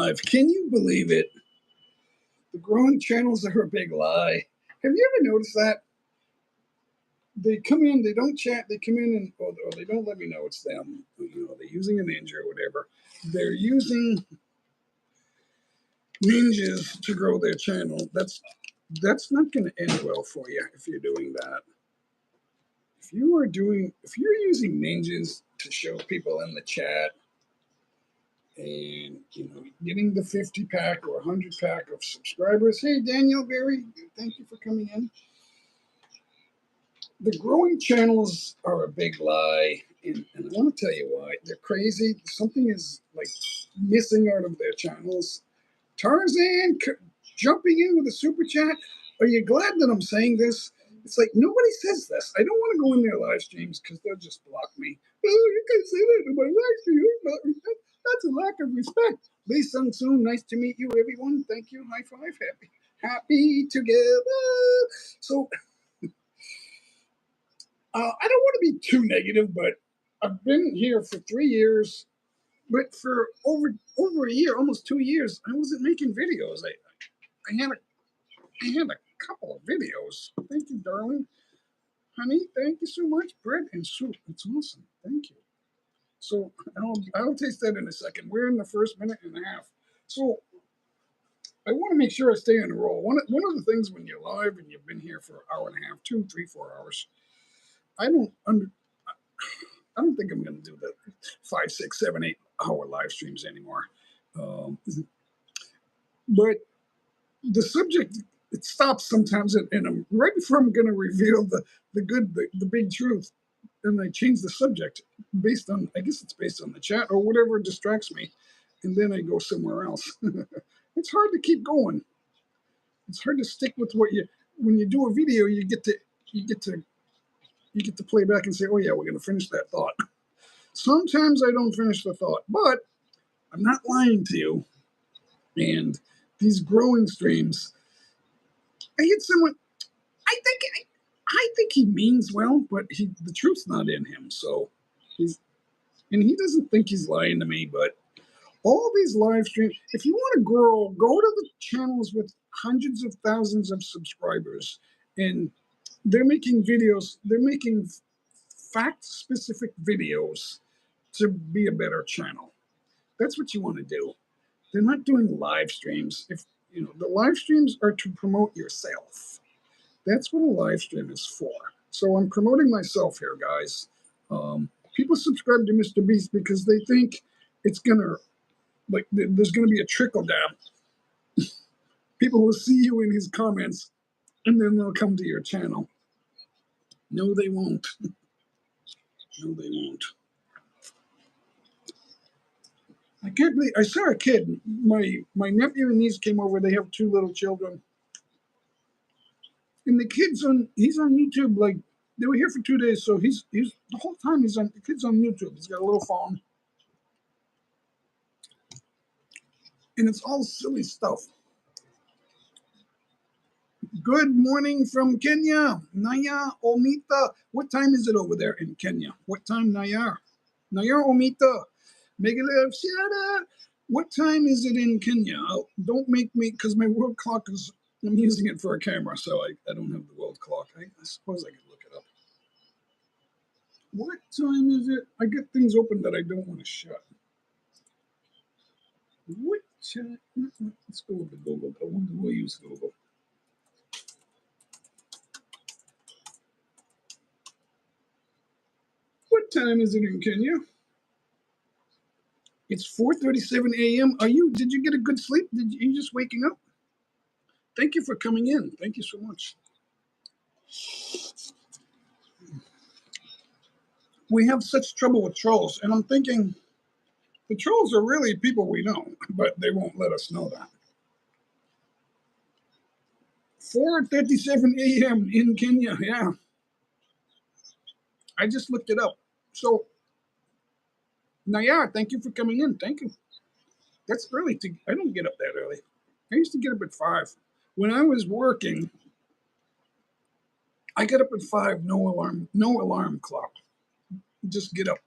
live. Can you believe it? The growing channels are a big lie. Have you ever noticed that? They come in, they don't chat, they come in and or they don't let me know it's them. You know, they're using a ninja or whatever. They're using ninjas to grow their channel. That's not going to end well for you if you're doing that. If you're using ninjas to show people in the chat and getting the 50 pack or 100 pack of subscribers. Hey, Daniel Berry, thank you for coming in. The growing channels are a big lie, and I want to tell you why. They're crazy. Something is like missing out of their channels. Tarzan jumping in with a super chat. Are you glad that I'm saying this? It's like nobody says this. I don't want to go in their live streams because they'll just block me. Oh, you can say that in my live stream. That's a lack of respect. Lee Sung Soon, nice to meet you, everyone. Thank you. High five. Happy together. So I don't want to be too negative, but I've been here for 3 years. But for over a year, almost 2 years, I wasn't making videos. I had a couple of videos. Thank you, darling. Honey, thank you so much. Bread and soup. It's awesome. Thank you. So I'll taste that in a second. We're in the first minute and a half. So I want to make sure I stay on the roll. One of the things when you're live and you've been here for an hour and a half, 2, 3, 4 hours, I don't think I'm going to do the 5, 6, 7, 8 hour live streams anymore. But the subject, it stops sometimes, and I'm right before I'm going to reveal the big truth, and I change the subject based on, I guess it's based on the chat or whatever distracts me, and then I go somewhere else. It's hard to keep going. It's hard to stick with when you do a video, you get to play back and say, oh yeah, we're going to finish that thought. Sometimes I don't finish the thought, but I'm not lying to you. And these growing streams, I hit someone. I think he means well, but the truth's not in him. So he doesn't think he's lying to me. But all these live streams, if you want to grow, go to the channels with hundreds of thousands of subscribers, and they're making videos. They're making fact-specific videos to be a better channel. That's what you want to do. They're not doing live streams. If the live streams are to promote yourself. That's what a live stream is for. So I'm promoting myself here, guys. People subscribe to Mr. Beast because they think it's gonna, like, there's gonna be a trickle down. People will see you in his comments, and then they'll come to your channel. No, they won't. No, they won't. I can't believe I saw a kid. My nephew and niece came over. They have 2 little children, and he's on YouTube. Like, they were here for 2 days, so he's the whole time the kid's on YouTube. He's got a little phone, and it's all silly stuff. Good morning from Kenya, Naya Omita. What time is it over there in Kenya? What time, Naya? Naya Omita. Megalev Shada. What time is it in Kenya? Don't make me, because my world clock is, I'm using it for a camera, so I don't have the world clock. I suppose I could look it up. What time is it? I get things open that I don't want to shut. What chat? Let's go with the Google. We'll use Google. What time is it in Kenya? It's 4:37 a.m. Did you get a good sleep? Are you just waking up? Thank you for coming in. Thank you so much. We have such trouble with trolls, and I'm thinking the trolls are really people we know, but they won't let us know that. 4:37 a.m. in Kenya, yeah. I just looked it up. So, Nayar, thank you for coming in. Thank you. That's early. I don't get up that early. I used to get up at 5. When I was working, I get up at 5, no alarm clock. Just get up.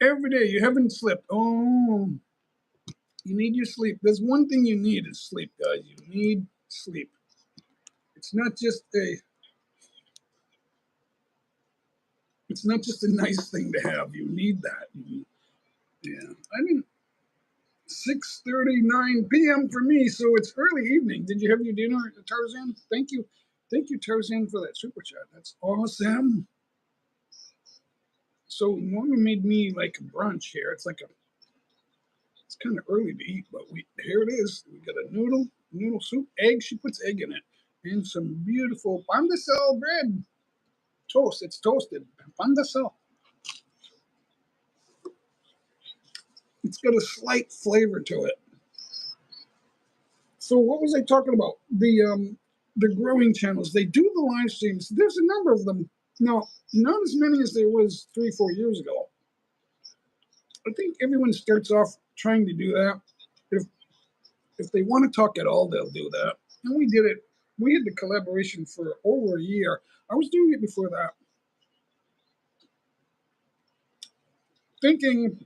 Every day, you haven't slept. Oh, You need your sleep. There's one thing you need is sleep, guys. You need sleep. It's not just a it's not just a nice thing to have. You need that. Yeah. I mean 6:39 p.m. for me, so it's early evening. Did you have your dinner, Tarzan? Thank you, Tarzan, for that super chat. That's awesome. So Norma made me like a brunch here. It's kind of early to eat, but here it is. We got a noodle soup, egg. She puts egg in it, and some beautiful pan de sal bread toast. It's toasted pan de sal. It's got a slight flavor to it. So what was I talking about? The growing channels. They do the live streams. There's a number of them. Now, not as many as there was 3-4 years ago. I think everyone starts off trying to do that. If if they want to talk at all, they'll do that. And we did it. We had the collaboration for over a year. I was doing it before that, thinking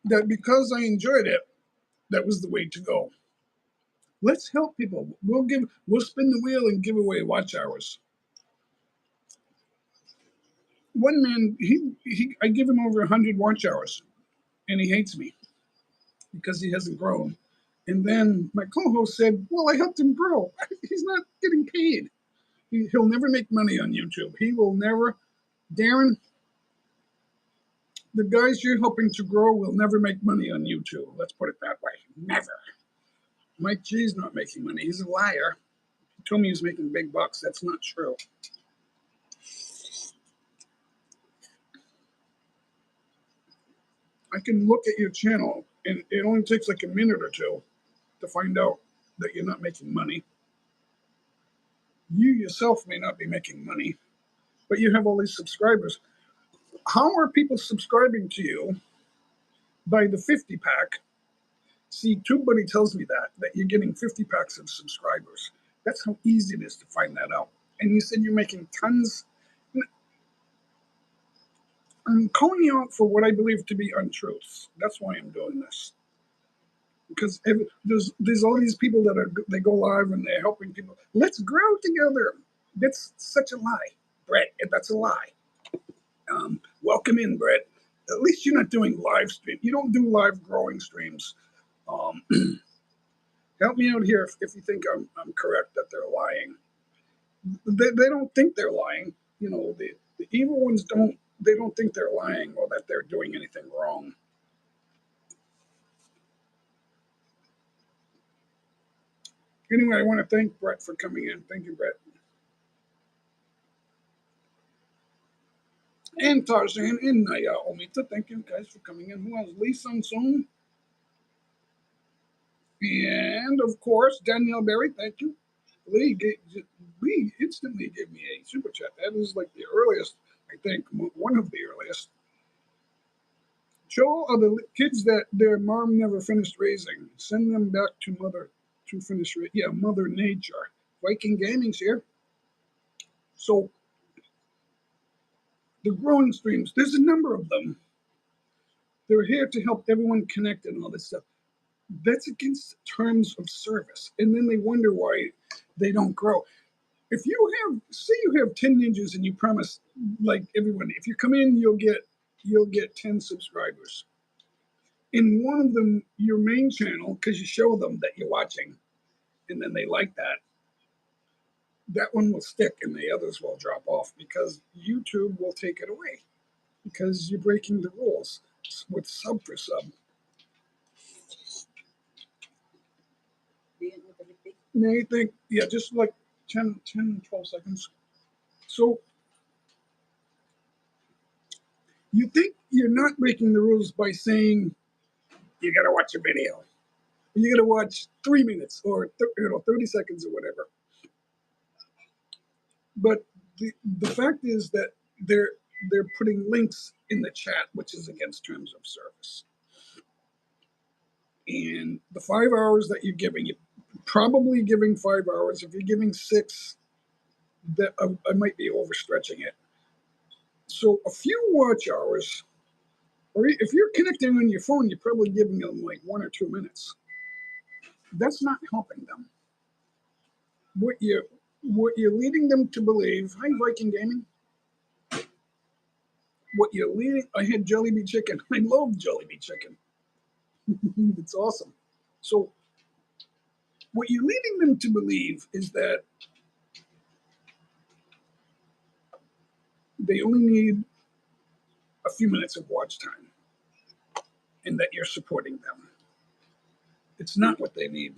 that because I enjoyed it, that was the way to go. Let's help people. We'll spin the wheel and give away watch hours. One man, I give him over 100 watch hours, and he hates me because he hasn't grown. And then my co-host said, "Well, I helped him grow. He's not getting paid. He'll never make money on YouTube. He will never." Darren, the guys you're helping to grow will never make money on YouTube. Let's put it that way. Never. Mike G's not making money. He's a liar. He told me he was making big bucks. That's not true. I can look at your channel, and it only takes like a minute or two to find out that you're not making money. You yourself may not be making money, but you have all these subscribers. How are people subscribing to you by the 50 pack? See, TubeBuddy tells me that you're getting 50 packs of subscribers. That's how easy it is to find that out. And you said you're making tons. I'm calling you out for what I believe to be untruths. That's why I'm doing this. Because there's all these people they go live and they're helping people. Let's grow together. That's such a lie, Brett. That's a lie. Welcome in, Brett. At least you're not doing live stream. You don't do live growing streams. Um, help me out here if you think I'm correct that they're lying. They don't think they're lying. You know, the evil ones don't. They don't think they're lying or that they're doing anything wrong. Anyway, I want to thank Brett for coming in. Thank you, Brett. And Tarzan and Naya Omita. Thank you guys for coming in. Who else? Lee Sun Sung. And of course, Danielle Berry. Thank you. Lee instantly gave me a super chat. That is like the earliest, I think, one of the earliest. Show are the kids that their mom never finished raising. Send them back to mother to finish. Mother Nature. Viking Gaming's here. So the growing streams, there's a number of them. They're here to help everyone connect and all this stuff. That's against terms of service. And then they wonder why they don't grow. If you have 10 ninjas and you promise like everyone, if you come in, you'll get 10 subscribers. In one of them, your main channel, because you show them that you're watching, and then they like that one will stick and the others will drop off because YouTube will take it away because you're breaking the rules with sub for sub. Now you think, just like 10, 12 seconds. So you think you're not breaking the rules by saying you got to watch a video. You got to watch 3 minutes or 30 seconds or whatever. But the fact is that they're putting links in the chat, which is against terms of service. And the 5 hours that you're giving, you're probably giving 5 hours. If you're giving 6, that I might be overstretching it. So a few watch hours Or if you're connecting on your phone, you're probably giving them like 1 or 2 minutes. That's not helping them. What you're leading them to believe. Hi, Viking Gaming. What you're leading. I had Jollibee chicken. I love Jollibee chicken. It's awesome. So what you're leading them to believe is that they only need a few minutes of watch time, and that you're supporting them. It's not what they need.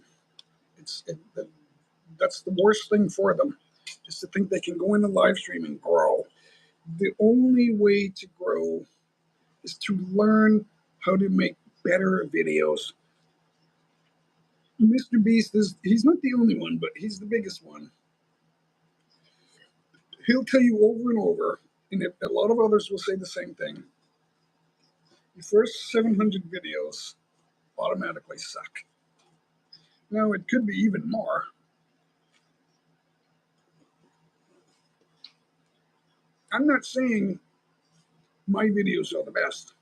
That's the worst thing for them, just to think they can go in the live stream and grow. The only way to grow is to learn how to make better videos. Mr. Beast he's not the only one, but he's the biggest one. He'll tell you over and over, and a lot of others will say the same thing. The first 700 videos automatically suck. Now, it could be even more. I'm not saying my videos are the best.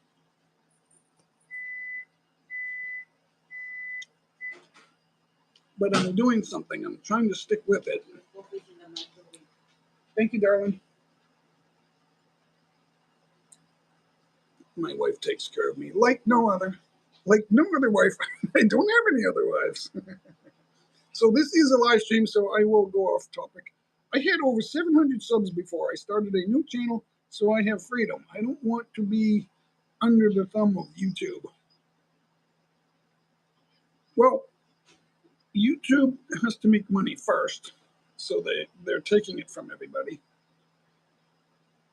But I'm doing something. I'm trying to stick with it. Thank you, darling. My wife takes care of me like no other. Like no other wife. I don't have any other wives. So this is a live stream, so I will go off topic. I had over 700 subs before I started a new channel, so I have freedom. I don't want to be under the thumb of YouTube. Well, YouTube has to make money first, so they're taking it from everybody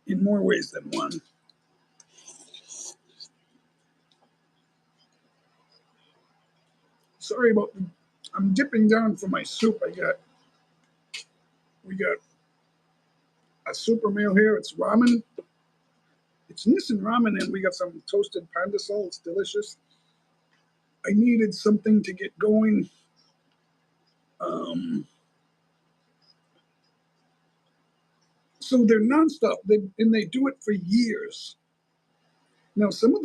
in more ways than one. Sorry about I'm dipping down for my soup. We got a super meal here. It's ramen. It's Nissan ramen, and we got some toasted panda salt. It's delicious. I needed something to get going. So they're nonstop. They do it for years. Now, some of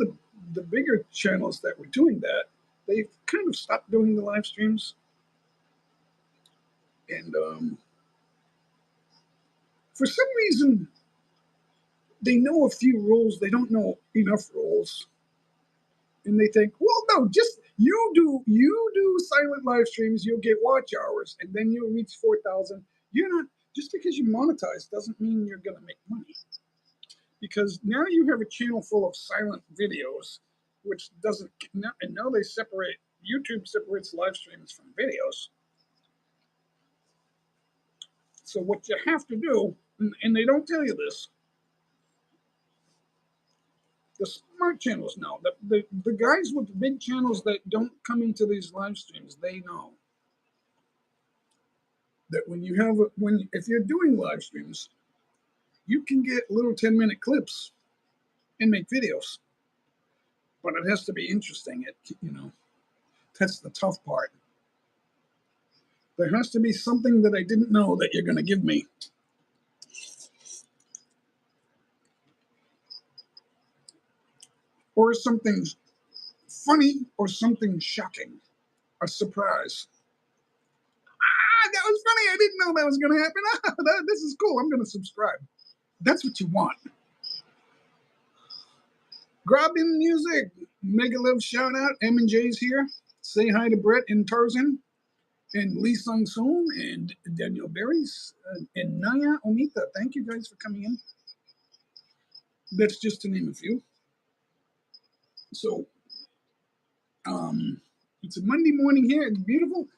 the bigger channels that were doing that, they've kind of stopped doing the live streams. And for some reason, they know a few rules. They don't know enough rules. And they think, well, no, just you do silent live streams, you'll get watch hours, and then you'll reach 4,000. You're not just because you monetize doesn't mean you're going to make money. Because now you have a channel full of silent videos, which doesn't. And now they separate. YouTube separates live streams from videos. So what you have to do, and they don't tell you this, the smart channels know. The guys with the big channels that don't come into these live streams, they know that if you're doing live streams, you can get little 10-minute clips and make videos, but it has to be interesting. That's the tough part. There has to be something that I didn't know that you're going to give me. Or something funny or something shocking. A surprise. That was funny. I didn't know that was going to happen. This is cool. I'm going to subscribe. That's what you want. Grabbing music. Mega Love shout out. M&J's here. Say hi to Brett and Tarzan. And Lee Sung Soon and Daniel Berries and Naya Omita. Thank you guys for coming in. That's just to name a few. So, it's a Monday morning here. It's beautiful.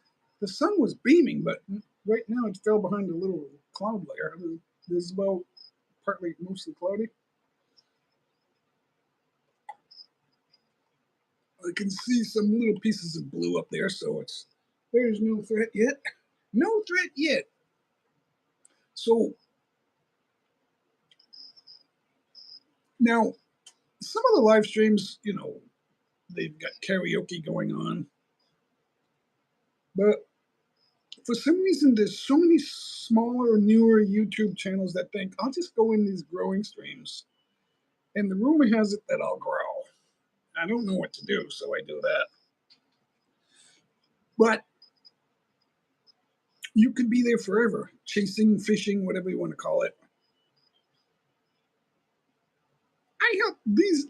The sun was beaming, but right now it fell behind a little cloud layer. It's about mostly cloudy. I can see some little pieces of blue up there, so there's no threat yet. No threat yet. So now some of the live streams, they've got karaoke going on. But for some reason, there's so many smaller, newer YouTube channels that think, I'll just go in these growing streams. And the rumor has it that I'll grow. I don't know what to do, so I do that. But you could be there forever, chasing, fishing, whatever you want to call it.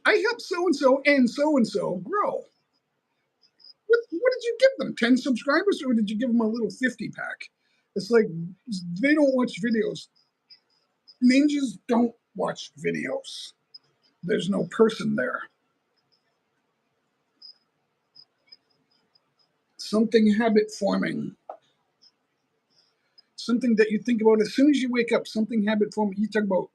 I help so and so grow. What did you give them? 10 subscribers, or did you give them a little 50 pack? It's like they don't watch videos. Ninjas don't watch videos. There's no person there. Something habit forming. Something that you think about as soon as you wake up. Something habit forming. You talk about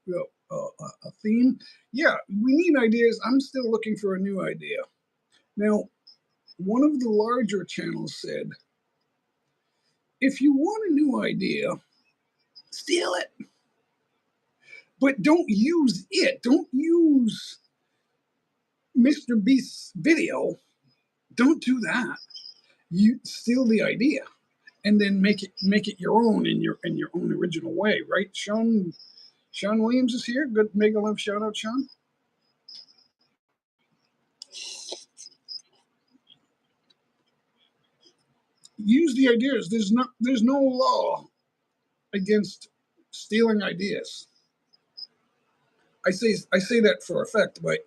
a theme. Yeah, we need ideas. I'm still looking for a new idea. Now, one of the larger channels said, if you want a new idea, steal it. But don't use it. Don't use Mr. Beast's video. Don't do that. You steal the idea and then make it your own in your own original way, right? Sean Williams is here. Good mega love shout out, Sean. Use the ideas. There's no law against stealing ideas. I say that for effect, but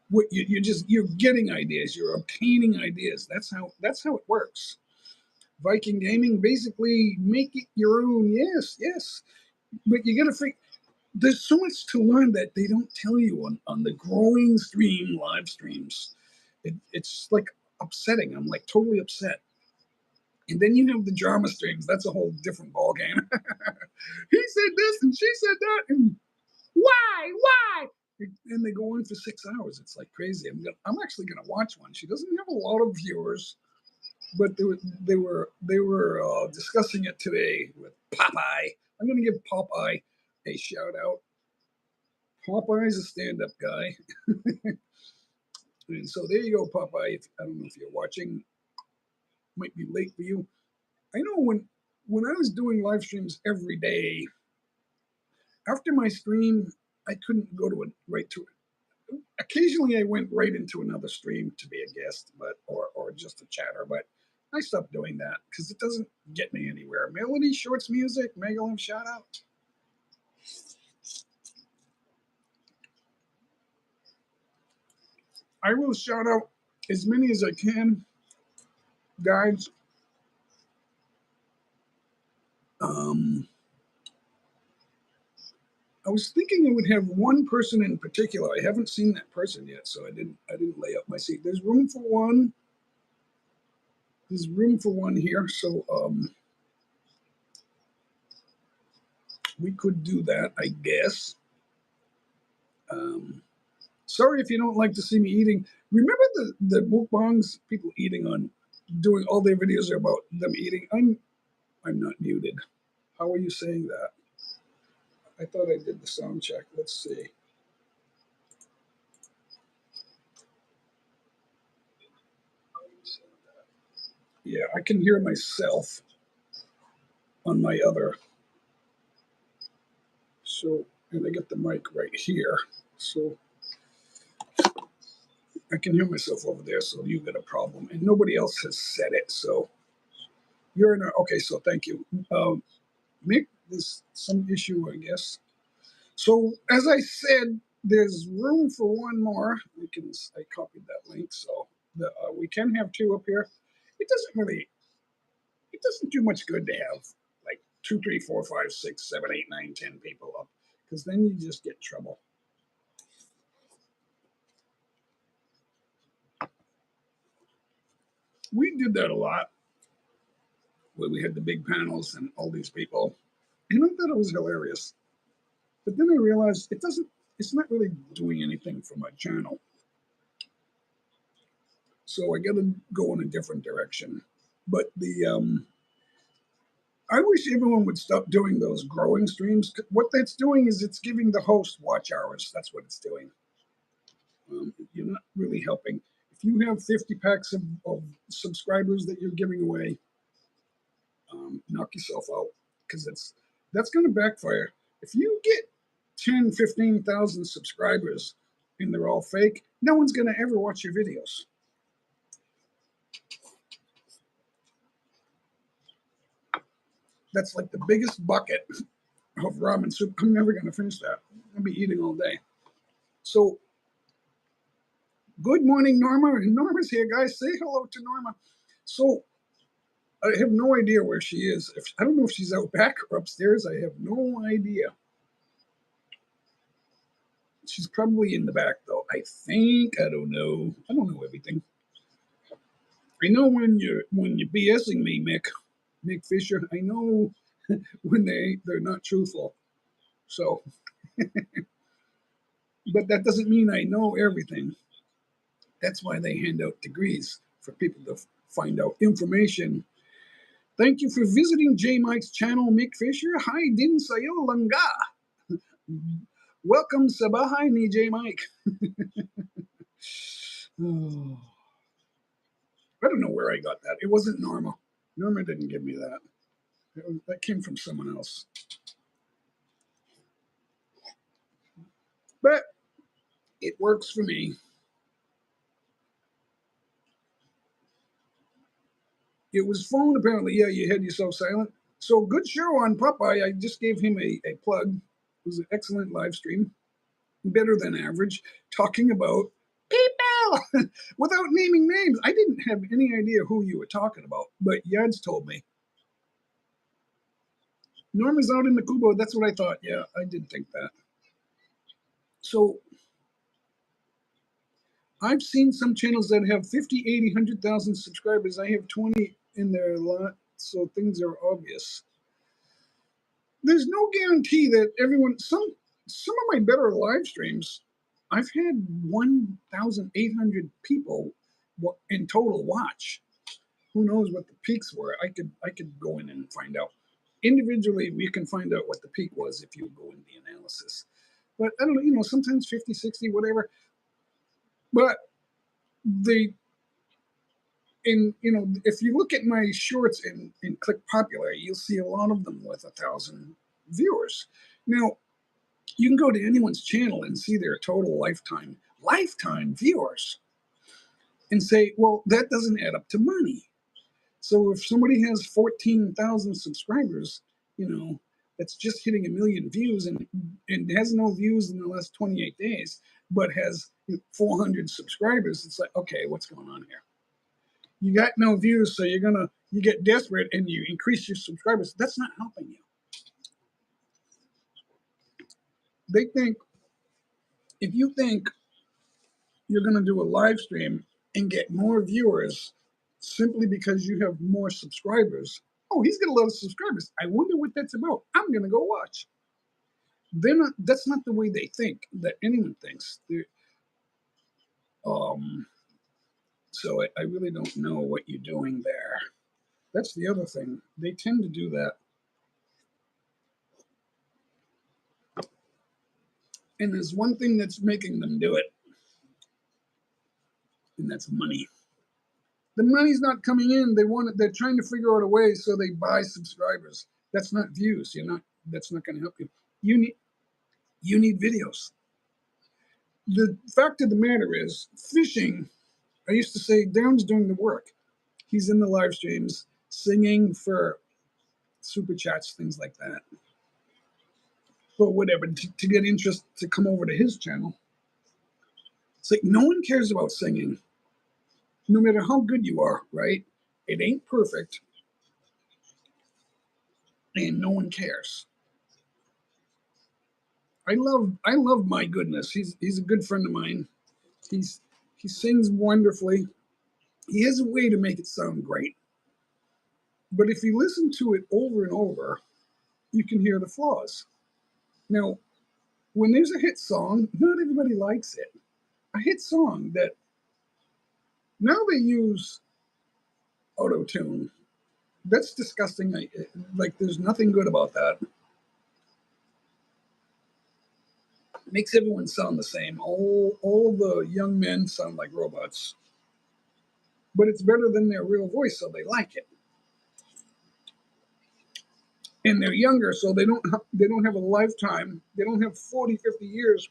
what you're getting ideas, you're obtaining ideas. That's how it works. Viking Gaming, basically make it your own. Yes, but you gotta think. There's so much to learn that they don't tell you on the growing stream live streams. It's like upsetting. I'm like totally upset. And then you have the drama streams. That's a whole different ballgame. He said this and she said that, and why? And they go on for 6 hours. It's like crazy. I'm actually gonna watch one. She doesn't have a lot of viewers, but they were discussing it today with Popeye. I'm gonna give Popeye a shout out. Popeye's a stand-up guy, and so there you go, Popeye. I don't know if you're watching. Might be late for you. I know when I was doing live streams every day, after my stream, I couldn't go to it right to it. Occasionally, I went right into another stream to be a guest, but or just a chatter. But I stopped doing that because it doesn't get me anywhere. Melody Shorts Music, Megalum shout out. I will shout out as many as I can, guys. Um, I was thinking I would have one person in particular. I haven't seen that person yet, so I didn't lay up my seat. There's room for one. There's room for one here, so we could do that, I guess. Sorry if you don't like to see me eating. Remember the mukbangs, people eating on, doing all their videos are about them eating. I'm not muted. How are you saying that? I thought I did the sound check. Let's see. Yeah, I can hear myself on my other. So, and I get the mic right here. So I can hear myself over there. So you got a problem. And nobody else has said it. So you're in a, okay. So thank you. Mick, there's some issue, I guess. So as I said, there's room for one more. I copied that link. So we can have two up here. It doesn't do much good to have like 2, 3, 4, 5, 6, 7, 8, 9, 10 people up, because then you just get trouble. We did that a lot where we had the big panels and all these people, and I thought it was hilarious. But then I realized it's not really doing anything for my channel. So I got to go in a different direction. But I wish everyone would stop doing those growing streams. What that's doing is it's giving the host watch hours. That's what it's doing. You're not really helping. If you have 50 packs of subscribers that you're giving away, knock yourself out, because that's going to backfire. If you get 10, 15,000 subscribers, and they're all fake, no one's going to ever watch your videos. That's like the biggest bucket of ramen soup. I'm never going to finish that. I'll be eating all day. So, good morning, Norma. Norma's here, guys. Say hello to Norma. So, I have no idea where she is. I don't know if she's out back or upstairs. I have no idea. She's probably in the back, though. I think. I don't know. I don't know everything. I know when you're BSing me, Mick Fisher. I know when they're not truthful. So, but that doesn't mean I know everything. That's why they hand out degrees for people to find out information. Thank you for visiting J Mike's channel, Mick Fisher. Hi din sayo langga. Welcome sa bahay ni J Mike. Oh, I don't know where I got that. It wasn't Norma. Norma didn't give me that. That came from someone else. But it works for me. It was phone, apparently. Yeah, you had yourself silent. So good show on Popeye. I just gave him a plug. It was an excellent live stream. Better than average. Talking about people without naming names. I didn't have any idea who you were talking about, but Yads told me. Norma's out in the Kubo. That's what I thought. Yeah, I did think that. So I've seen some channels that have 50, 80, 100,000 subscribers. I have 20 in their lot, so things are obvious. There's no guarantee that everyone. Some of my better live streams, I've had 1,800 people in total watch. Who knows what the peaks were? I could go in and find out. Individually, we can find out what the peak was if you go in the analysis. But I don't know, sometimes 50, 60, whatever. But if you look at my shorts and click popular, you'll see a lot of them with 1,000 viewers. Now, you can go to anyone's channel and see their total lifetime viewers and say, well, that doesn't add up to money. So if somebody has 14,000 subscribers, that's just hitting 1 million views and has no views in the last 28 days, but has 400 subscribers, it's like, okay, what's going on here? You got no views, so you get desperate and you increase your subscribers. That's not helping you. They think, if you think you're going to do a live stream and get more viewers simply because you have more subscribers, oh, he's got a lot of subscribers. I wonder what that's about. I'm going to go watch. That's not the way they think, that anyone thinks. So I really don't know what you're doing there. That's the other thing. They tend to do that. And there's one thing that's making them do it, and that's money. The money's not coming in. They're trying to figure out a way so they buy subscribers. That's not views. That's not going to help you. You need videos. The fact of the matter is, fishing, I used to say, Darren's doing the work. He's in the live streams, singing for super chats, things like that. But whatever, to get interest to come over to his channel. It's like no one cares about singing, no matter how good you are, right? It ain't perfect, and no one cares. I love My Goodness. He's a good friend of mine. He sings wonderfully. He has a way to make it sound great. But if you listen to it over and over, you can hear the flaws. Now, when there's a hit song, not everybody likes it. A hit song that now they use auto-tune. That's disgusting. Like there's nothing good about that. It makes everyone sound the same. All the young men sound like robots. But it's better than their real voice, so they like it. And they're younger, so they don't have a lifetime. They don't have 40, 50 years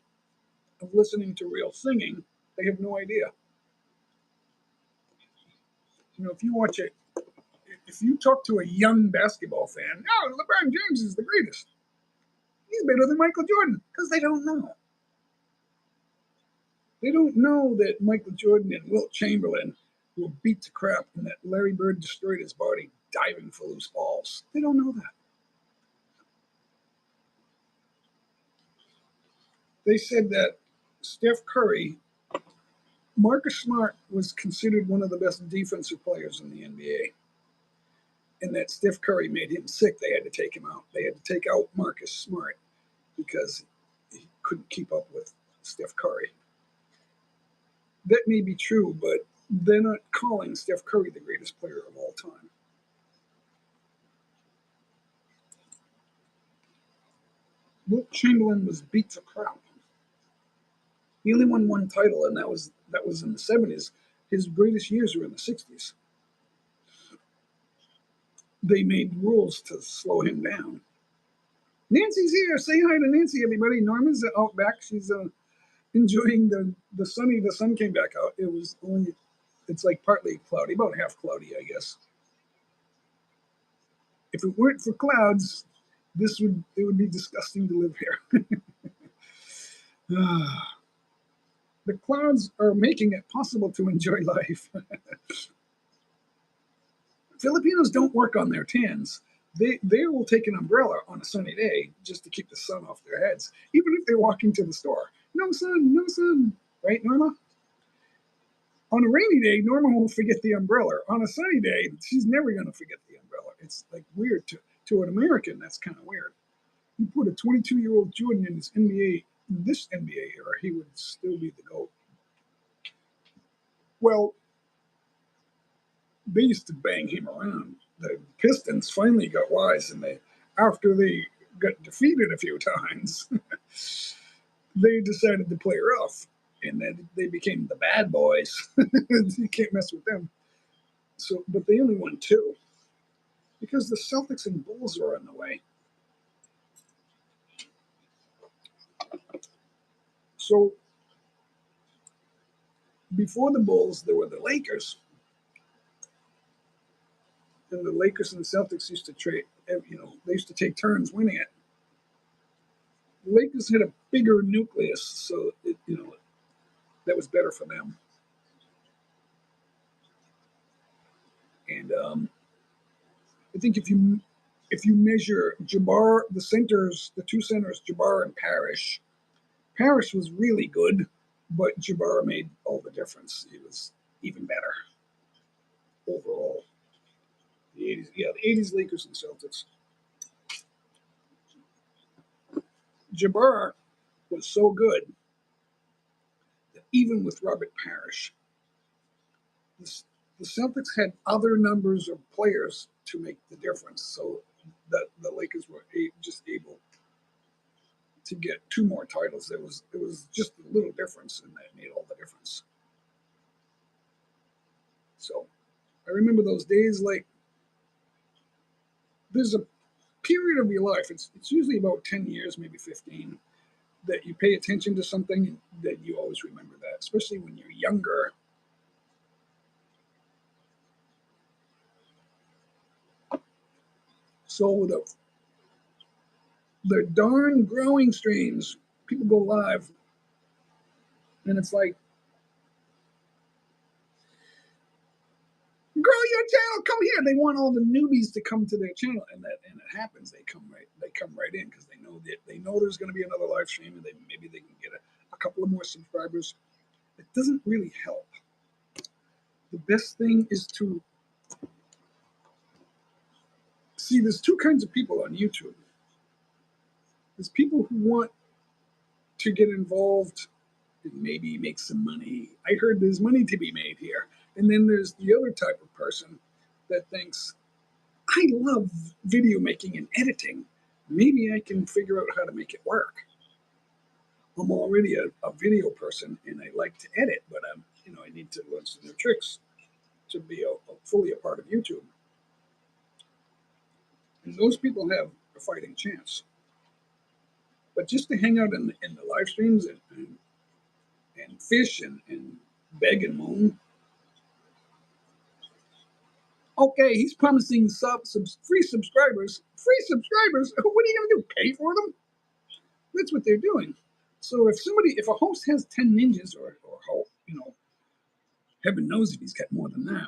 of listening to real singing, they have no idea. If you watch it, if you talk to a young basketball fan, no, LeBron James is the greatest. He's better than Michael Jordan, because they don't know. They don't know that Michael Jordan and Wilt Chamberlain were beat to crap and that Larry Bird destroyed his body diving for loose balls. They don't know that. They said that Steph Curry, Marcus Smart was considered one of the best defensive players in the NBA. And that Steph Curry made him sick. They had to take him out. They had to take out Marcus Smart because he couldn't keep up with Steph Curry. That may be true, but they're not calling Steph Curry the greatest player of all time. Wilt Chamberlain was beat to crap. He only won one title, and that was in the 70s. His greatest years were in the 60s. They made rules to slow him down. Nancy's here. Say hi to Nancy, everybody. Norma's out back. She's enjoying the sunny. The sun came back out. It's like partly cloudy, about half cloudy, I guess. If it weren't for clouds, it would be disgusting to live here. The clouds are making it possible to enjoy life. Filipinos don't work on their tans. They will take an umbrella on a sunny day just to keep the sun off their heads, even if they're walking to the store. No sun, no sun. Right, Norma? On a rainy day, Norma will forget the umbrella. On a sunny day, she's never going to forget the umbrella. It's like weird to an American. That's kind of weird. You put a 22-year-old Jordan in this NBA era, he would still be the GOAT. Well, they used to bang him around. The Pistons finally got wise, and after they got defeated a few times, they decided to play rough, and then they became the bad boys. You can't mess with them. But they only won two because the Celtics and Bulls were on the way. So before the Bulls, there were the Lakers. And the Lakers and the Celtics used to trade, they used to take turns winning it. The Lakers had a bigger nucleus, so that was better for them. And I think if you measure Jabbar, the two centers, Jabbar and Parrish was really good, but Jabbar made all the difference. He was even better overall. The 80s Lakers and Celtics. Jabbar was so good that even with Robert Parrish, the Celtics had other numbers of players to make the difference, so that the Lakers were just able to get two more titles. It was just a little difference, and that made all the difference. So I remember those days. Like, there's a period of your life. It's usually about 10 years, maybe 15, that you pay attention to something that you always remember that, especially when you're younger. So the darn growing streams, people go live, and it's like, grow your channel, come here. They want all the newbies to come to their channel, and it happens. They come right in because they know there's going to be another live stream, and maybe they can get a couple of more subscribers. It doesn't really help. The best thing is to see. There's two kinds of people on YouTube. There's people who want to get involved and maybe make some money. I heard there's money to be made here. And then there's the other type of person that thinks, I love video making and editing. Maybe I can figure out how to make it work. I'm already a video person and I like to edit, but I need to learn some new tricks to be fully a part of YouTube. And those people have a fighting chance. But just to hang out in the live streams and and fish and beg and moan. Okay, he's promising free subscribers. Free subscribers? What are you going to do? Pay for them? That's what they're doing. So if a host has 10 ninjas or heaven knows if he's got more than that.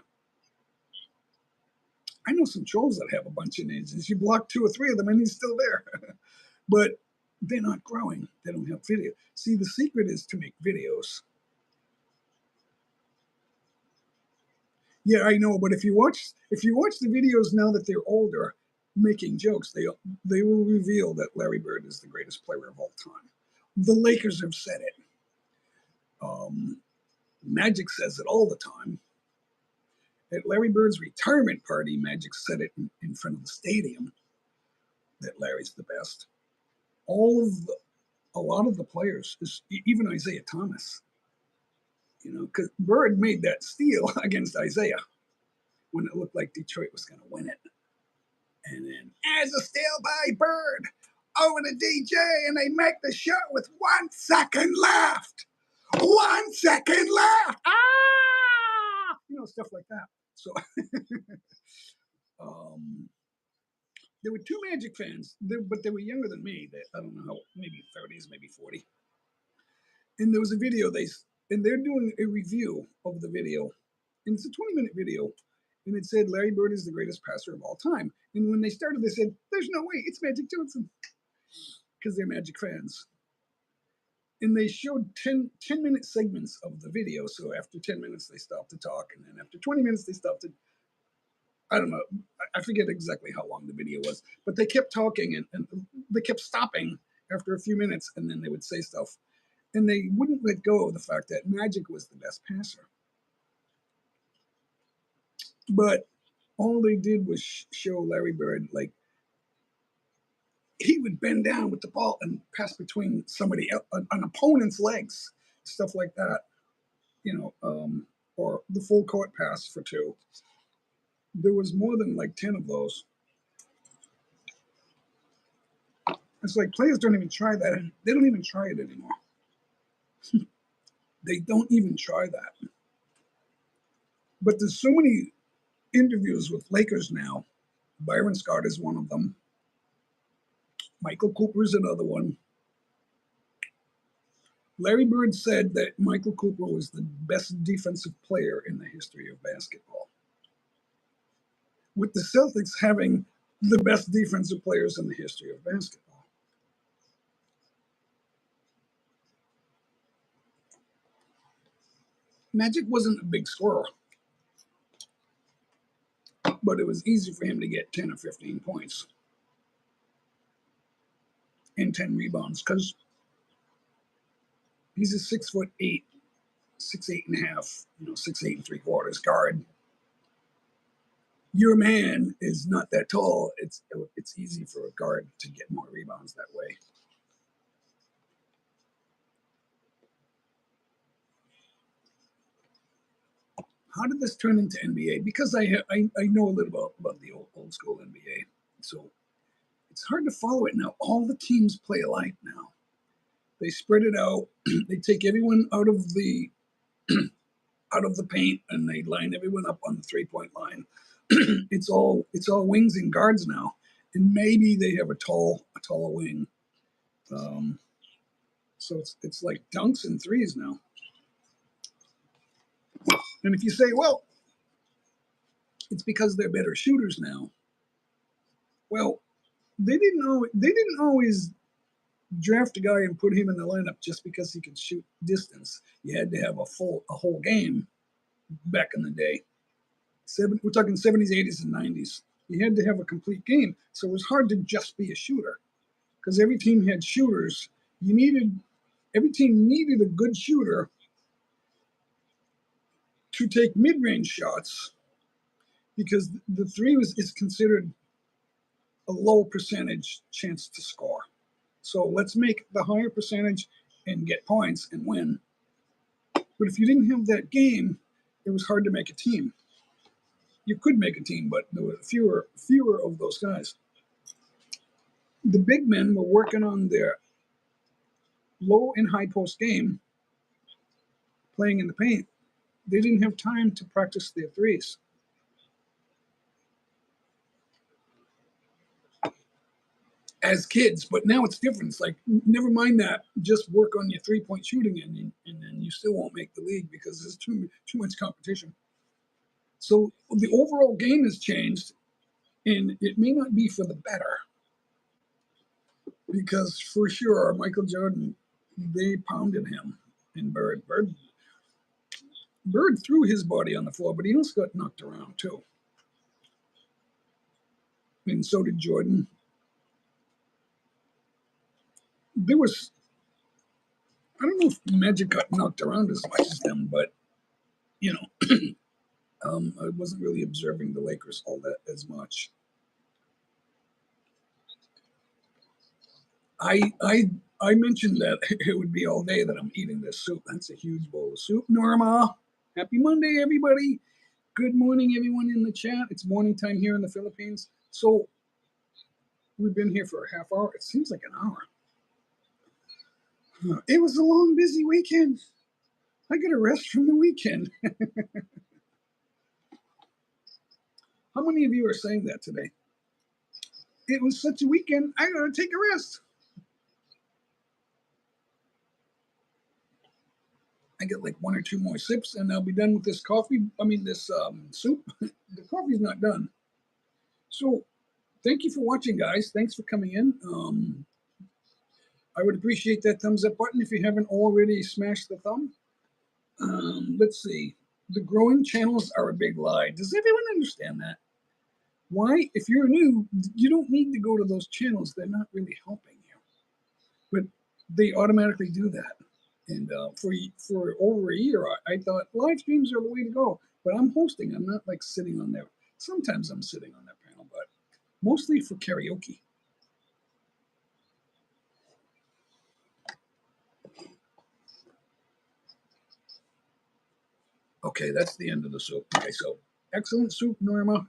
I know some trolls that have a bunch of ninjas. You block 2 or 3 of them and he's still there. But they're not growing. They don't have video. See, the secret is to make videos. Yeah, I know, but if you watch the videos now that they're older, making jokes, they will reveal that Larry Bird is the greatest player of all time. The Lakers have said it. Magic says it all the time. At Larry Bird's retirement party, Magic said it in front of the stadium that Larry's the best. A lot of the players, even Isaiah Thomas, because Bird made that steal against Isaiah when it looked like Detroit was going to win it. And then, as a steal by Bird, over to DJ, and they make the shot with 1 second left. 1 second left. Ah! Stuff like that. So, there were 2 Magic fans, but they were younger than me. I don't know how, maybe 30s, maybe 40. And there was a video and they're doing a review of the video, and it's a 20-minute video, and it said Larry Bird is the greatest passer of all time. And when they started, they said, "There's no way, it's Magic Johnson," because they're Magic fans. And they showed 10-minute segments of the video. So after 10 minutes, they stopped to talk, and then after 20 minutes, they stopped to. I don't know. I forget exactly how long the video was, but they kept talking and they kept stopping after a few minutes, and then they would say stuff. And they wouldn't let go of the fact that Magic was the best passer. But all they did was show Larry Bird, like, he would bend down with the ball and pass between somebody else, an opponent's legs, stuff like that, or the full court pass for 2. There was more than like 10 of those. It's like players don't even try that. They don't even try it anymore. They don't even try that. But there's so many interviews with Lakers now. Byron Scott is one of them. Michael Cooper is another one. Larry Bird said that Michael Cooper was the best defensive player in the history of basketball, with the Celtics having the best defensive players in the history of basketball. Magic wasn't a big scorer, but it was easy for him to get 10 or 15 points and 10 rebounds because he's a 6'8", 6'8.5", 6'8 3/4" guard. Your man is not that tall. It's easy for a guard to get more rebounds that way. How did this turn into NBA? Because I know a little about the old school NBA, so it's hard to follow it now. All the teams play alike now. They spread it out. They take everyone out of the paint and they line everyone up on the 3-point line. It's all wings and guards now, and maybe they have a taller wing. So it's like dunks and threes now. And if you say, well, it's because they're better shooters now. Well, they didn't always draft a guy and put him in the lineup just because he could shoot distance. You had to have a whole game back in the day. We're talking 70s, 80s, and 90s. You had to have a complete game. So it was hard to just be a shooter because every team had shooters. Every team needed a good shooter to take mid-range shots because the 3 is considered a low percentage chance to score. So let's make the higher percentage and get points and win. But if you didn't have that game, it was hard to make a team. You could make a team, but there were fewer of those guys. The big men were working on their low and high post game playing in the paint. They didn't have time to practice their threes. As kids, but now it's different. It's like, never mind that, just work on your 3-point shooting, and then you still won't make the league because there's too much competition. So the overall game has changed, and it may not be for the better, because for sure Michael Jordan, they pounded him, and Bird threw his body on the floor, but he also got knocked around too, and so did Jordan. There was, I don't know if Magic got knocked around as much as them, but you know, I wasn't really observing the Lakers all that as much. I mentioned that it would be all day that I'm eating this soup. That's a huge bowl of soup. Norma, happy Monday, everybody. Good morning, everyone in the chat. It's morning time here in the Philippines. So we've been here for a half hour. It seems like an hour. It was a long, busy weekend. I got a rest from the weekend. How many of you are saying that today? It was such a weekend, I gotta take a rest. I get like 1 or 2 more sips and I'll be done with this coffee. I mean, this soup. The coffee's not done. So thank you for watching, guys. Thanks for coming in. I would appreciate that thumbs up button if you haven't already smashed the thumb. Let's see. The growing channels are a big lie. Does everyone understand that? Why? If you're new, you don't need to go to those channels. They're not really helping you. But they automatically do that. And for over a year, I thought live streams are the way to go. But I'm hosting. I'm not like sitting on there. Sometimes I'm sitting on that panel, but mostly for karaoke. Okay, that's the end of the soup. Okay, so excellent soup, Norma.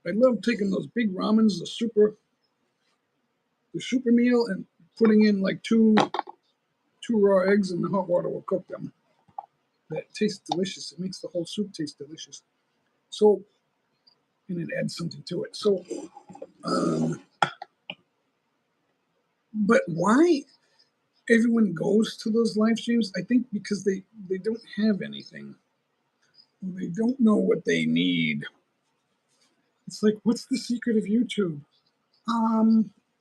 I love taking those big ramens, the super meal, and putting in like two raw eggs, and the hot water will cook them. That tastes delicious. It makes the whole soup taste delicious. So, and it adds something to it. So, but why everyone goes to those live streams? I think because they don't have anything. They don't know what they need. It's like, what's the secret of YouTube?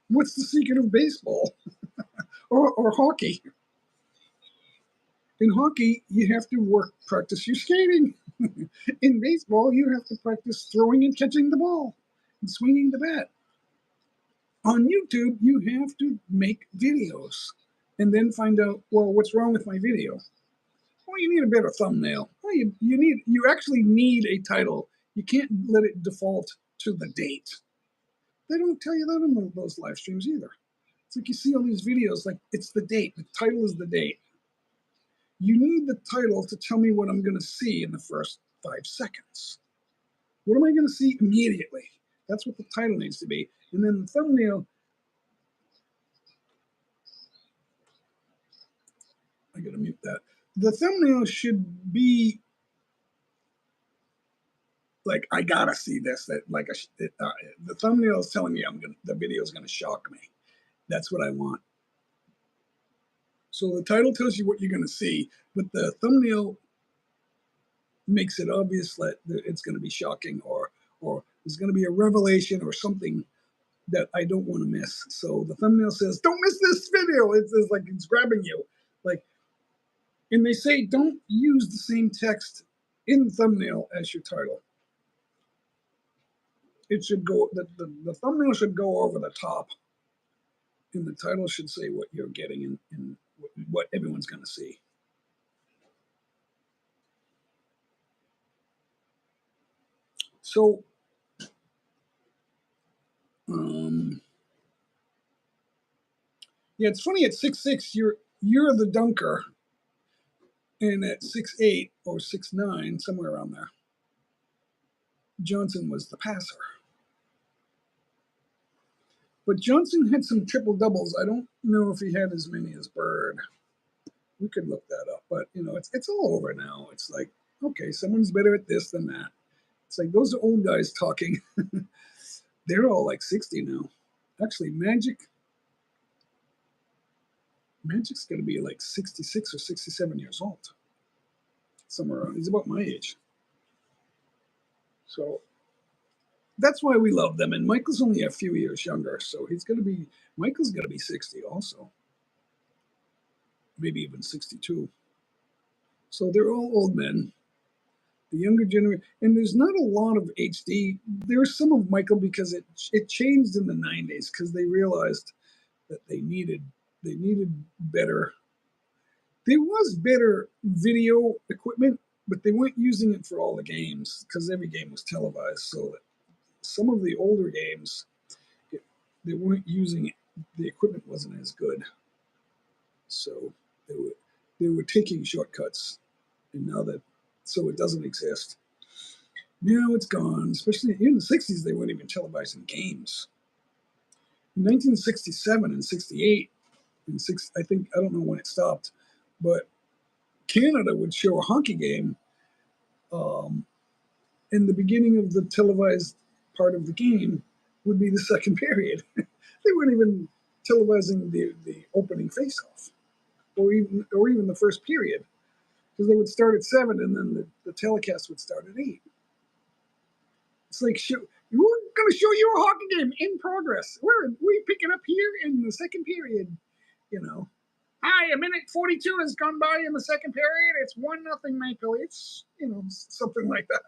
What's the secret of baseball or hockey? In hockey, you have to practice your skating. In baseball, you have to practice throwing and catching the ball and swinging the bat. On YouTube, you have to make videos and then find out, well, what's wrong with my video? Well, you need a better thumbnail. Well, you actually need a title. You can't let it default to the date. They don't tell you that on those live streams either. It's like you see all these videos, like it's the date. The title is the date. You need the title to tell me what I'm going to see in the first 5 seconds. What am I going to see immediately? That's what the title needs to be. And then the thumbnail, I got to mute that. The thumbnail should be like, I got to see this. That like the thumbnail is telling me the video is going to shock me. That's what I want. So the title tells you what you're going to see, but the thumbnail makes it obvious that it's going to be shocking, or there's going to be a revelation or something that I don't want to miss. So the thumbnail says, "Don't miss this video." It says like it's grabbing you, like, and they say don't use the same text in the thumbnail as your title. It should go the thumbnail should go over the top, and the title should say what you're getting and what everyone's going to see. So, yeah, it's funny. At 6'6", you're the dunker, and at 6'8" or 6'9", somewhere around there, Johnson was the passer. But Johnson had some triple doubles. I don't know if he had as many as Bird. We could look that up, but it's all over now. It's like, okay, someone's better at this than that. It's like those are old guys talking. They're all like 60 now. Actually, Magic's going to be like 66 or 67 years old. Somewhere around. He's about my age. So that's why we love them. And Michael's only a few years younger, so Michael's going to be 60 also. Maybe even 62. So they're all old men. The younger generation, and there's not a lot of HD. There's some of Michael because it changed in the 90s because they realized that they needed better. There was better video equipment, but they weren't using it for all the games because every game was televised. So that some of the older games, they weren't using it. The equipment wasn't as good, so they were taking shortcuts, and so it doesn't exist. Now it's gone. Especially in the 60s, they weren't even televising games. In 1967 and 68, I think, I don't know when it stopped, but Canada would show a hockey game in the beginning of the televised part of the game would be the second period. They weren't even televising the opening face-off or even the first period because they would start at 7 and then the telecast would start at 8. It's like, we're going to show you a hockey game in progress. We pick it up here in the second period, Hi, a minute 42 has gone by in the second period. It's 1-0 Maple Leafs, something like that.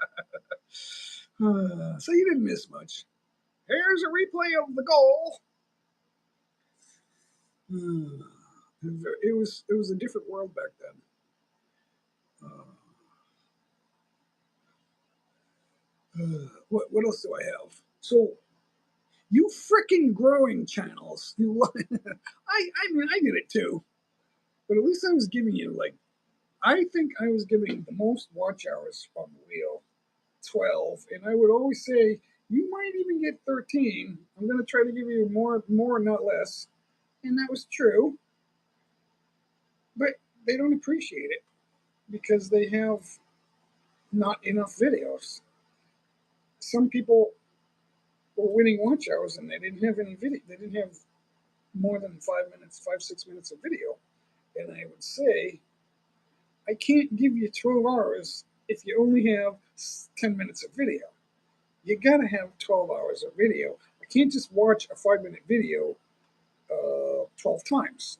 So you didn't miss much. Here's a replay of the goal. It was a different world back then. What else do I have? So you freaking growing channels. I did it too, but at least I was giving you I think I was giving the most watch hours on the wheel, 12, and I would always say you might even get 13. I'm going to try to give you more, not less, and that was true. But they don't appreciate it because they have not enough videos. Some people were winning watch hours and they didn't have any video. They didn't have more than 6 minutes of video. And I would say, I can't give you 12 hours if you only have 10 minutes of video. You gotta have 12 hours of video. I can't just watch a 5-minute video 12 times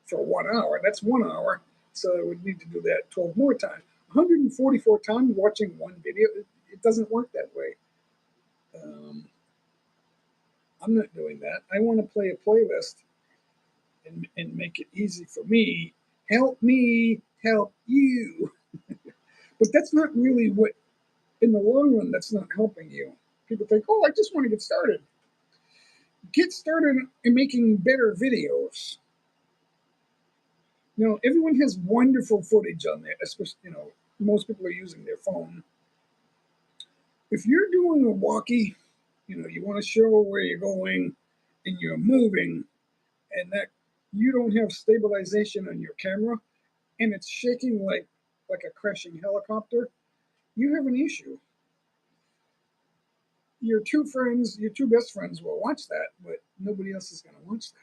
for 1 hour. That's 1 hour. So I would need to do that 12 more times. 144 times watching one video, it doesn't work that way. I'm not doing that. I want to play a playlist and make it easy for me. Help me help you. But that's not really what, in the long run, that's not helping you. People think, oh, I just want to get started. Get started in making better videos. Everyone has wonderful footage on there, especially, most people are using their phone. If you're doing a walkie, you want to show where you're going and you're moving and that you don't have stabilization on your camera and it's shaking like a crashing helicopter, you have an issue. Your two best friends will watch that, but nobody else is going to watch that.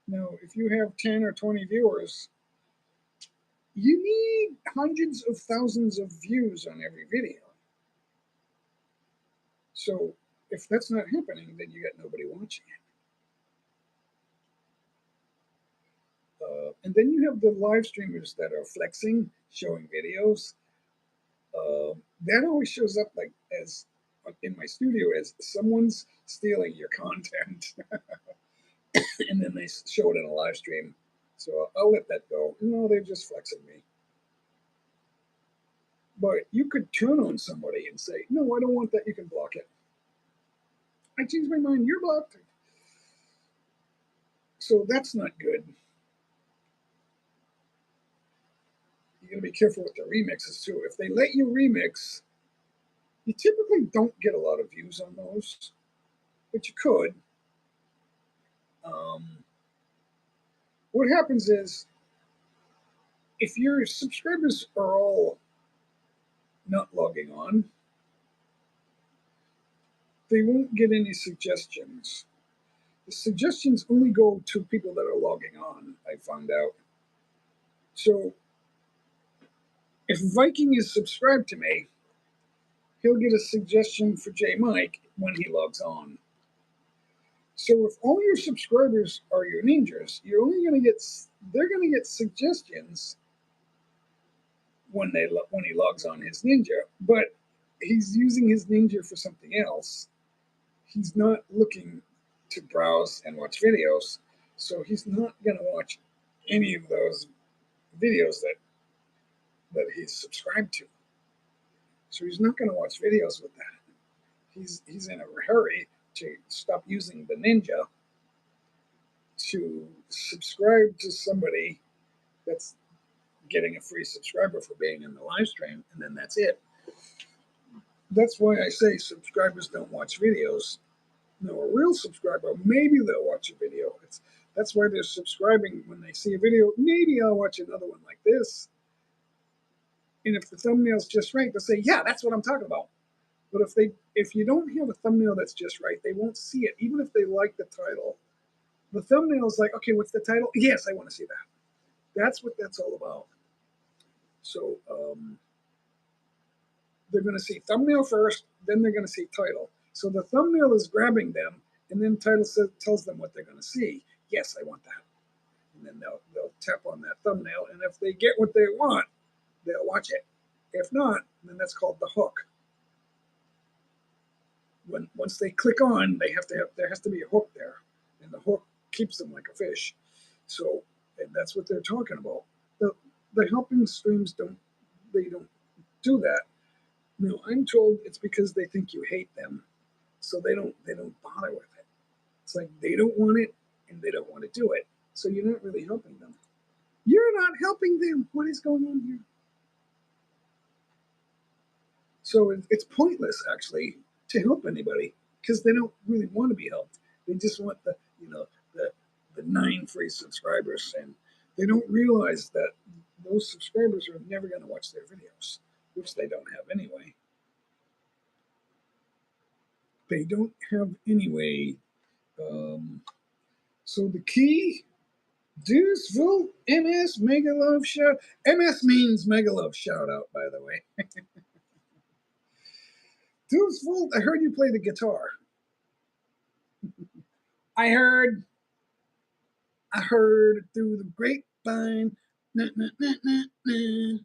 Now, if you have 10 or 20 viewers, you need hundreds of thousands of views on every video. So if that's not happening, then you got nobody watching it. And then you have the live streamers that are flexing, showing videos. That always shows up as in my studio as someone's stealing your content, and then they show it in a live stream. So I'll let that go. No, they're just flexing me. But you could turn on somebody and say, no, I don't want that. You can block it. I changed my mind. You're blocked. So that's not good. You got to be careful with the remixes too. If they let you remix, you typically don't get a lot of views on those, but you could. What happens is if your subscribers are all not logging on, they won't get any suggestions. The suggestions only go to people that are logging on, I found out. So if Viking is subscribed to me, he'll get a suggestion for J Mike when he logs on. So if all your subscribers are your ninjas, you're only going to get, they're going to get suggestions when he logs on his ninja, but he's using his ninja for something else. He's not looking to browse and watch videos, so he's not going to watch any of those videos that he's subscribed to. So he's not going to watch videos with that. He's in a hurry to stop using the ninja to subscribe to somebody that's getting a free subscriber for being in the live stream, and then that's it. That's why I say subscribers don't watch videos. No, a real subscriber, maybe they'll watch a video. That's why they're subscribing when they see a video. Maybe I'll watch another one like this. And if the thumbnail's just right, they'll say, yeah, that's what I'm talking about. But if you don't have a thumbnail that's just right, they won't see it, even if they like the title. The thumbnail is like, okay, what's the title? Yes, I want to see that. That's what that's all about. So they're going to see thumbnail first, then they're going to see title. So the thumbnail is grabbing them, and then title tells them what they're going to see. Yes, I want that. And then they'll tap on that thumbnail, and if they get what they want, they'll watch it. If not, then that's called the hook. Once they click on, there has to be a hook there, and the hook keeps them like a fish. So that's what they're talking about. The helping streams don't do that. No, I'm told it's because they think you hate them, so they don't bother with it. It's like they don't want it and they don't want to do it, so you're not really helping them. You're not helping them. What is going on here? So it's pointless actually to help anybody because they don't really want to be helped. They just want the 9 free subscribers, and they don't realize that those subscribers are never going to watch their videos, which they don't have anyway. They don't have anyway. So the key, Deuceville MS Mega Love Shout. MS means Mega Love Shout Out, by the way. Deuceville, I heard you play the guitar. I heard through the grapevine. Nah, nah, nah, nah, nah.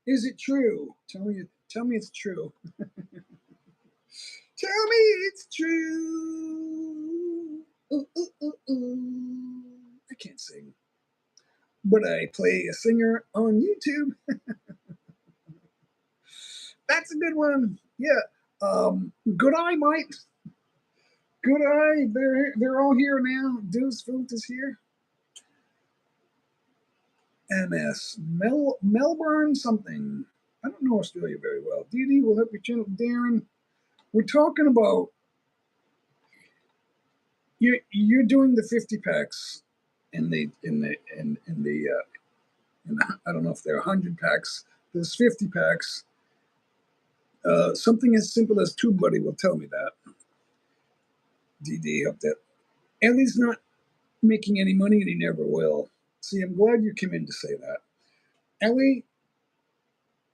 Is it true? Tell me it's true. Tell me it's true. Ooh, ooh, ooh, ooh. I can't sing, but I play a singer on YouTube. That's a good one. Yeah. Good eye, Mike. Good eye. They're all here now. Deuceville is here. MS Melbourne something. I don't know Australia very well. Dee Dee will help your channel. Darren, we're talking about you're doing the 50 packs in the I don't know if they're 100 packs. There's 50 packs. Something as simple as TubeBuddy will tell me that. DD helped that. Ellie's not making any money, and he never will. See, I'm glad you came in to say that. Ellie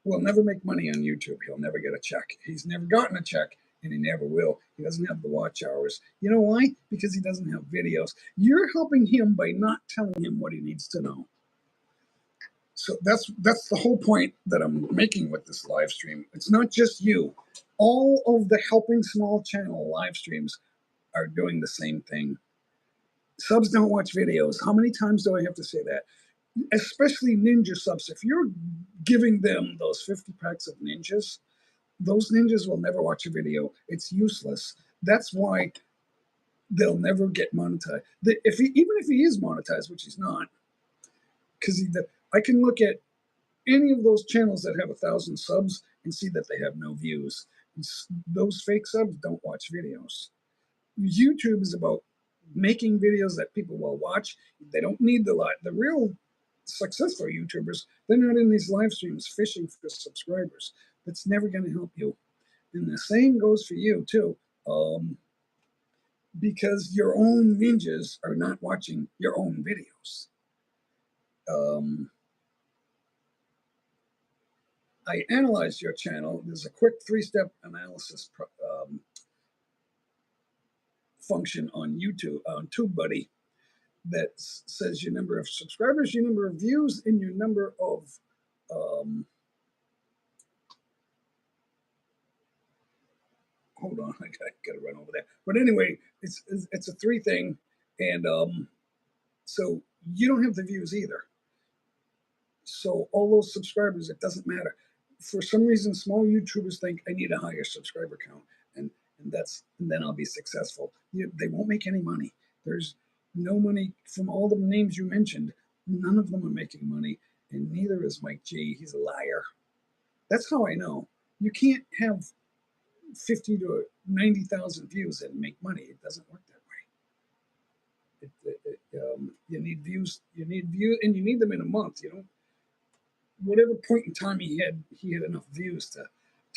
will never make money on YouTube. He'll never get a check. He's never gotten a check, and he never will. He doesn't have the watch hours. You know why? Because he doesn't have videos. You're helping him by not telling him what he needs to know. So that's the whole point that I'm making with this live stream. It's not just you. All of the Helping Small Channel live streams are doing the same thing. Subs don't watch videos. How many times do I have to say that? Especially ninja subs. If you're giving them those 50 packs of ninjas, those ninjas will never watch a video. It's useless. That's why they'll never get monetized. Even if he is monetized, which he's not, because I can look at any of those channels that have 1,000 subs and see that they have no views. Those fake subs don't watch videos. YouTube is about making videos that people will watch. They don't need the real successful YouTubers, they're not in these live streams fishing for subscribers. That's never going to help you. And the same goes for you too, because your own ninjas are not watching your own videos. I analyzed your channel. There's a quick 3-step analysis function on YouTube, on TubeBuddy, that says your number of subscribers, your number of views, and your number of hold on, I gotta run over there. But anyway, it's a 3 thing, and so you don't have the views either. So all those subscribers, it doesn't matter. For some reason, small YouTubers think I need a higher subscriber count, and then I'll be successful. They won't make any money. There's no money from all the names you mentioned. None of them are making money, and neither is Mike G. He's a liar. That's how I know. You can't have 50 to 90,000 views and make money. It doesn't work that way. You need views. You need views, and you need them in a month. You don't. Whatever point in time he had enough views to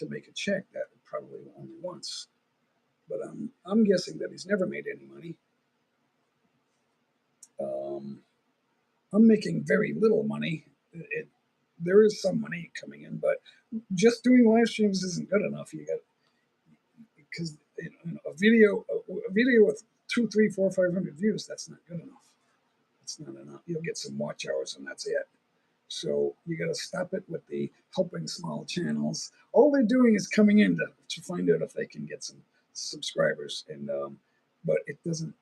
make a check. That probably only once. But I'm guessing that he's never made any money. I'm making very little money. There is some money coming in, but just doing live streams isn't good enough. You got, because a video with 2, 3, 4, 500 views, that's not good enough. It's not enough. You'll get some watch hours and that's it. So you got to stop it with the helping small channels. All they're doing is coming in to find out if they can get some subscribers, and but it doesn't.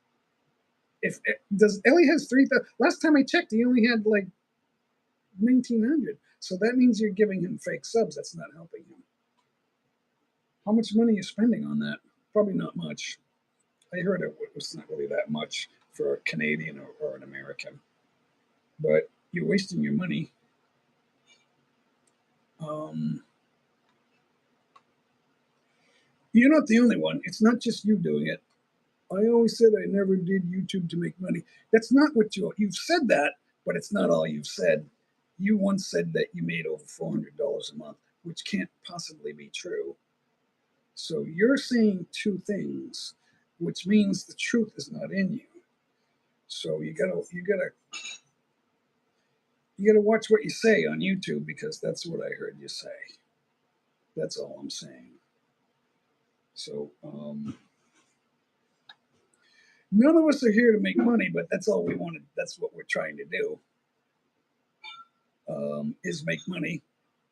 Ellie has 3,000. Last time I checked, he only had like 1,900. So that means you're giving him fake subs. That's not helping him. How much money are you spending on that? Probably not much. I heard it was not really that much for a Canadian or an American, but you're wasting your money. You're not the only one. It's not just you doing it. I always said I never did YouTube to make money. That's not what you've said that, but it's not all you've said. You once said that you made over $400 a month, which can't possibly be true. So you're saying 2 things, which means the truth is not in you. So you gotta watch what you say on YouTube, because that's what I heard you say. That's all I'm saying. So none of us are here to make money, but that's all we wanted. That's what we're trying to do, is make money.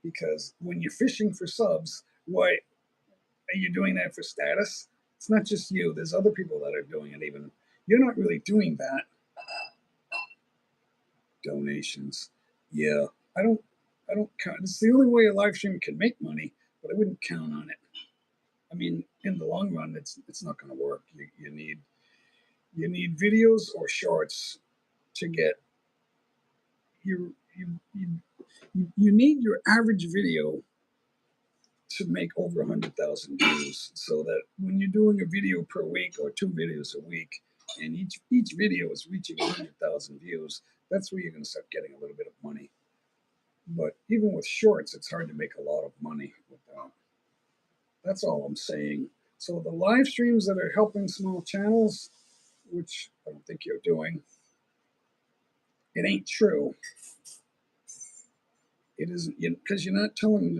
Because when you're fishing for subs, why are you doing that for status? It's not just you. There's other people that are doing it. Even you're not really doing that. Donations, yeah. I don't count. It's the only way a live stream can make money, but I wouldn't count on it. I mean, in the long run, it's not going to work. You need videos or shorts to get you need your average video to make over 100,000 views, so that when you're doing a video per week or 2 videos a week, and each video is reaching 100,000 views, that's where you're going to start getting a little bit of money. But even with shorts, it's hard to make a lot of money with that. That's all I'm saying. So the live streams that are helping small channels, which I don't think you're doing, it ain't true. It isn't, because you're not telling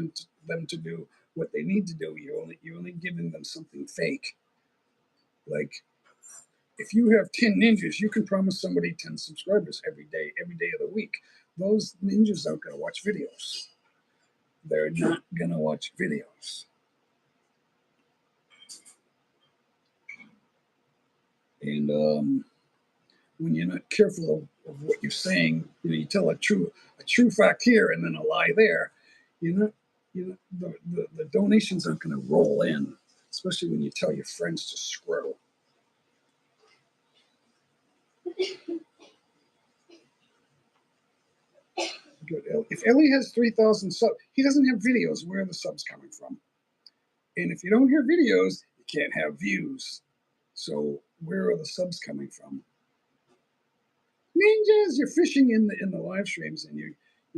them to do what they need to do. You're only giving them something fake. Like, if you have 10 ninjas, you can promise somebody 10 subscribers every day of the week. Those ninjas aren't going to watch videos. They're not going to watch videos. And when you're not careful of what you're saying, you tell a true fact here and then a lie there. The donations aren't going to roll in, especially when you tell your friends to scroll. Good. If Ellie has 3,000 subs, he doesn't have videos. Where are the subs coming from? And if you don't have videos, you can't have views. So where are the subs coming from? ninjas. You're fishing in the live streams, and you're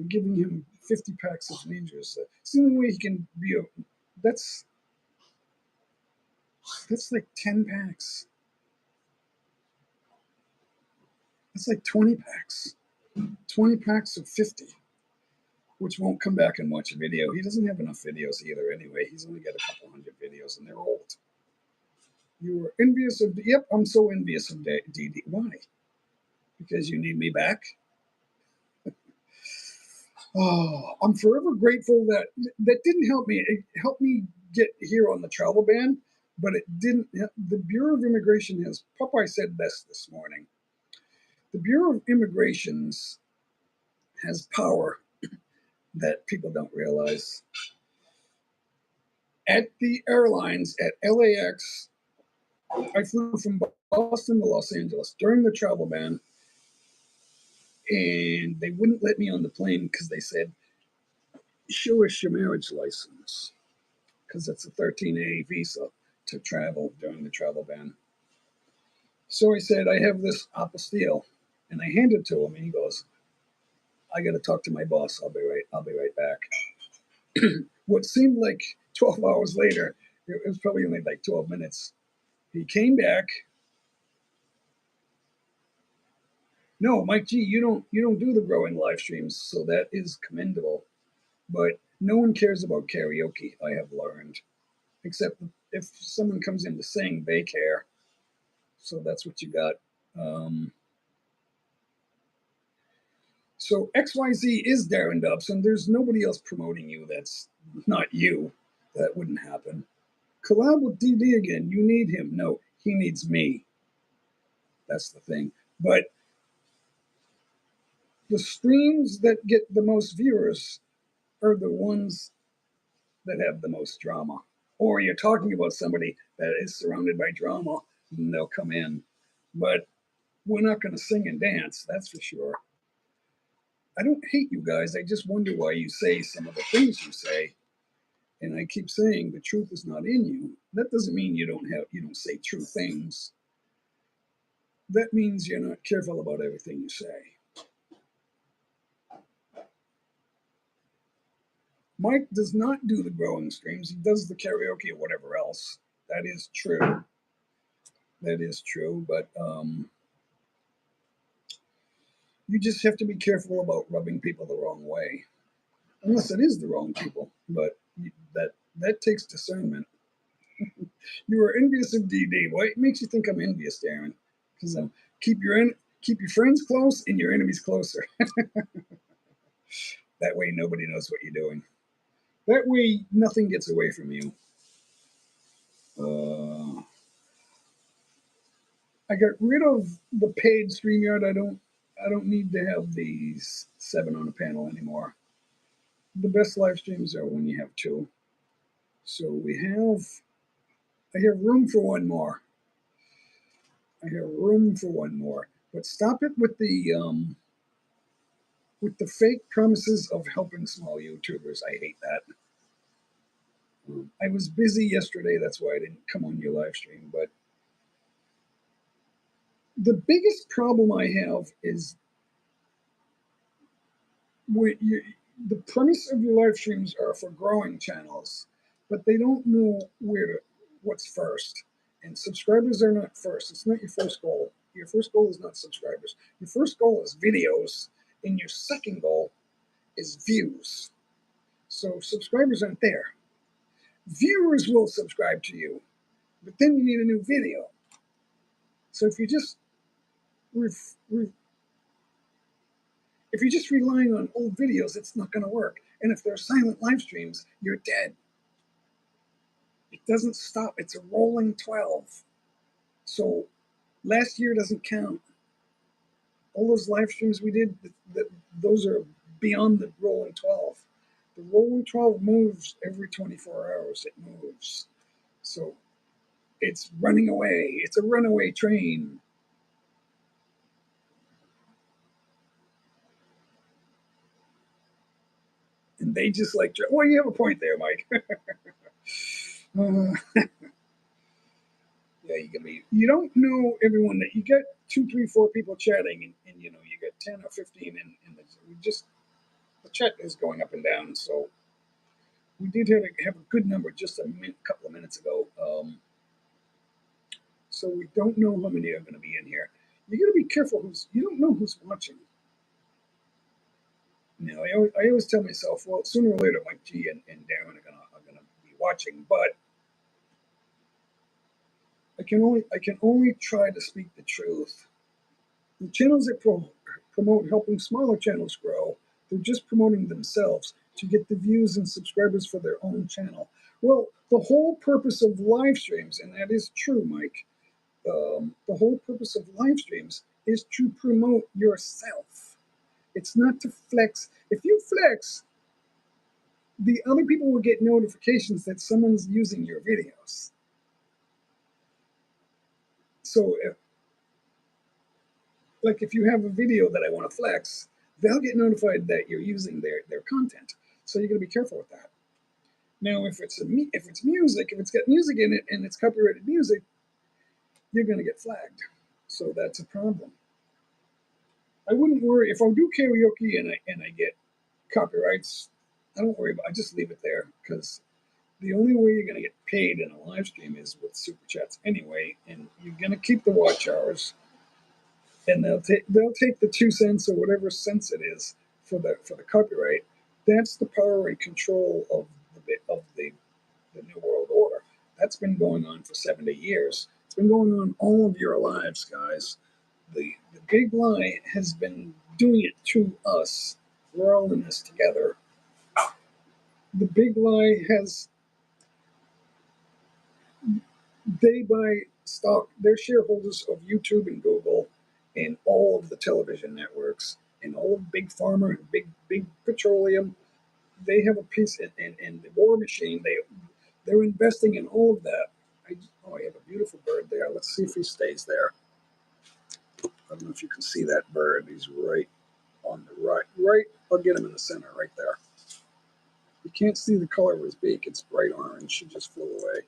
giving him 50 packs of ninjas. It's the only way he can be a. That's like 10 packs. That's like 20 packs. 20 packs of 50, which won't come back and watch a video. He doesn't have enough videos either anyway. He's only got a couple hundred videos, and they're old. You were envious of. Yep, I'm so envious of DD. Why? Because you need me back? Oh, I'm forever grateful that didn't help me. It helped me get here on the travel ban, but it didn't. The Bureau of Immigration has. Popeye said this morning. The Bureau of Immigrations has power that people don't realize. At the airlines at LAX, I flew from Boston to Los Angeles during the travel ban, and they wouldn't let me on the plane because they said, show us your marriage license, because it's a 13A visa to travel during the travel ban. So I said, I have this apostille, and I handed it to him, and he goes, I got to talk to my boss. I'll be right back. What seemed like 12 hours later, it was probably only like 12 minutes. He came back. No, Mike G, you don't do the growing live streams, so that is commendable. But no one cares about karaoke, I have learned. Except if someone comes in to sing, they care. So that's what you got. So XYZ is Darren Dubs, and there's nobody else promoting you that's not you. That wouldn't happen. Collab with DD again. You need him. No, he needs me. That's the thing. But the streams that get the most viewers are the ones that have the most drama. Or you're talking about somebody that is surrounded by drama, and they'll come in. But we're not going to sing and dance, that's for sure. I don't hate you guys. I just wonder why you say some of the things you say. And I keep saying the truth is not in you. That doesn't mean you don't say true things. That means you're not careful about everything you say. Mike does not do the growing streams. He does the karaoke or whatever else. That is true. That is true. But you just have to be careful about rubbing people the wrong way. Unless it is the wrong people. But that takes discernment. You are envious of DD. What makes you think I'm envious, Darren? Because keep your friends close and your enemies closer. That way nobody knows what you're doing. That way nothing gets away from you. I got rid of the paid StreamYard. I don't need to have these 7 on a panel anymore. The best live streams are when you have 2. So I have room for one more. But stop it with the fake promises of helping small YouTubers. I hate that. I was busy yesterday, that's why I didn't come on your live stream. But the biggest problem I have is the premise of your live streams are for growing channels, but they don't know what's first. And subscribers are not first. It's not your first goal. Your first goal is not subscribers. Your first goal is videos, and your second goal is views. So subscribers aren't there. Viewers will subscribe to you, but then you need a new video. So if you're just relying on old videos, it's not going to work. And if they're silent live streams, you're dead. It doesn't stop. It's a rolling 12. So last year doesn't count. All those live streams we did, those are beyond the rolling 12. The rolling 12 moves every 24 hours. It moves. So it's running away. It's a runaway train. And they just like, well, you have a point there, Mike. Yeah, you don't know everyone. That you get 2, 3, 4 people chatting, and you 10 or 15, and the chat is going up and down. So we did have a good number just a couple of minutes ago. So we don't know how many are going to be in here. You got to be careful you don't know who's watching. You know, I always tell myself, well, sooner or later, Mike G and Darren are gonna be watching, but I can only try to speak the truth. The channels that promote helping smaller channels grow, they're just promoting themselves to get the views and subscribers for their own channel. Well, the whole purpose of live streams, and that is true, Mike, the whole purpose of live streams is to promote yourself. It's not to flex. If you flex, the other people will get notifications that someone's using your videos. So if you have a video that I want to flex, they'll get notified that you're using their content. So you're going to be careful with that. Now, if it's music, if it's got music in it and it's copyrighted music, you're going to get flagged. So that's a problem. I wouldn't worry if I do karaoke and I get copyrights. I don't worry about. I just leave it there because the only way you're going to get paid in a live stream is with super chats anyway, and you're going to keep the watch hours, and they'll take the 2 cents or whatever cents it is for the copyright. That's the power and control of the New World Order. That's been going on for 70 years. It's been going on all of your lives, guys. The big lie has been doing it to us. We're all in this together. The big lie has. They buy stock. They're shareholders of YouTube and Google and all of the television networks and all of Big Pharma and big petroleum. They have a piece in the war machine. They're investing in all of that. I have a beautiful bird there. Let's see if he stays there. I don't know if you can see that bird. He's right on the right. I'll get him in the center right there. You can't see the color of his beak. It's bright orange. He just flew away.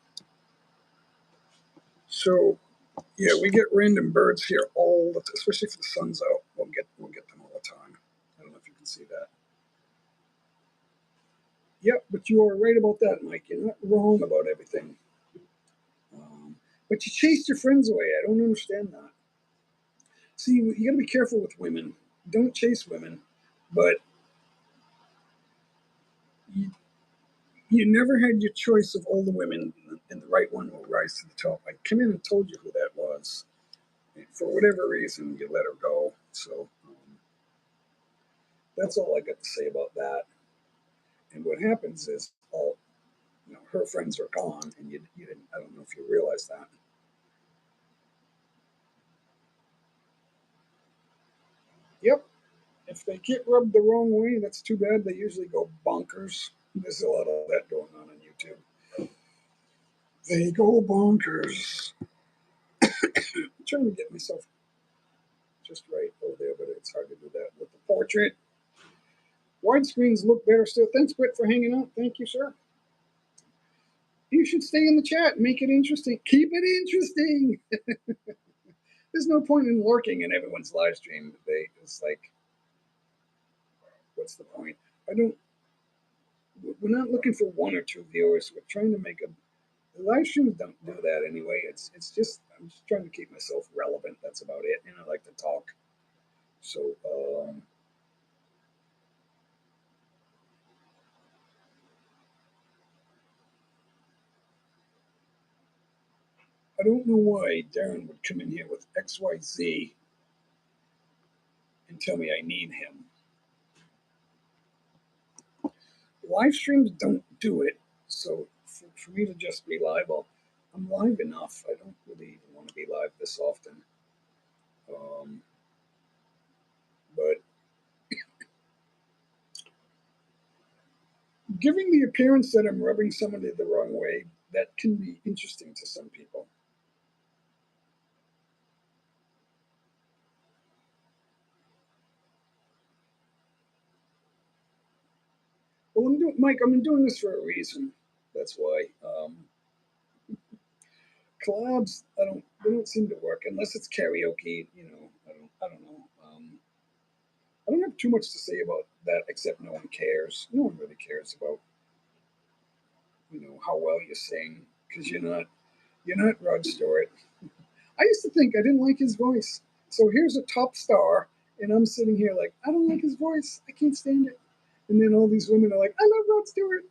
So, yeah, we get random birds here all the time, especially if the sun's out. We'll get them all the time. I don't know if you can see that. Yep, but you are right about that, Mike. You're not wrong about everything. But you chased your friends away. I don't understand that. See, you got to be careful with women. Don't chase women, but you never had your choice of all the women, and the right one will rise to the top. I came in and told you who that was. For whatever reason, you let her go. So that's all I got to say about that. And what happens is her friends are gone, and you didn't. I don't know if you realize that. Yep. If they get rubbed the wrong way, that's too bad. They usually go bonkers. There's a lot of that going on YouTube. They go bonkers. I'm trying to get myself just right over there, but it's hard to do that with the portrait. Widescreens look better still. Thanks, Britt, for hanging out. Thank you, sir. You should stay in the chat. Make it interesting. Keep it interesting. There's no point in lurking in everyone's live stream. It's like, what's the point? We're not looking for 1 or 2 viewers. We're trying to make the live streams don't do that anyway. It's just, I'm just trying to keep myself relevant. That's about it. And I like to talk. So, I don't know why Darren would come in here with XYZ and tell me I need him. Live streams don't do it. So for me to just be live, I'm live enough. I don't really even want to be live this often. But giving the appearance that I'm rubbing somebody the wrong way, that can be interesting to some people. Well, Mike, I'm doing this for a reason. That's why. Collabs, they don't seem to work unless it's karaoke. I don't know. have too much to say about that, except no one cares. No one really cares about, how well you sing, because you're not Rod Stewart. I used to think I didn't like his voice. So here's a top star, and I'm sitting here like, I don't like his voice. I can't stand it. And then all these women are like, I love Rod Stewart.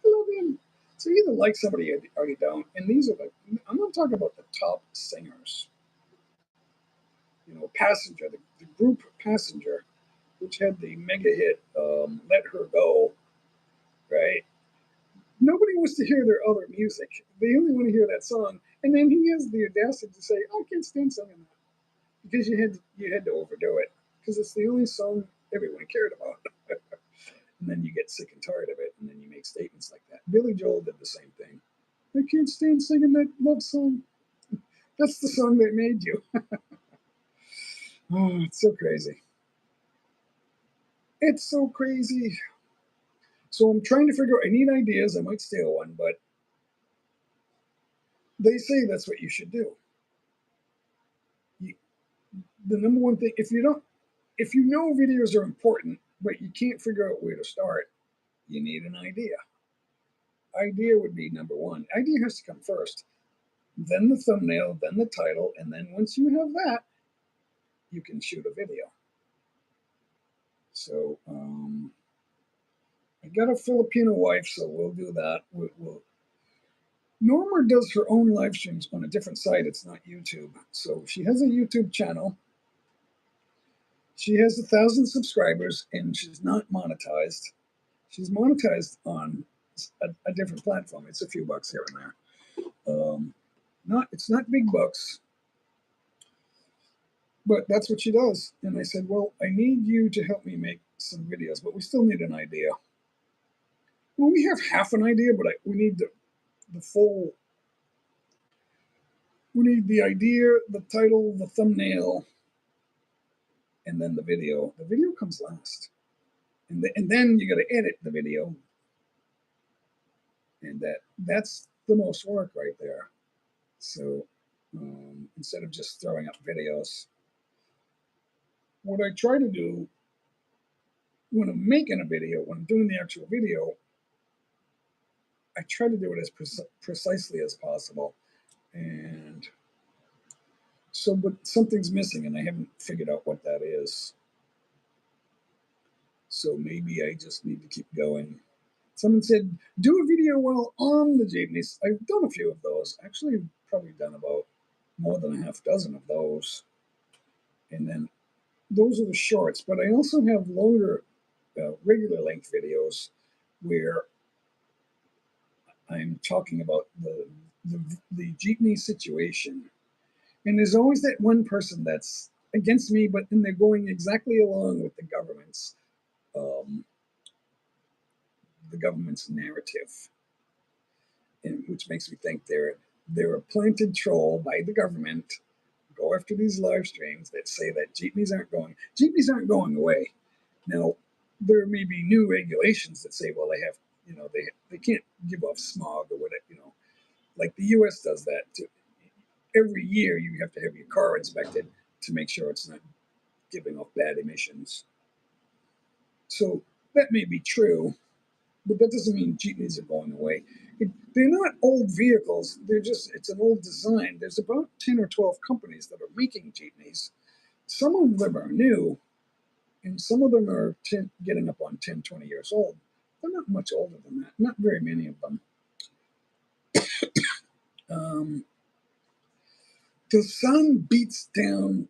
I love him. So you either like somebody or you don't. And these are I'm not talking about the top singers. Passenger, the group Passenger, which had the mega hit Let Her Go, right? Nobody wants to hear their other music. They only want to hear that song. And then he has the audacity to say, I can't stand singing that. Because you had to overdo it. Because it's the only song everyone cared about. And then you get sick and tired of it, and then you make statements like that. Billy Joel did the same thing. I can't stand singing that love song. That's the song that made you. Oh, it's so crazy. It's so crazy. So I'm trying to figure out, I need ideas. I might steal one, but they say that's what you should do. The number one thing, if you know videos are important, but you can't figure out where to start, you need an idea. Idea would be number one. Idea has to come first, then the thumbnail, then the title, and then once you have that, you can shoot a video. So I got a Filipino wife, so we'll do that. Norma does her own live streams on a different site. It's not YouTube. So she has a YouTube channel. She has 1,000 subscribers, and she's not monetized. She's monetized on a different platform. It's a few bucks here and there. It's not big bucks, but that's what she does. And I said, well, I need you to help me make some videos, but we still need an idea. Well, we have half an idea, but we need the full. We need the idea, the title, the thumbnail, and then the video. The video comes last, and then you got to edit the video, and that's the most work right there. So instead of just throwing up videos, what I try to do when I'm making a video, when I'm doing the actual video, I try to do it as precisely as possible. And so, but something's missing, and I haven't figured out what that is. So maybe I just need to keep going. Someone said, do a video while on the jeepneys. I've done a few of those. Actually, I've probably done about more than a half dozen of those. And then those are the shorts, but I also have longer, regular length videos where I'm talking about the jeepney situation. And there's always that one person that's against me, but then they're going exactly along with um, the government's narrative, and which makes me think they're a planted troll by the government. Go after these live streams that say that jeepneys aren't going away. Now, there may be new regulations that say, well, they have, they can't give off smog or whatever, like the U.S. does that too. Every year you have to have your car inspected to make sure it's not giving off bad emissions. So that may be true, but that doesn't mean jeepneys are going away. They're not old vehicles. It's an old design. There's about 10 or 12 companies that are making jeepneys. Some of them are new, and some of them are getting up on 10, 20 years old. They're not much older than that. Not very many of them. The sun beats down.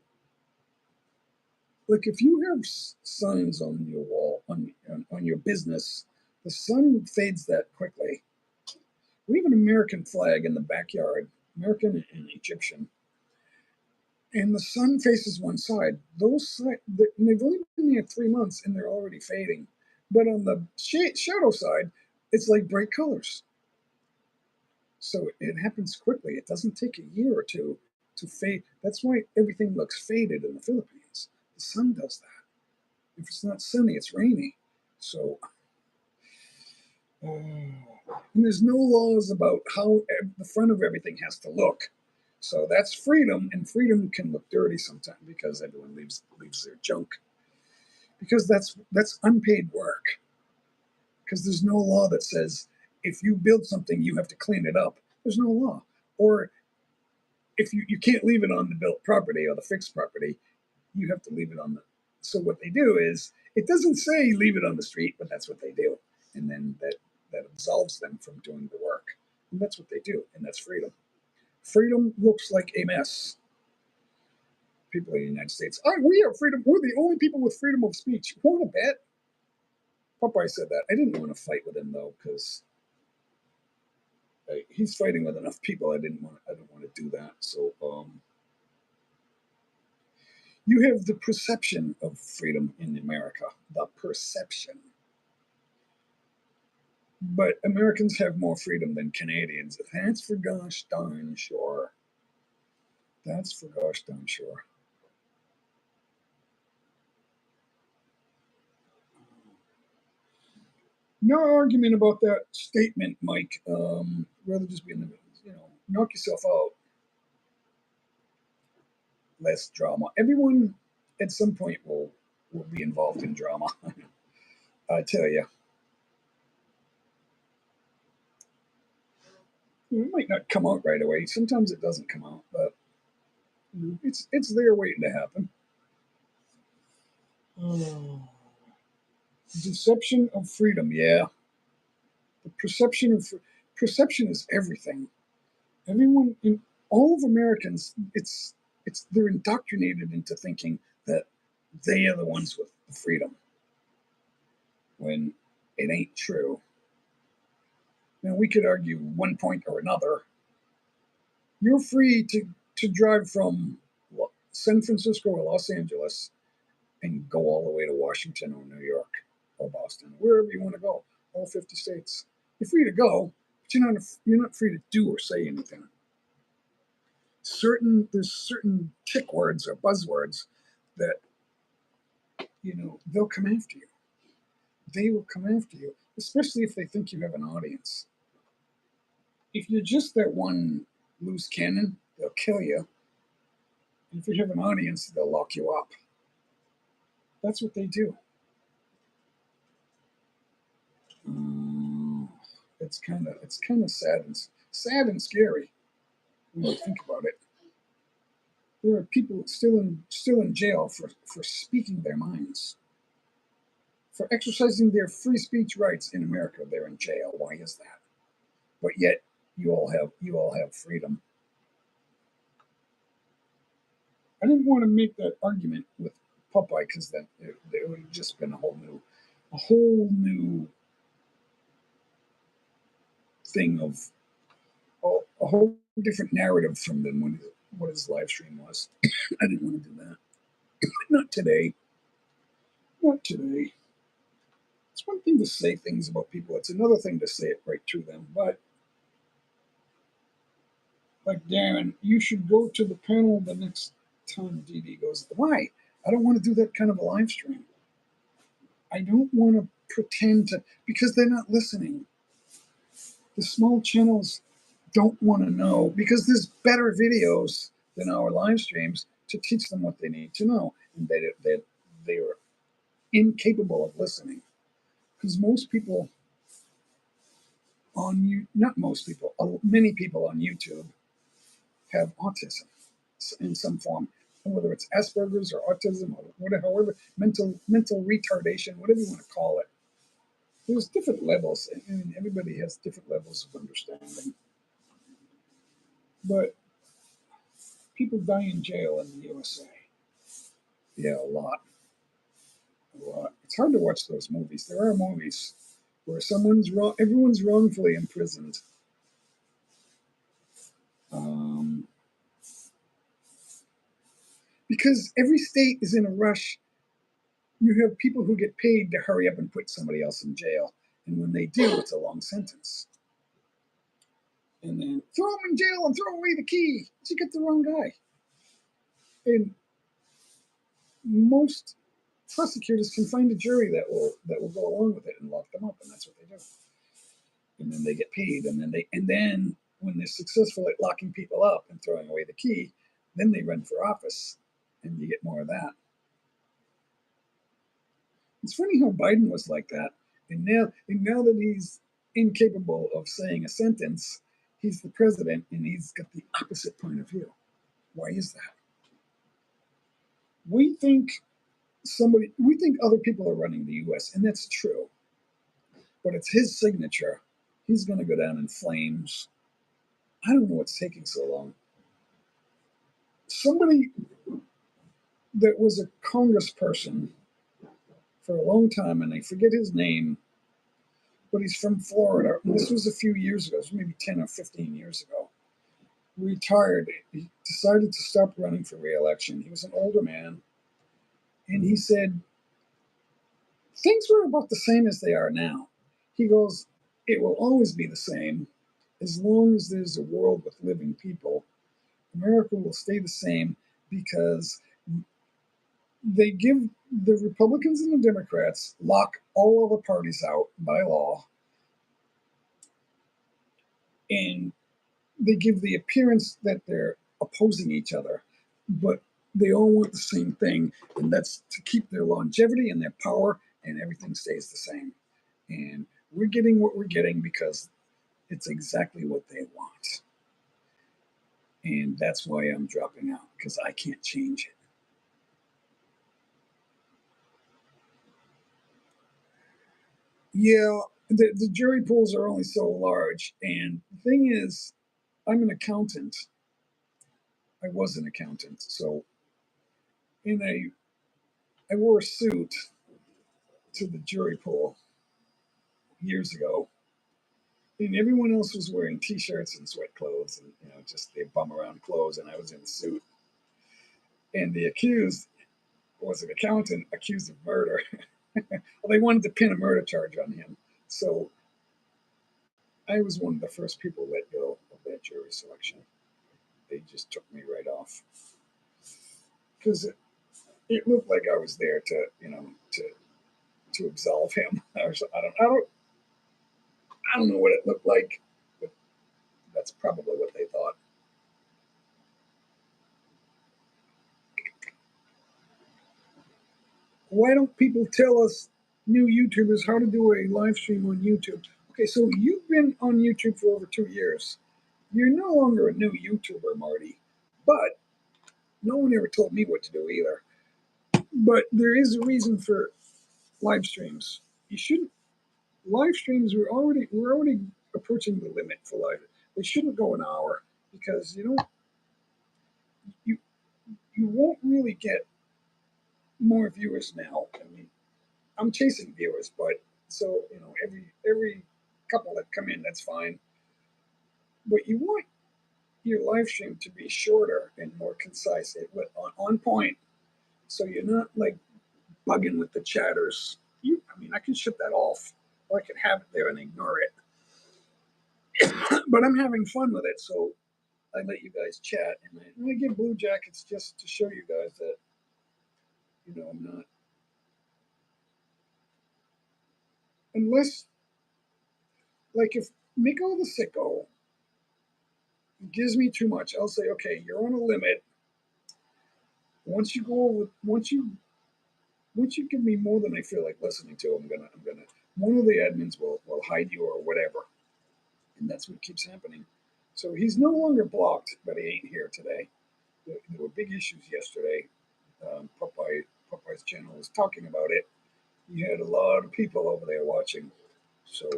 Like if you have signs on your wall, on your business, the sun fades that quickly. We have an American flag in the backyard, American and Egyptian, and the sun faces one side. They've only been there 3 months, and they're already fading. But on the shadow side, it's like bright colors. So it happens quickly. It doesn't take a year or two to fade. That's why everything looks faded in the Philippines. The sun does that. If it's not sunny, it's rainy. So, and there's no laws about how the front of everything has to look. So that's freedom, and freedom can look dirty sometimes because everyone leaves their junk. because that's unpaid work. Because there's no law that says if you build something, you have to clean it up. There's no law. Or if you can't leave it on the built property or the fixed property, you have to leave it on the. So what they do is, it doesn't say leave it on the street, but that's what they do. And then that absolves them from doing the work. And that's what they do. And that's freedom. Freedom looks like a mess. People in the United States, oh, we have freedom. We're the only people with freedom of speech. Want to bet? Popeye said that. I didn't want to fight with him though, because he's fighting with enough people. I didn't want to do that. So you have the perception of freedom in America. The perception. But Americans have more freedom than Canadians. That's for gosh darn sure. That's for gosh darn sure. No argument about that statement, Mike. Rather just be in the middle. Knock yourself out. Less drama. Everyone at some point will be involved in drama. I tell you. It might not come out right away. Sometimes it doesn't come out, but it's there waiting to happen. Oh. Deception of freedom, yeah. The perception is everything. Everyone in all of Americans, it's they're indoctrinated into thinking that they are the ones with the freedom when it ain't true. Now we could argue one point or another. You're free to drive from San Francisco or Los Angeles and go all the way to Washington or New York or Boston, wherever you want to go, all 50 states. You're free to go, but you're not free to do or say anything. There's certain tick words or buzzwords that they'll come after you. They will come after you, especially if they think you have an audience. If you're just that one loose cannon, they'll kill you. And if you have an audience, they'll lock you up. That's what they do. It's kind of sad and scary when you think about it. There are people still in jail for speaking their minds, for exercising their free speech rights in America. They're in jail. Why is that? But yet you all have freedom. I didn't want to make that argument with Popeye because then it would have just been a whole new thing of a whole different narrative from them what his live stream was. I didn't want to do that. Not today. Not today. It's one thing to say things about people. It's another thing to say it right to them. But like Darren, you should go to the panel the next time DD goes. Why? I don't want to do that kind of a live stream. I don't want to pretend to, because they're not listening. The small channels don't want to know because there's better videos than our live streams to teach them what they need to know. And they are incapable of listening. Because most people many people on YouTube have autism in some form, whether it's Asperger's or autism or whatever, however, mental retardation, whatever you want to call it. There's different levels, and everybody has different levels of understanding. But people die in jail in the USA. Yeah, a lot. It's hard to watch those movies. There are movies where everyone's wrongfully imprisoned. Because every state is in a rush. You have people who get paid to hurry up and put somebody else in jail. And when they do, it's a long sentence. And then throw them in jail and throw away the key. You get the wrong guy. And most prosecutors can find a jury that will go along with it and lock them up, and that's what they do. And then they get paid, and then when they're successful at locking people up and throwing away the key, then they run for office, and you get more of that. It's funny how Biden was like that, and now that he's incapable of saying a sentence, he's the president and he's got the opposite point of view. Why is that? We think we think other people are running the U.S., and that's true, but it's his signature. He's going to go down in flames. I don't know what's taking so long. Somebody that was a congressperson for a long time, and I forget his name, but he's from Florida. This was a few years ago, maybe 10 or 15 years ago. Retired. He decided to stop running for re-election. He was an older man, and he said things were about the same as they are now. He goes, it will always be the same as long as there's a world with living people. America will stay the same because they give the Republicans and the Democrats lock all other parties out by law, and they give the appearance that they're opposing each other, but they all want the same thing, and that's to keep their longevity and their power, and everything stays the same. And we're getting what we're getting because it's exactly what they want. And that's why I'm dropping out, because I can't change it. Yeah, the jury pools are only so large. And the thing is, I'm an accountant. I was an accountant. So I wore a suit to the jury pool years ago. And everyone else was wearing t-shirts and sweat clothes and just their bum around clothes, and I was in a suit. And the accused was an accountant accused of murder. Well, they wanted to pin a murder charge on him. So I was one of the first people let go of that jury selection. They just took me right off because it looked like I was there to absolve him. I don't know what it looked like, but that's probably what they thought. Why don't people tell us new YouTubers how to do a live stream on YouTube? Okay, so you've been on YouTube for over 2 years. You're no longer a new YouTuber, Marty, but no one ever told me what to do either. But there is a reason for live streams. You shouldn't live streams. We're already approaching the limit for live. They shouldn't go an hour because you you won't really get more viewers now. I mean, I'm chasing viewers, but so every couple that come in, that's fine. But you want your live stream to be shorter and more concise, on point, so you're not like bugging with the chatters. I mean, I can shut that off, or I can have it there and ignore it. But I'm having fun with it, so I let you guys chat, and I give blue jackets just to show you guys that I'm not, unless, like, if Miko the Sicko gives me too much, I'll say, okay, you're on a limit. Once you give me more than I feel like listening to, I'm gonna one of the admins will hide you or whatever, and that's what keeps happening. So he's no longer blocked, but he ain't here today. There were big issues yesterday. Popeye's channel was talking about it. He had a lot of people over there watching. So,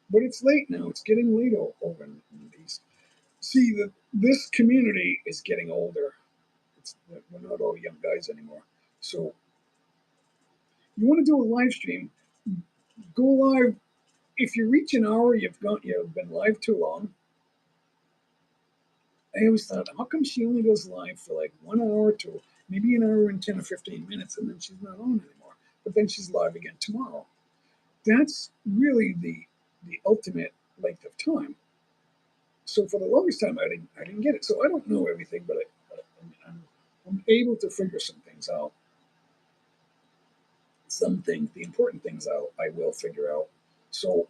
but it's late now. It's getting late over in the east. See, this community is getting older. We're not all young guys anymore. So you want to do a live stream, go live. If you reach an hour, you've been live too long. I always thought, how come she only goes live for like 1 hour to maybe an hour and 10 or 15 minutes, and then she's not on anymore? But then she's live again tomorrow. That's really the ultimate length of time. So for the longest time, I didn't get it. So I don't know everything, but I'm able to figure some things out. Some things, the important things, I will figure out. So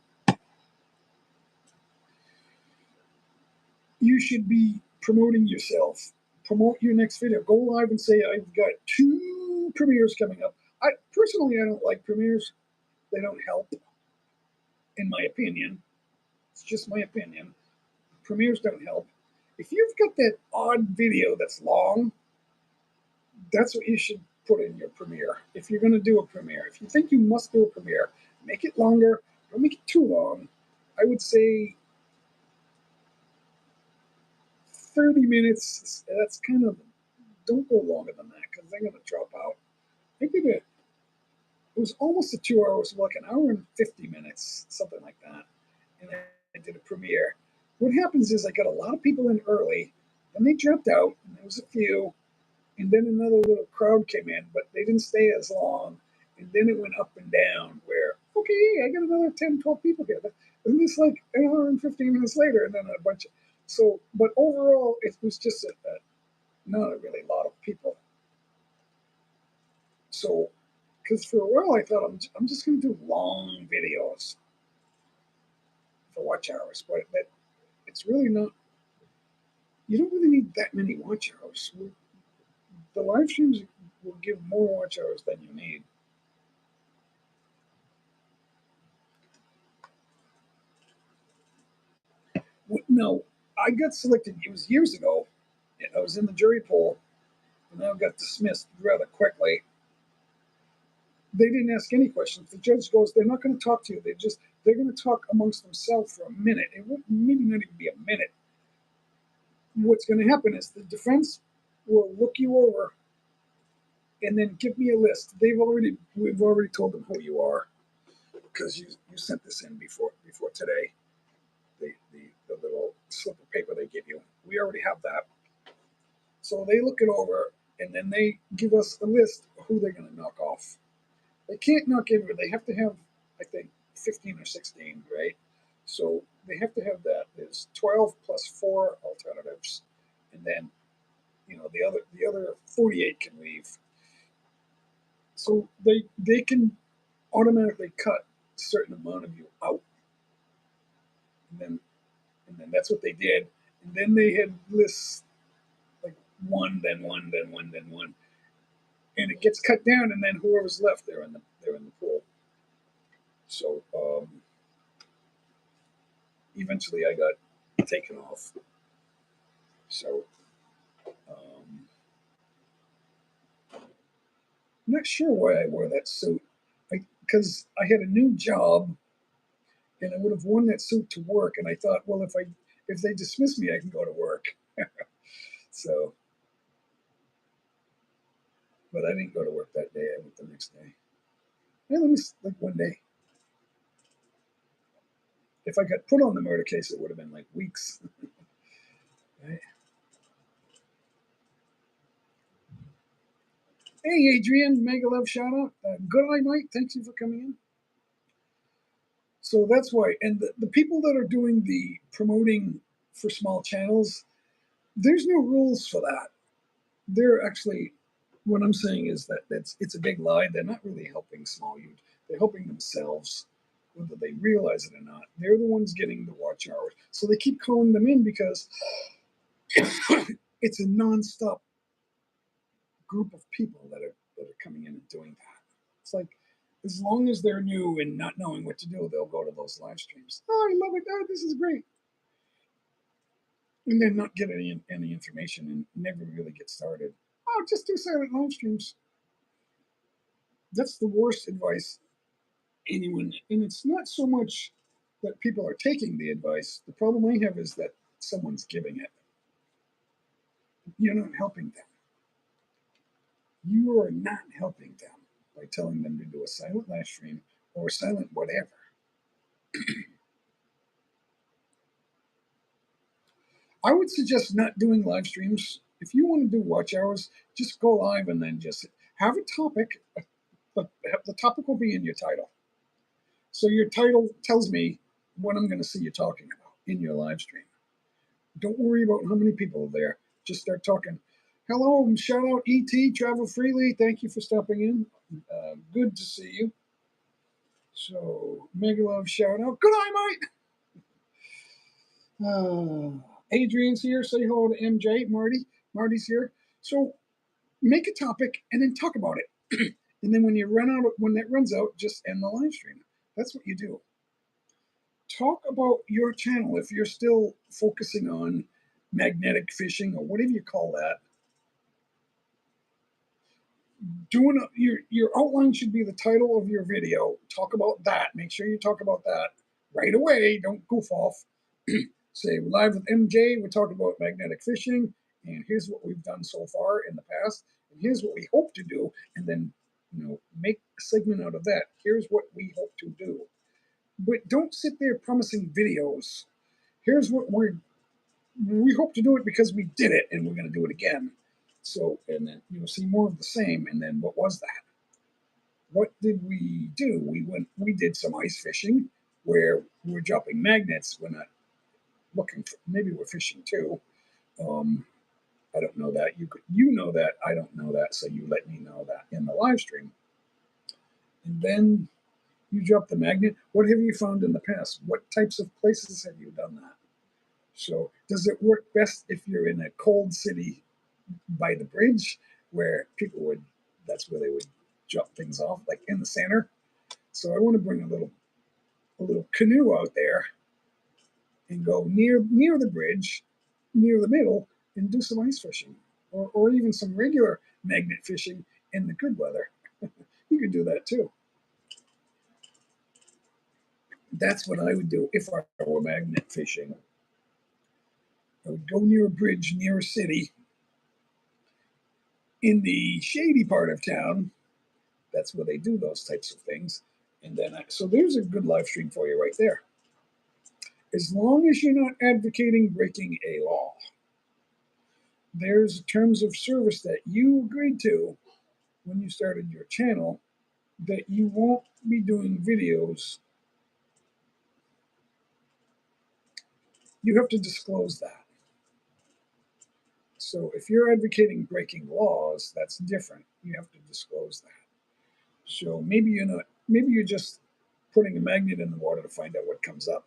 you should be promoting yourself. Promote your next video. Go live and say, I've got 2 Premieres coming up. I personally, I don't like premieres. They don't help, in my opinion. It's just my opinion. Premieres don't help. If you've got that odd video that's long, that's what you should put in your premiere. If you're going to do a premiere, if you think you must do a premiere, make it longer. Don't make it too long. I would say 30 minutes. That's kind of, don't go longer than that because they're going to drop out. I did it. It was almost a 2 hours, like an hour and 50 minutes, something like that. And I did a premiere. What happens is I got a lot of people in early, then they dropped out, and there was a few, and then another little crowd came in, but they didn't stay as long. And then it went up and down where, okay, I got another 10, 12 people here. And this like an hour and 15 minutes later, and then a bunch of, so, but overall, it was just not a really lot of people. So, because for a while I thought I'm just going to do long videos for watch hours, but it's really not. You don't really need that many watch hours. The live streams will give more watch hours than you need. No, I got selected. It was years ago. I was in the jury pool, and I got dismissed rather quickly. They didn't ask any questions. The judge goes, "They're not going to talk to you. They're going to talk amongst themselves for a minute. It won't maybe not even be a minute. What's going to happen is the defense will look you over and then give me a list. We've already told them who you are because you sent this in before today. The little slip of paper they give you. We already have that. So they look it over and then they give us a list of who they're going to knock off. They can't knock everyone. They have to have, I think, 15 or 16, right? So they have to have that. There's 12 plus 4 alternatives, and then the other 48 can leave. So they can automatically cut a certain amount of you out, and then that's what they did. And then they had lists like one, then one, then one, then one, and it gets cut down, and then whoever's left, they're in the pool. So eventually, I got taken off. So I'm not sure why I wore that suit. Because I had a new job, and I would have worn that suit to work. And I thought, well, if they dismiss me, I can go to work. So, but I didn't go to work that day. I went the next day. Yeah, let me like one day. If I got put on the murder case, it would have been like weeks. Right? Hey, Adrian, mega love shout out. Good eye, Mike. Thank you for coming in. So that's why. And the people that are doing the promoting for small channels, there's no rules for that. They're actually, what I'm saying is that it's a big lie. They're not really helping small youth. They're helping themselves, whether they realize it or not. They're the ones getting the watch hours. So they keep calling them in because it's a nonstop group of people that are coming in and doing that. It's like as long as they're new and not knowing what to do, they'll go to those live streams. Oh, I love it. Oh, this is great. And then not get any information and never really get started. Oh, just do silent live streams. That's the worst advice anyone. And it's not so much that people are taking the advice. The problem I have is that someone's giving it. You're not helping them. You are not helping them by telling them to do a silent live stream or silent whatever. I would suggest not doing live streams. If you want to do watch hours, just go live and then just have a topic. The topic will be in your title. So your title tells me what I'm going to see you talking about in your live stream. Don't worry about how many people are there. Just start talking. Hello, shout out ET, travel freely. Thank you for stopping in. Good to see you. So, mega love shout out. Good eye, Mike. Adrian's here. Say hello to MJ. Marty's here. So, make a topic and then talk about it. And then when that runs out, just end the live stream. That's what you do. Talk about your channel if you're still focusing on magnetic fishing or whatever you call that. Your outline should be the title of your video. Talk about that. Make sure you talk about that right away. Don't goof off. Say, live with MJ, we're talking about magnetic fishing, and here's what we've done so far in the past, and here's what we hope to do, and then make a segment out of that. Here's what we hope to do. But don't sit there promising videos. Here's what we hope to do it because we did it, and we're going to do it again. So, and then you'll see more of the same. And then what was that? What did we do? We did some ice fishing where we're dropping magnets. We're not looking for, maybe we're fishing too. I don't know that. You know that. I don't know that. So you let me know that in the live stream. And then you drop the magnet. What have you found in the past? What types of places have you done that? So does it work best if you're in a cold city by the bridge where that's where they would drop things off, like in the center? So I want to bring a little canoe out there and go near the bridge, near the middle, and do some ice fishing, or even some regular magnet fishing in the good weather. You could do that too. That's what I would do if I were magnet fishing. I would go near a bridge, near a city, in the shady part of town. That's where they do those types of things. And then, so there's a good live stream for you right there. As long as you're not advocating breaking a law, there's terms of service that you agreed to when you started your channel that you won't be doing videos. You have to disclose that. So if you're advocating breaking laws, that's different. You have to disclose that. So maybe you're just putting a magnet in the water to find out what comes up.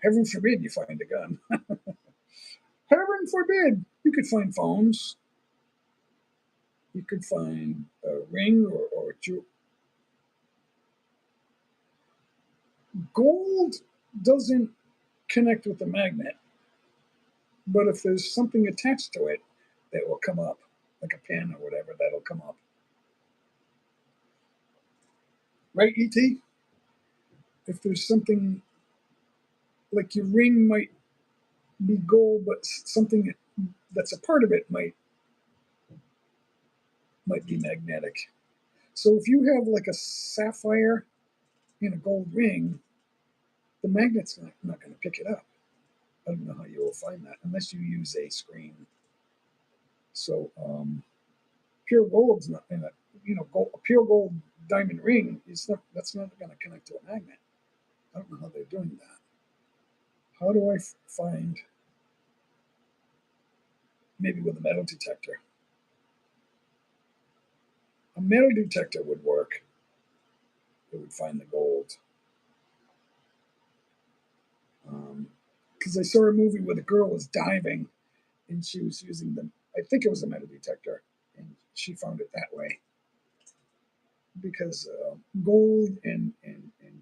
Heaven forbid you find a gun. Heaven forbid. You could find phones. You could find a ring or a jewel. Gold doesn't connect with the magnet, but if there's something attached to it, that will come up, like a pen or whatever, that'll come up. Right, E.T.? If there's something, like your ring might be gold, but something that's a part of it might be magnetic. So if you have like a sapphire in a gold ring, the magnet's not going to pick it up. I don't know how you will find that unless you use a screen. So pure gold's not in a a pure gold diamond ring that's not going to connect to a magnet. I don't know how they're doing that. How do I find, maybe with a metal detector? A metal detector would work. It would find the gold. Because I saw a movie where the girl was diving and she was using I think it was a metal detector, and she found it that way. Because gold and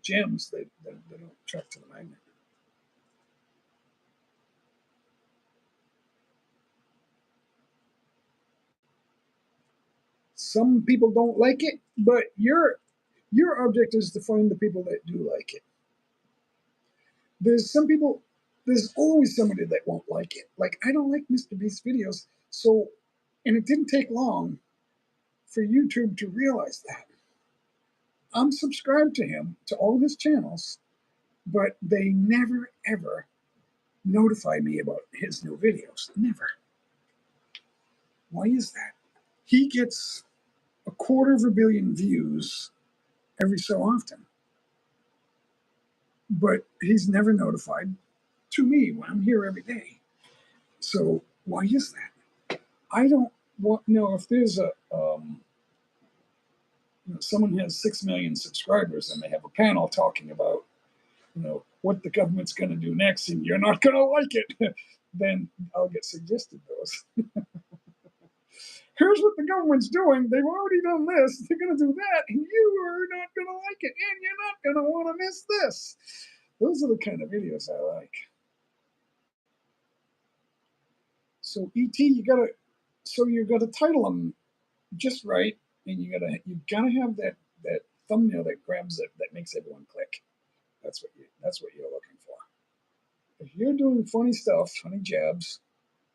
gems, they don't track to the magnet. Some people don't like it, but your object is to find the people that do like it. There's always somebody that won't like it. Like, I don't like Mr. Beast's videos, and it didn't take long for YouTube to realize that. I'm subscribed to him, to all his channels, but they never, ever notify me about his new videos. Never. Why is that? He gets 250 million views every so often, but he's never notified to me when I'm here every day. So why is that? I don't know if there's someone has 6 million subscribers and they have a panel talking about what the government's going to do next, and you're not going to like it, then I'll get suggested those. Here's what the government's doing. They've already done this. They're going to do that. And you are not going to like it. And you're not going to want to miss this. Those are the kind of videos I like. So ET, you gotta title them just right, and you gotta have that thumbnail that grabs it, that makes everyone click. That's what you're looking for. If you're doing funny stuff, funny jabs,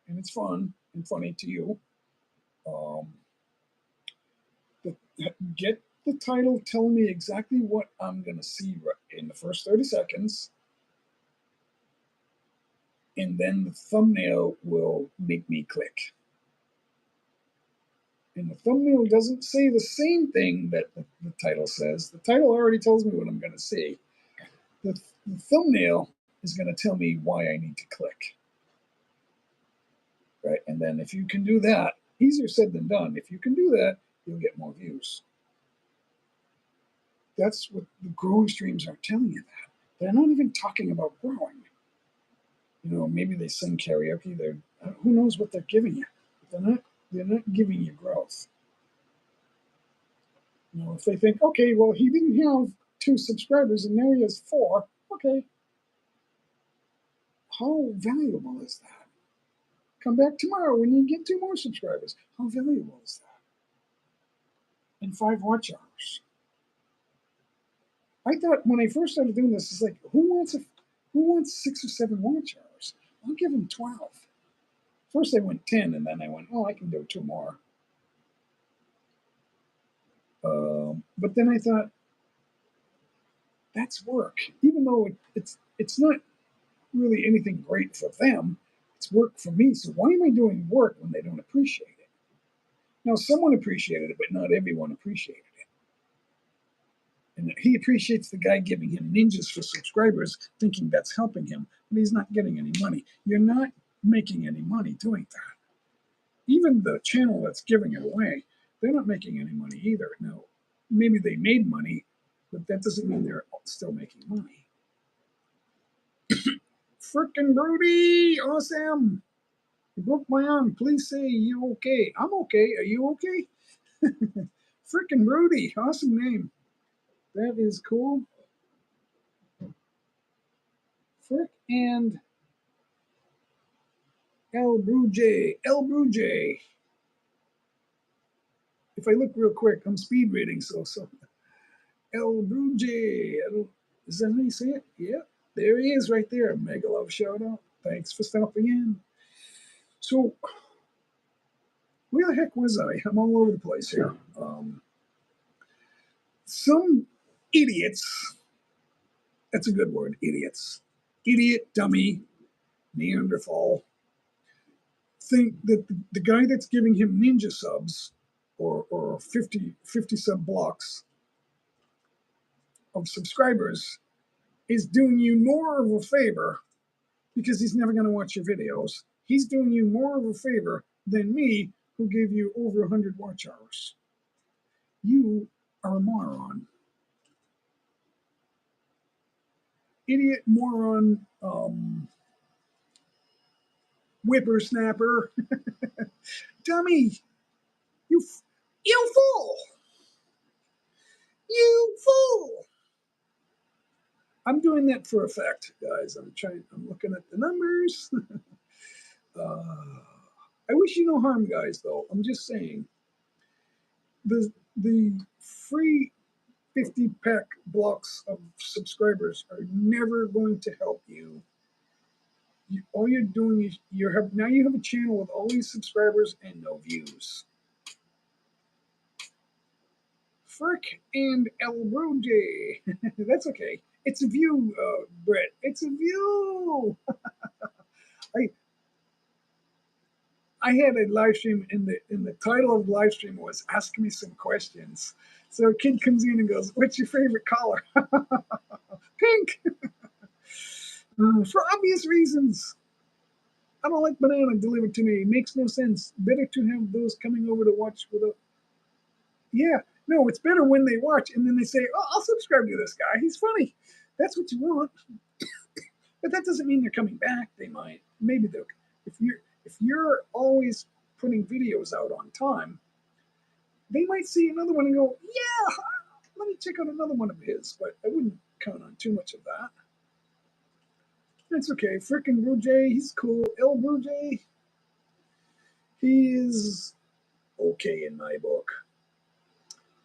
and it's fun and funny to you, um, get the title telling me exactly what I'm gonna see in the first 30 seconds, and then the thumbnail will make me click. And the thumbnail doesn't say the same thing that the title says. The title already tells me what I'm going to see. The thumbnail is going to tell me why I need to click. Right? And then if you can do that, easier said than done. If you can do that, you'll get more views. That's what the growing streams are telling you that. They're not even talking about growing. You know, maybe they sing karaoke. Who knows what they're giving you? They're not giving you growth. You know, if they think, okay, well, he didn't have 2 subscribers and now he has 4, okay. How valuable is that? Come back tomorrow when you get 2 more subscribers. How valuable is that? And 5 watch hours. I thought when I first started doing this, it's like, who wants 6 or 7 watch hours? I'll give them 12. First I went 10, and then I went, oh, I can do 2 more. But then I thought, that's work. Even though it's not really anything great for them, it's work for me. So why am I doing work when they don't appreciate it? Now, someone appreciated it, but not everyone appreciated it. And he appreciates the guy giving him ninjas for subscribers, thinking that's helping him, but he's not getting any money. You're not making any money doing that. Even the channel that's giving it away, they're not making any money either. Now, maybe they made money, but that doesn't mean they're still making money. Frickin' Rudy, awesome. You broke my arm. Please say you okay. I'm okay. Are you okay? Frickin' Rudy, awesome name. That is cool. Frick and El Bruje. El Bruje. If I look real quick, I'm speed reading, so El Bruje. Is that how you say it? Yeah, there he is right there. Mega love shout out. Thanks for stopping in. So, where the heck was I? I'm all over the place here. Some idiots, that's a good word, idiots, idiot, dummy, Neanderthal, think that the guy that's giving him ninja subs or 50 sub blocks of subscribers is doing you more of a favor because he's never going to watch your videos. He's doing you more of a favor than me, who gave you over 100 watch hours. You are a moron. Idiot, moron, whippersnapper, dummy, you fool, you fool. I'm doing that for effect, guys. I'm looking at the numbers. I wish you no harm, guys, though. I'm just saying, the free 50 pack blocks of subscribers are never going to help you. All you're doing is you have a channel with all these subscribers and no views. Frick and El Roje. That's okay. It's a view, Brett. It's a view. I had a live stream, and the title of the live stream was "Ask Me Some Questions." So a kid comes in and goes, "What's your favorite color?" Pink. For obvious reasons. I don't like banana delivered to me. It makes no sense. Better to have those coming over to watch with a. Yeah, no, it's better when they watch and then they say, "Oh, I'll subscribe to this guy. He's funny." That's what you want. But that doesn't mean they're coming back. They might. Maybe they'll. If you're always putting videos out on time, they might see another one and go, yeah, let me check out another one of his. But I wouldn't count on too much of that. That's okay. Frickin' Blue Jay, he's cool. El Blue Jay, he is okay in my book.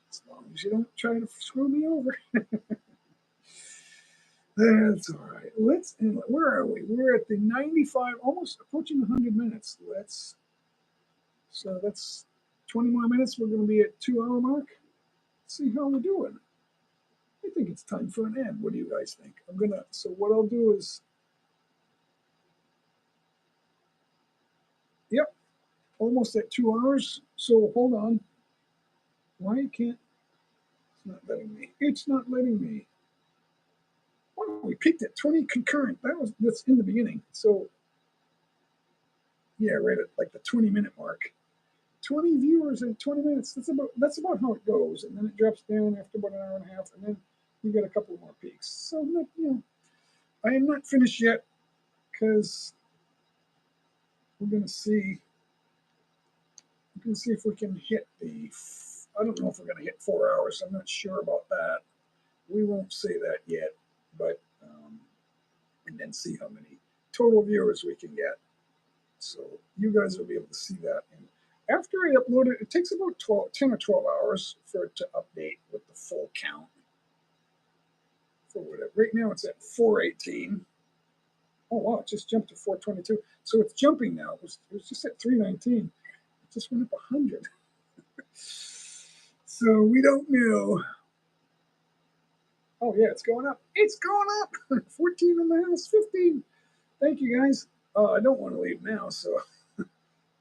As long as you don't try to screw me over. That's all right. Where are we? We're at the 95, almost approaching 100 minutes. So that's 20 more minutes. We're going to be at 2 hour mark. Let's see how we're doing. I think it's time for an end. What do you guys think? So what I'll do is, yep, almost at 2 hours. So hold on. Why can't, it's not letting me. It's not letting me. Oh, we peaked at 20 concurrent. That's in the beginning. So yeah, right at like the 20-minute mark. 20 viewers in 20 minutes. That's about how it goes, and then it drops down after about an hour and a half, and then you get a couple more peaks. So I am not finished yet because we're gonna see. We're gonna see if we can hit the. I don't know if we're gonna hit 4 hours. I'm not sure about that. We won't say that yet, but and then see how many total viewers we can get. So you guys will be able to see that. And after I upload it, it takes about 10 or 12 hours for it to update with the full count. For whatever. Right now it's at 418. Oh wow, it just jumped to 422. So it's jumping now. It was just at 319. It just went up 100. So we don't know. Oh yeah, it's going up. It's going up. 14 in the house, 15. Thank you guys. I don't want to leave now, so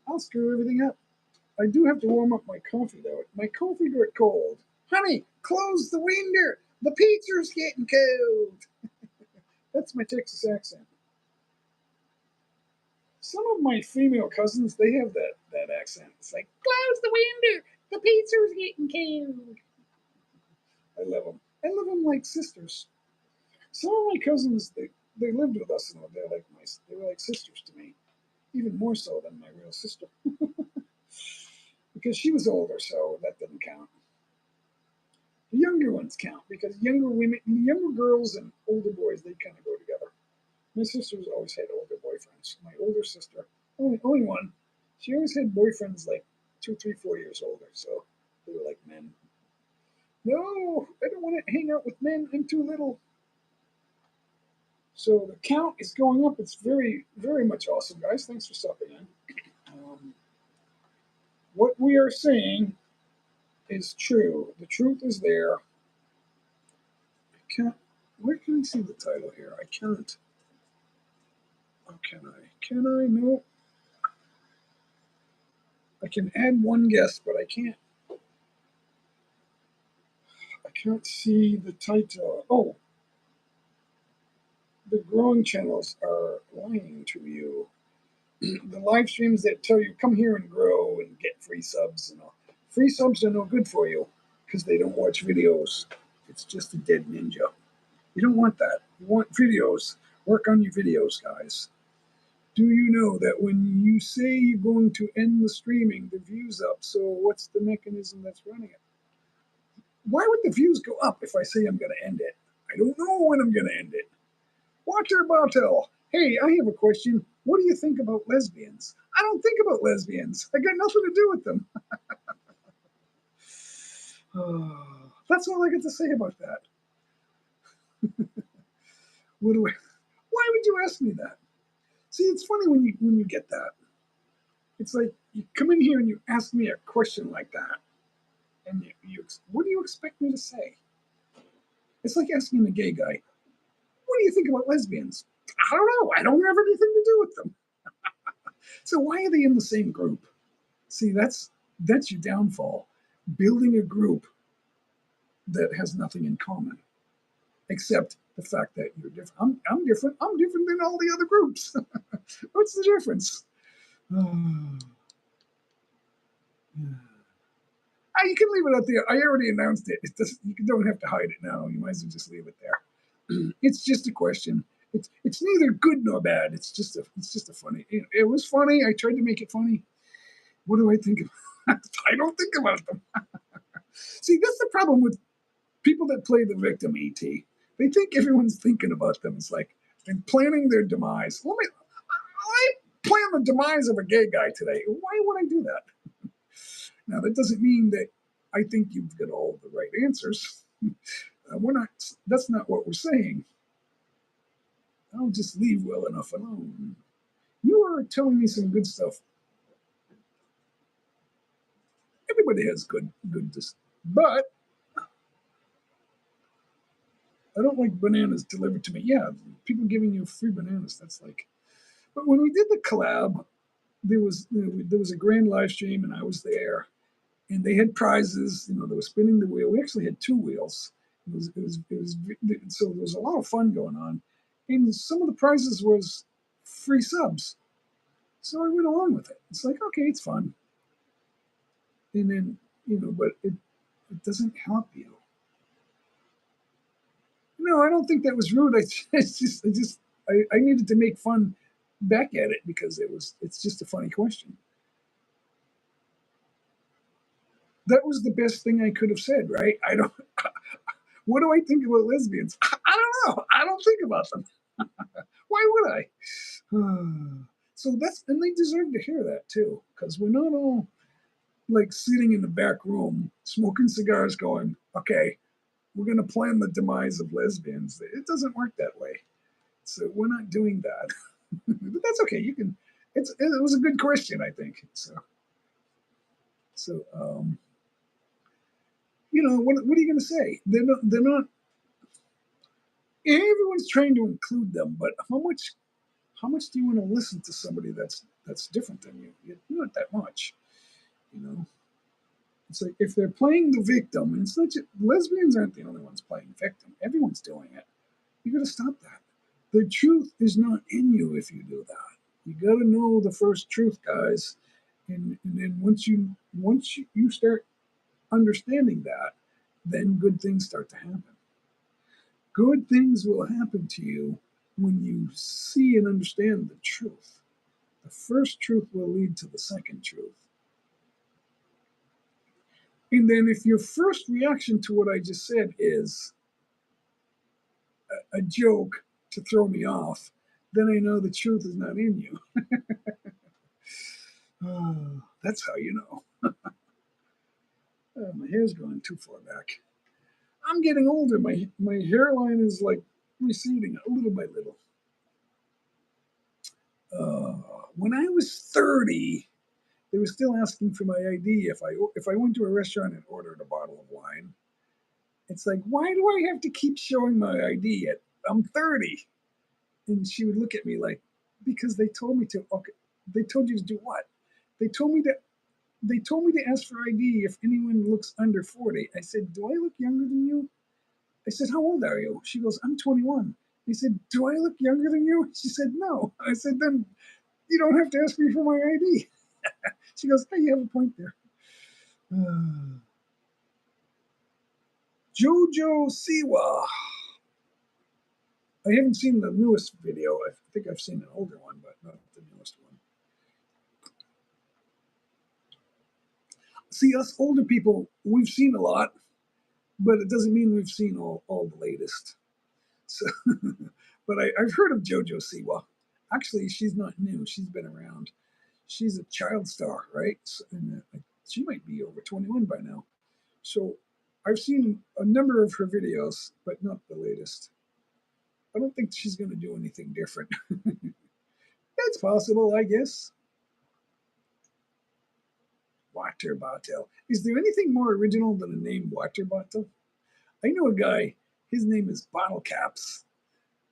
I'll screw everything up. I do have to warm up my coffee though. My coffee got cold. Honey, close the window. The pizza's getting cold. That's my Texas accent. Some of my female cousins, they have that accent. It's like, close the window. The pizza's getting cold. I love them. I love them like sisters. Some of my cousins, they lived with us, and they were like sisters to me, even more so than my real sister, because she was older, so that didn't count. The younger ones count because younger girls and older boys, they kind of go together. My sister's always had older boyfriends. My older sister, only one, she always had boyfriends like 2, 3, 4 years older, so they were like men. No, I don't want to hang out with men. I'm too little. So the count is going up. It's very, very much awesome, guys. Thanks for stopping in. What we are saying is true. The truth is there. I can't. Where can I see the title here? I can't. Oh, can I? Can I? No. I can add one guest, but I can't. I can't see the title. Oh, the growing channels are lying to you. The live streams that tell you come here and grow and get free subs and all. Free subs are no good for you because they don't watch videos. It's just a dead ninja. You don't want that. You want videos. Work on your videos, guys. Do you know that when you say you're going to end the streaming, the views up? So what's the mechanism that's running it? Why would the views go up if I say I'm going to end it? I don't know when I'm going to end it. Water bottle. Hey, I have a question. What do you think about lesbians? I don't think about lesbians. I got nothing to do with them. That's all I got to say about that. Why would you ask me that? See, it's funny when you get that. It's like you come in here and you ask me a question like that, and what do you expect me to say? It's like asking a gay guy, "What do you think about lesbians?" I don't know. I don't have anything to do with them. So why are they in the same group? See, that's your downfall. Building a group that has nothing in common, except the fact that you're different. I'm different. I'm different than all the other groups. What's the difference? You can leave it out there. I already announced it. You don't have to hide it now. You might as well just leave it there. It's just a question. It's neither good nor bad. It's just a funny. It was funny. I tried to make it funny. What do I think about? I don't think about them. See, that's the problem with people that play the victim ET. They think everyone's thinking about them. It's like they're planning their demise. I plan the demise of a gay guy today. Why would I do that? Now, that doesn't mean that I think you've got all the right answers. We're not. That's not what we're saying. I'll just leave well enough alone. You are telling me some good stuff. Everybody has good, but I don't like bananas delivered to me. Yeah, people giving you free bananas. That's like. But when we did the collab, there was a grand live stream, and I was there, and they had prizes. They were spinning the wheel. We actually had two wheels. So there was a lot of fun going on, and some of the prizes was free subs. So I went along with it. It's like, okay, it's fun, and then but it doesn't help you. No, I don't think that was rude. I needed to make fun back at it because it's just a funny question. That was the best thing I could have said, right? I don't. What do I think about lesbians? I don't know. I don't think about them. Why would I? So and they deserve to hear that too, because we're not all like sitting in the back room smoking cigars, going, "Okay, we're going to plan the demise of lesbians." It doesn't work that way. So we're not doing that. But that's okay. You can. It was a good question, I think. So what are you going to say? They're not. Everyone's trying to include them, but how much do you want to listen to somebody that's different than you? Not that much, you know. It's like if they're playing the victim, and it's not just, lesbians aren't the only ones playing victim. Everyone's doing it. You got to stop that. The truth is not in you if you do that. You got to know the first truth, guys, and then once you start understanding that, then good things start to happen. Good things will happen to you when you see and understand the truth. The first truth will lead to the second truth. And then if your first reaction to what I just said is a joke to throw me off, then I know the truth is not in you. Oh, that's how you know. My hair's going too far back. I'm getting older. My hairline is like receding a little by little. When I was 30, they were still asking for my ID if I went to a restaurant and ordered a bottle of wine. It's like, why do I have to keep showing my ID? I'm 30. And she would look at me like, because they told me to. Okay, they told you to do what? They told me to. They told me to ask for ID if anyone looks under 40. I said, do I look younger than you? I said, how old are you? She goes, I'm 21. I said, do I look younger than you? She said, no. I said, then you don't have to ask me for my ID. She goes, hey, you have a point there. Jojo Siwa. I haven't seen the newest video. I think I've seen an older one, but not the newest one. See, us older people, we've seen a lot, but it doesn't mean we've seen all the latest. So, but I've heard of JoJo Siwa. Actually, she's not new. She's been around. She's a child star, right? And she might be over 21 by now. So I've seen a number of her videos, but not the latest. I don't think she's going to do anything different. It's possible, I guess. Water bottle. Is there anything more original than the name water bottle? I know a guy, his name is Bottle Caps,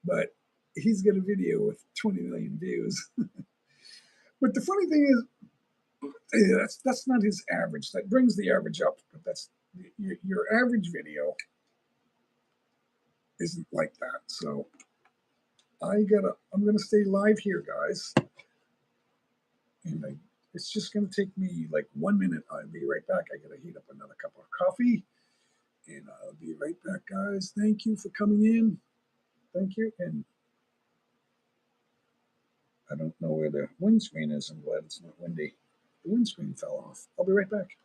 but he's got a video with 20 million views. But the funny thing is, that's not his average. That brings the average up, but that's your average video isn't like that. So I'm gonna stay live here, guys, and it's just gonna take me like 1 minute. I'll be right back. I gotta heat up another cup of coffee, and I'll be right back, guys. Thank you for coming in. Thank you, and I don't know where the windscreen is. I'm glad it's not windy. The windscreen fell off. I'll be right back.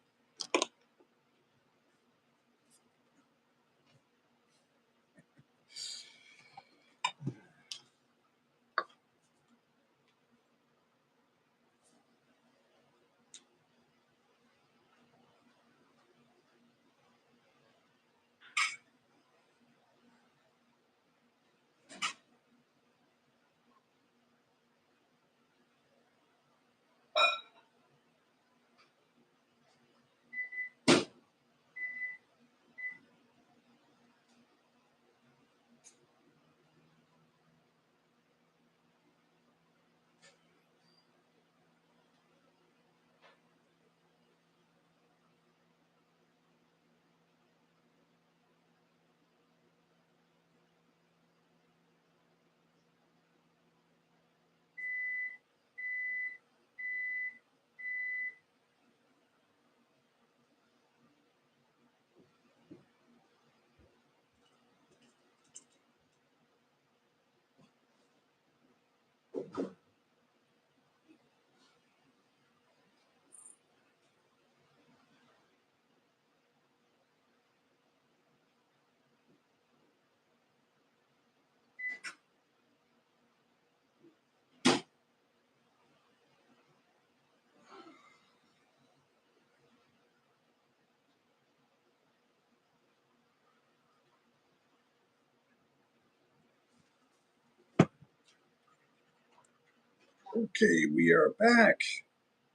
Okay, we are back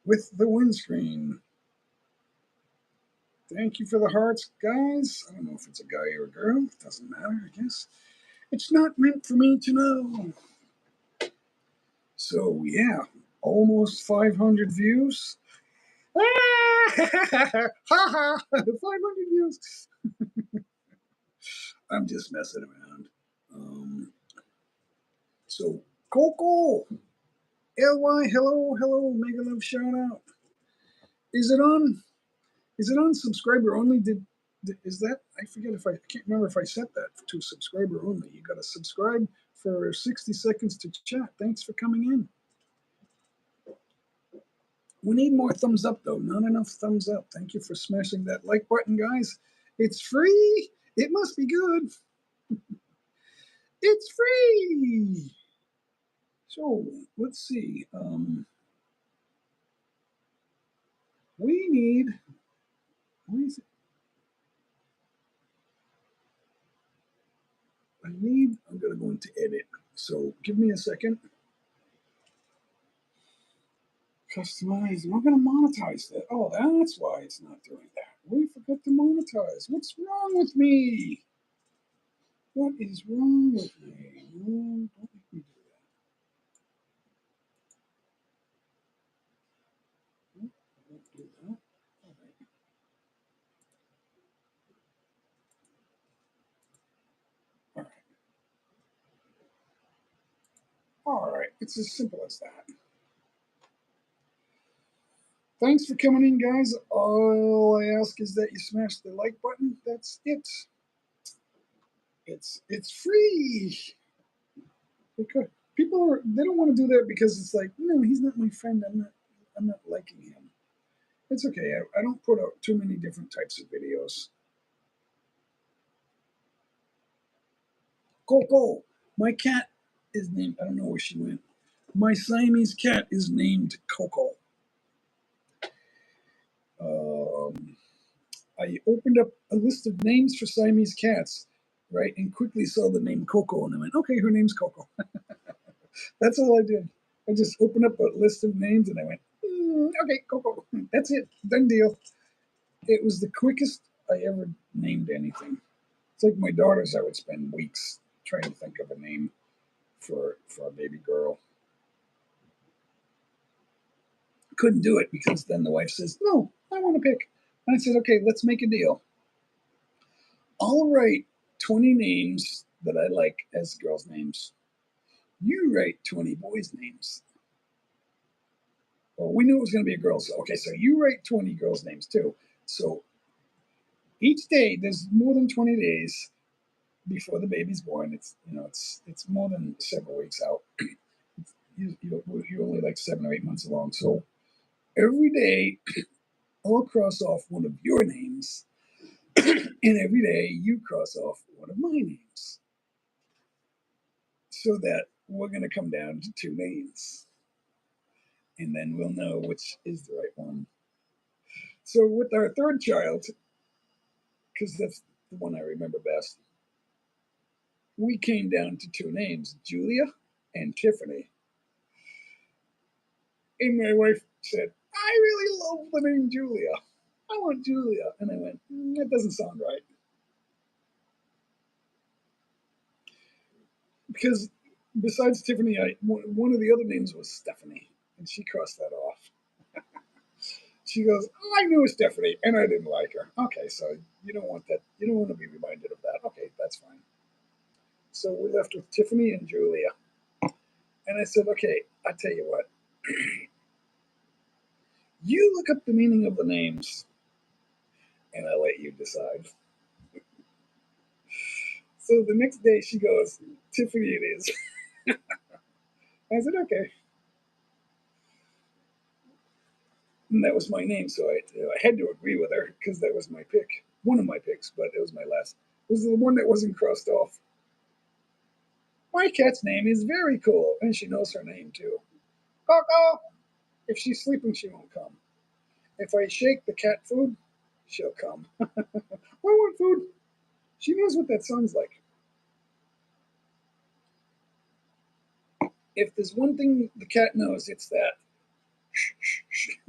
with the windscreen. Thank you for the hearts, guys. I don't know if it's a guy or a girl. It doesn't matter, I guess. It's not meant for me to know. So, yeah, almost 500 views. Ha ha! 500 views. I'm just messing around. So, Coco, LY, hello, mega love shout out. Is it on? Is it on subscriber only? Is that? I forget if I can't remember if I set that to subscriber only. You got to subscribe for 60 seconds to chat. Thanks for coming in. We need more thumbs up though. Not enough thumbs up. Thank you for smashing that like button, guys. It's free. It must be good. It's free. So let's see. We need. Why is it? I'm going to go into edit. So give me a second. Customize. We're going to monetize that. Oh, that's why it's not doing that. We forgot to monetize. What's wrong with me? What is wrong with me? No, don't make me do that. Nope, I won't do that. All right. All right. All right. It's as simple as that. Thanks for coming in, guys. All I ask is that you smash the like button. That's it. It's free. Because they don't want to do that because it's like, no, he's not my friend. I'm not liking him. It's okay. I don't put out too many different types of videos. Coco, my cat is named. I don't know where she went. My Siamese cat is named Coco. I opened up a list of names for Siamese cats, right, and quickly saw the name Coco, and I went, okay, her name's Coco. That's all I did. I just opened up a list of names, and I went, okay, Coco. That's it. Done deal. It was the quickest I ever named anything. It's like my daughters. I would spend weeks trying to think of a name for a baby girl. Couldn't do it because then the wife says, no, I want to pick. And I said, okay, let's make a deal. I'll write 20 names that I like as girls' names. You write 20 boys' names. Well, we knew it was going to be a girl, so okay, so you write 20 girls' names too. So each day, there's more than 20 days before the baby's born. It's more than several weeks out. You're only like 7 or 8 months along. So Every day, I'll cross off one of your names, and every day you cross off one of my names, so that we're going to come down to two names, and then we'll know which is the right one. So with our third child, because that's the one I remember best, we came down to two names, Julia and Tiffany. And my wife said, I really love the name Julia. I want Julia. And I went, that doesn't sound right. Because besides Tiffany, one of the other names was Stephanie. And she crossed that off. She goes, oh, I knew Stephanie, and I didn't like her. Okay, so you don't want that. You don't want to be reminded of that. Okay, that's fine. So we're left with Tiffany and Julia. And I said, okay, I tell you what. You look up the meaning of the names, and I'll let you decide. So the next day she goes, Tiffany it is. I said, okay. And that was my name, so I had to agree with her because that was my pick. One of my picks, but it was my last. It was the one that wasn't crossed off. My cat's name is very cool, and she knows her name too. Coco! If she's sleeping, she won't come. If I shake the cat food, she'll come. I want food. She knows what that sounds like. If there's one thing the cat knows, it's that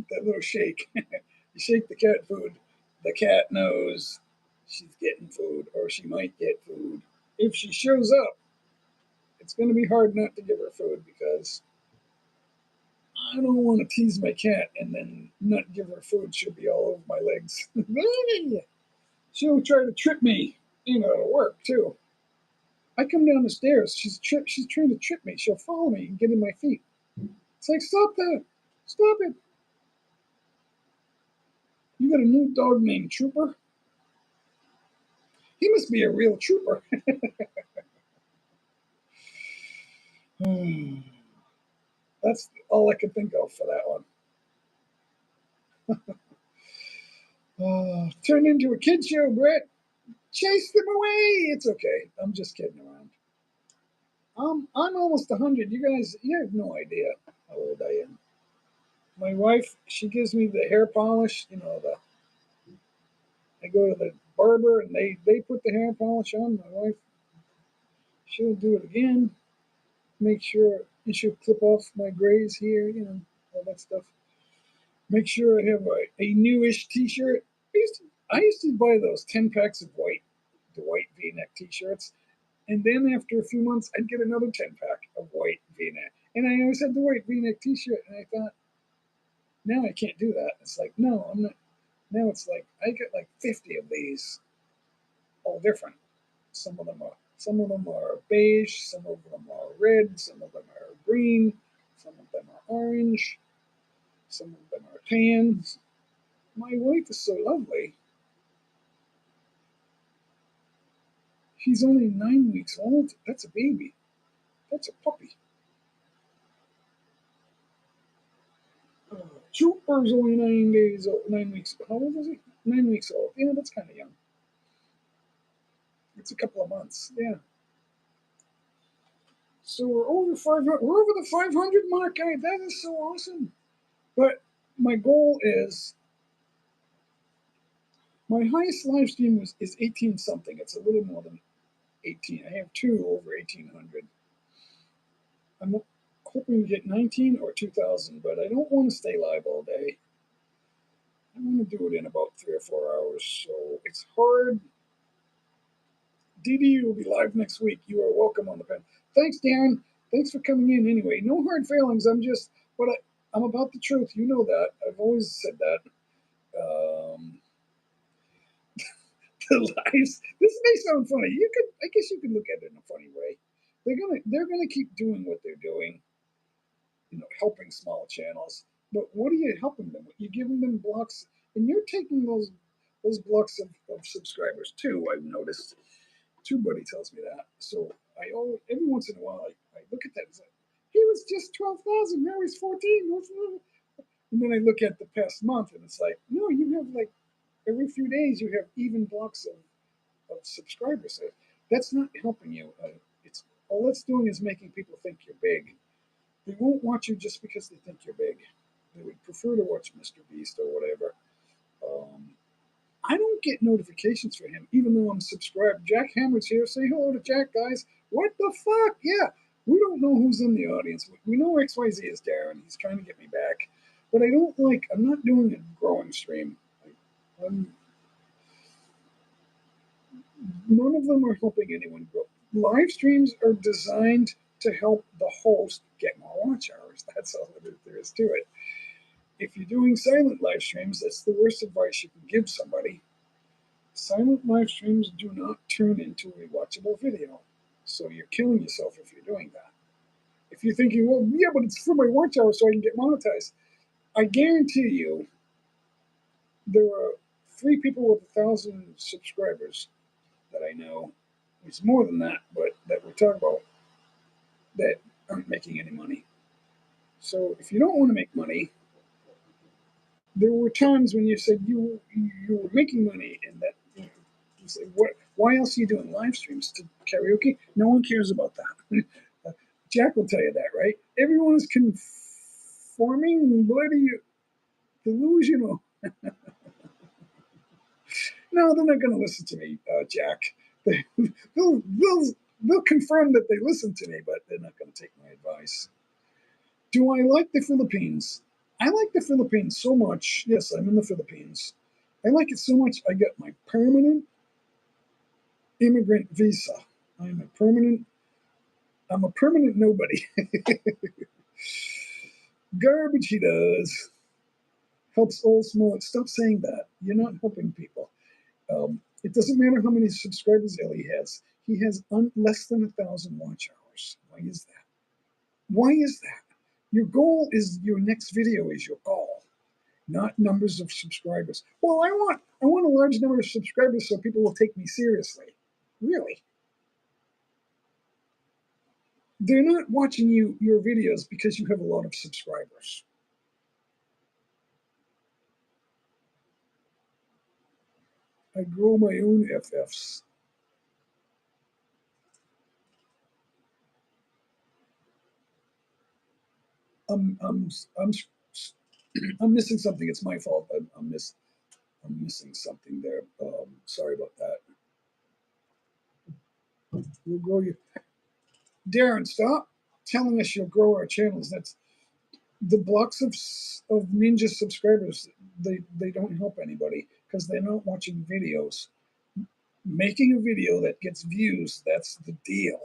that little shake. You shake the cat food, the cat knows she's getting food or she might get food. If she shows up, it's going to be hard not to give her food because I don't want to tease my cat and then not give her food. She'll be all over my legs. She'll try to trip me. It'll work too. I come down the stairs. She's trying to trip me. She'll follow me and get in my feet. It's like, stop that. Stop it. You got a new dog named Trooper? He must be a real trooper. That's all I could think of for that one. Turned into a kid show, Brett. Chase them away. It's okay. I'm just kidding around. I'm almost 100. You have no idea how old I am. My wife, she gives me the hair polish. I go to the barber and they put the hair polish on. My wife, she'll do it again. Make sure you should clip off my grays here. All that stuff. Make sure I have a newish T-shirt. I used to buy those 10 packs of the white V-neck T-shirts, and then after a few months, I'd get another 10 pack of white V-neck, and I always had the white V-neck T-shirt, and I thought, now I can't do that. It's like, no, I'm not. Now it's like I get like 50 of these, all different. Some of them are beige, some of them are red, some of them are green, some of them are orange, some of them are tan. My wife is so lovely. She's only 9 weeks old. That's a baby. That's a puppy. Trooper's only 9 days old. 9 weeks. How old is he? 9 weeks old. Yeah, that's kind of young. It's a couple of months. Yeah. So we're over 500. We're over the 500 mark. That is so awesome. But my goal is my highest live stream is 18 something. It's a little more than 18. I have two over 1800. I'm hoping to get 19 or 2000, but I don't want to stay live all day. I want to do it in about 3 or 4 hours, so it's hard. DD will be live next week. You are welcome on the pen. Thanks, Darren. Thanks for coming in anyway. No hard feelings. I'm about the truth. You know that. I've always said that. Um, the lives. This may sound funny. I guess you could look at it in a funny way. They're gonna keep doing what they're doing. Helping small channels. But what are you helping them with? You're giving them blocks, and you're taking those blocks of subscribers too. I've noticed. TubeBuddy tells me that. So every once in a while I look at that and say, he was just 12,000, now he's 14. And then I look at the past month, and it's like, no, you have like every few days you have even blocks of subscribers. That's not helping you. It's all it's doing is making people think you're big. They won't watch you just because they think you're big. They would prefer to watch Mr. Beast or whatever. Um, I don't get notifications for him, even though I'm subscribed. Jack Hammer's here. Say hello to Jack, guys. What the fuck? Yeah, we don't know who's in the audience. We know XYZ is Darren. He's trying to get me back. But I don't like, I'm not doing a growing stream. I'm, none of them are helping anyone grow. Live streams are designed to help the host get more watch hours. That's all there is to it. If you're doing silent live streams, that's the worst advice you can give somebody. Silent live streams do not turn into a watchable video. So you're killing yourself if you're doing that. If you're thinking, well, yeah, but it's for my watch hours so I can get monetized. I guarantee you there are 3 people with 1,000 subscribers that I know. It's more than that, but that we're talking about that aren't making any money. So if you don't want to make money, there were times when you said you were making money and that you say, what? Why else are you doing live streams to karaoke? No one cares about that. Jack will tell you that, right? Everyone is conforming, bloody delusional. No, they're not going to listen to me, Jack. They'll confirm that they listen to me, but they're not going to take my advice. Do I like the Philippines? I like the Philippines so much. Yes, I'm in the Philippines. I like it so much. I got my permanent immigrant visa. I'm a permanent nobody. Garbage he does. Helps old small. Stop saying that. You're not helping people. It doesn't matter how many subscribers Ellie has. He has less than 1,000 watch hours. Why is that? Why is that? Your goal is your next video is your goal, not numbers of subscribers. Well, I want a large number of subscribers so people will take me seriously. Really? They're not watching your videos because you have a lot of subscribers. I grow my own FFs. I'm I'm I'm I'm missing something. It's my fault. I'm missing something there. Sorry about that. We'll grow you, Darren. Stop telling us you'll grow our channels. That's the blocks of ninja subscribers. They don't help anybody because they're not watching videos. Making a video that gets views. That's the deal.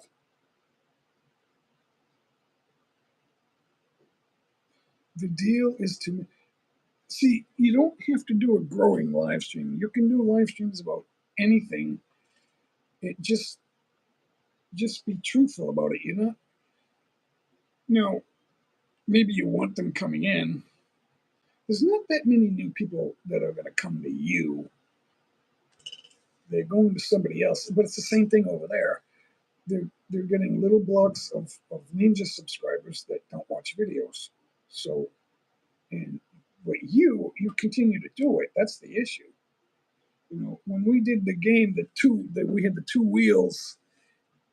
The deal is to see. You don't have to do a growing live stream. You can do live streams about anything. It just be truthful about it. You know. Now, maybe you want them coming in. There's not that many new people that are going to come to you. They're going to somebody else, but it's the same thing over there. They're getting little blocks of ninja subscribers that don't watch videos. So, and but you continue to do it. That's the issue. You know, when we did the game, that we had the 2 wheels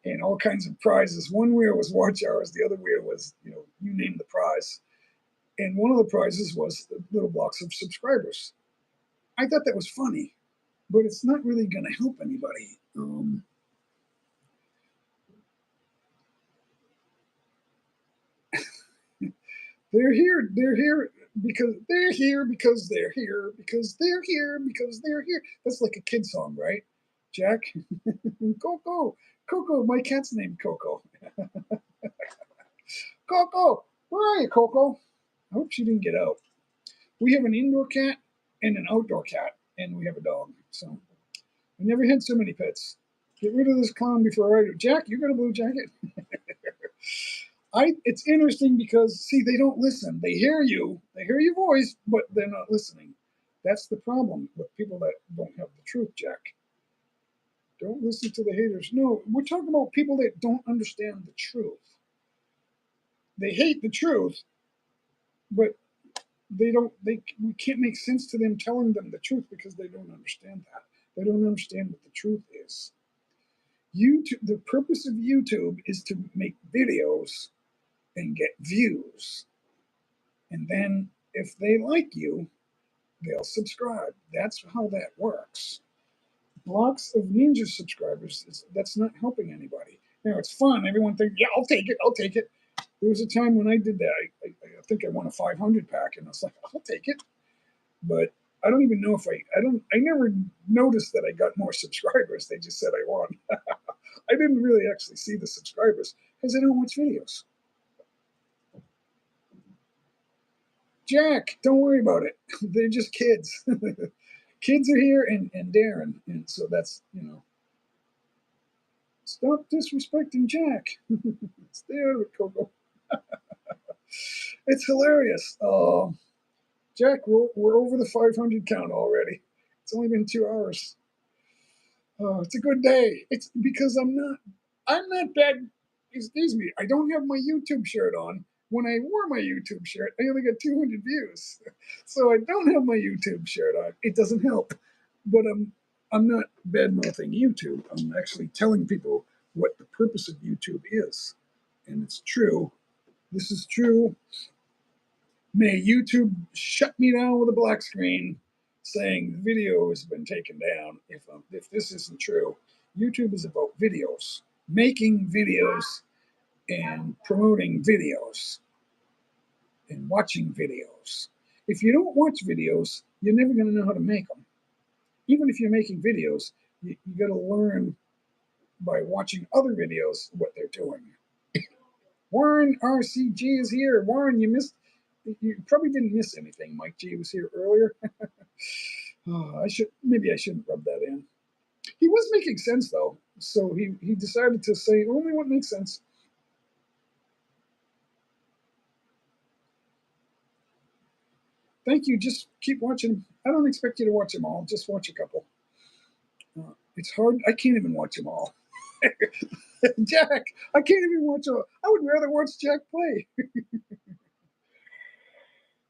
and all kinds of prizes. One wheel was watch hours. The other wheel was, you name the prize. And one of the prizes was the little blocks of subscribers. I thought that was funny, but it's not really going to help anybody. They're here. They're here because they're here because they're here because they're here because they're here. That's like a kid song, right? Jack, Coco, Coco. My cat's named Coco. Coco, where are you, Coco? I hope she didn't get out. We have an indoor cat and an outdoor cat, and we have a dog. So we never had so many pets. Get rid of this clown before I do. Jack, you got a blue jacket? It's interesting because see, they don't listen. They hear your voice, but they're not listening. That's the problem with people that don't have the truth, Jack. Don't listen to the haters. No, we're talking about people that don't understand the truth. They hate the truth, but we can't make sense to them telling them the truth because they don't understand that. They don't understand what the truth is. YouTube, the purpose of YouTube is to make videos and get views. And then if they like you, they'll subscribe. That's how that works. Blocks of ninja subscribers, that's not helping anybody. Now, it's fun. Everyone thinks, yeah, I'll take it. I'll take it. There was a time when I did that. I think I won a 500 pack, and I was like, I'll take it. But I don't even know if I never noticed that I got more subscribers. They just said I won. I didn't really actually see the subscribers because I don't watch videos. Jack, don't worry about it. They're just kids. Kids are here and Darren. And so that's, stop disrespecting Jack. Stay out of it, Coco. It's hilarious. Jack, we're over the 500 count already. It's only been 2 hours. It's a good day. It's because I'm not bad. Excuse me. I don't have my YouTube shirt on. When I wore my YouTube shirt, I only got 200 views. So I don't have my YouTube shirt on. It doesn't help. But I'm not bad mouthing YouTube. I'm actually telling people what the purpose of YouTube is. And it's true. This is true. May YouTube shut me down with a black screen saying the video has been taken down if this isn't true. YouTube is about videos, making videos and promoting videos and watching videos. If you don't watch videos, you're never going to know how to make them. Even if you're making videos, you got to learn by watching other videos what they're doing. Warren RCG is here. Warren, you probably didn't miss anything. Mike G was here earlier. I shouldn't rub that in. He was making sense though, so he decided to say only what makes sense. Thank you. Just keep watching. I don't expect you to watch them all. Just watch a couple. It's hard. I can't even watch them all. Jack, I can't even watch all. I would rather watch Jack play.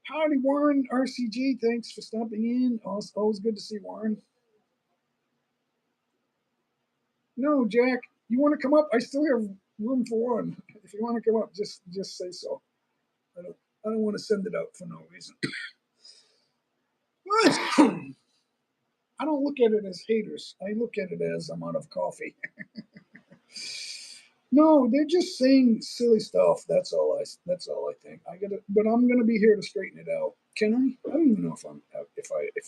Howdy, Warren RCG. Thanks for stopping in. Always good to see Warren. No, Jack, you want to come up? I still have room for one. If you want to come up, just say so. I don't want to send it out for no reason. I don't look at it as haters. I look at it as I'm out of coffee. No, they're just saying silly stuff. That's all I think. But I'm gonna be here to straighten it out. Can I? I don't even know if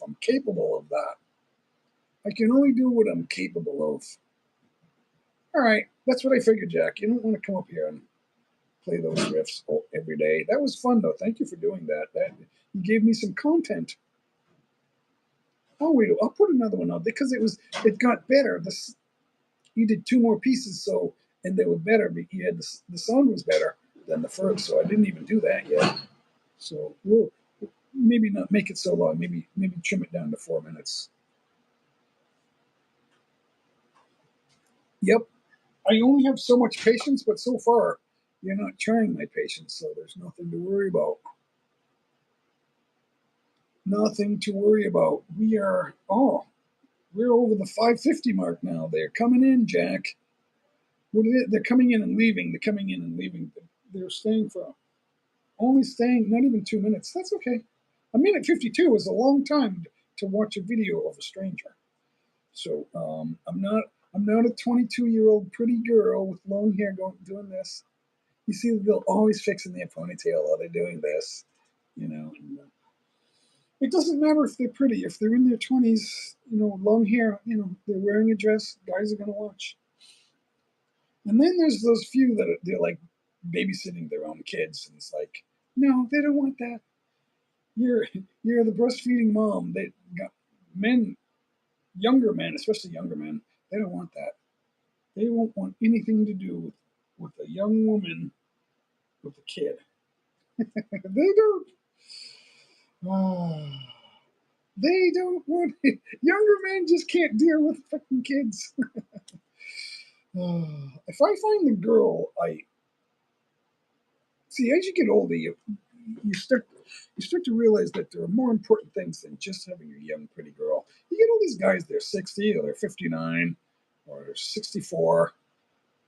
I'm capable of that. I can only do what I'm capable of. All right, that's what I figured, Jack. You don't want to come up here and play those riffs every day. That was fun, though. Thank you for doing that. You gave me some content. Oh wait, I'll put another one up because it got better. You did 2 more pieces, and they were better. But you had the sound was better than the first, so I didn't even do that yet. So we'll maybe not make it so long. Maybe trim it down to 4 minutes. Yep, I only have so much patience, but so far you're not trying my patience, so there's nothing to worry about. Nothing to worry about. We're over the 550 mark now. They're coming in, Jack. They're coming in and leaving. They're coming in and leaving. They're staying not even 2 minutes. That's okay. A minute 52 is a long time to watch a video of a stranger. So I'm not a 22-year-old pretty girl with long hair doing this. You see, they're always fixing their ponytail while they're doing this. It doesn't matter if they're pretty. If they're in their 20s, long hair, they're wearing a dress, guys are going to watch. And then there's those few that they're like babysitting their own kids. And it's like, no, they don't want that. You're the breastfeeding mom. They got younger men, especially younger men, they don't want that. They won't want anything to do with a young woman with a kid. They don't. They don't want it. Younger men just can't deal with fucking kids. If I find the girl, I see as you get older, you start. you start to realize that there are more important things than just having a young, pretty girl. You get all these guys, they're 60 or they're 59 or they're 64,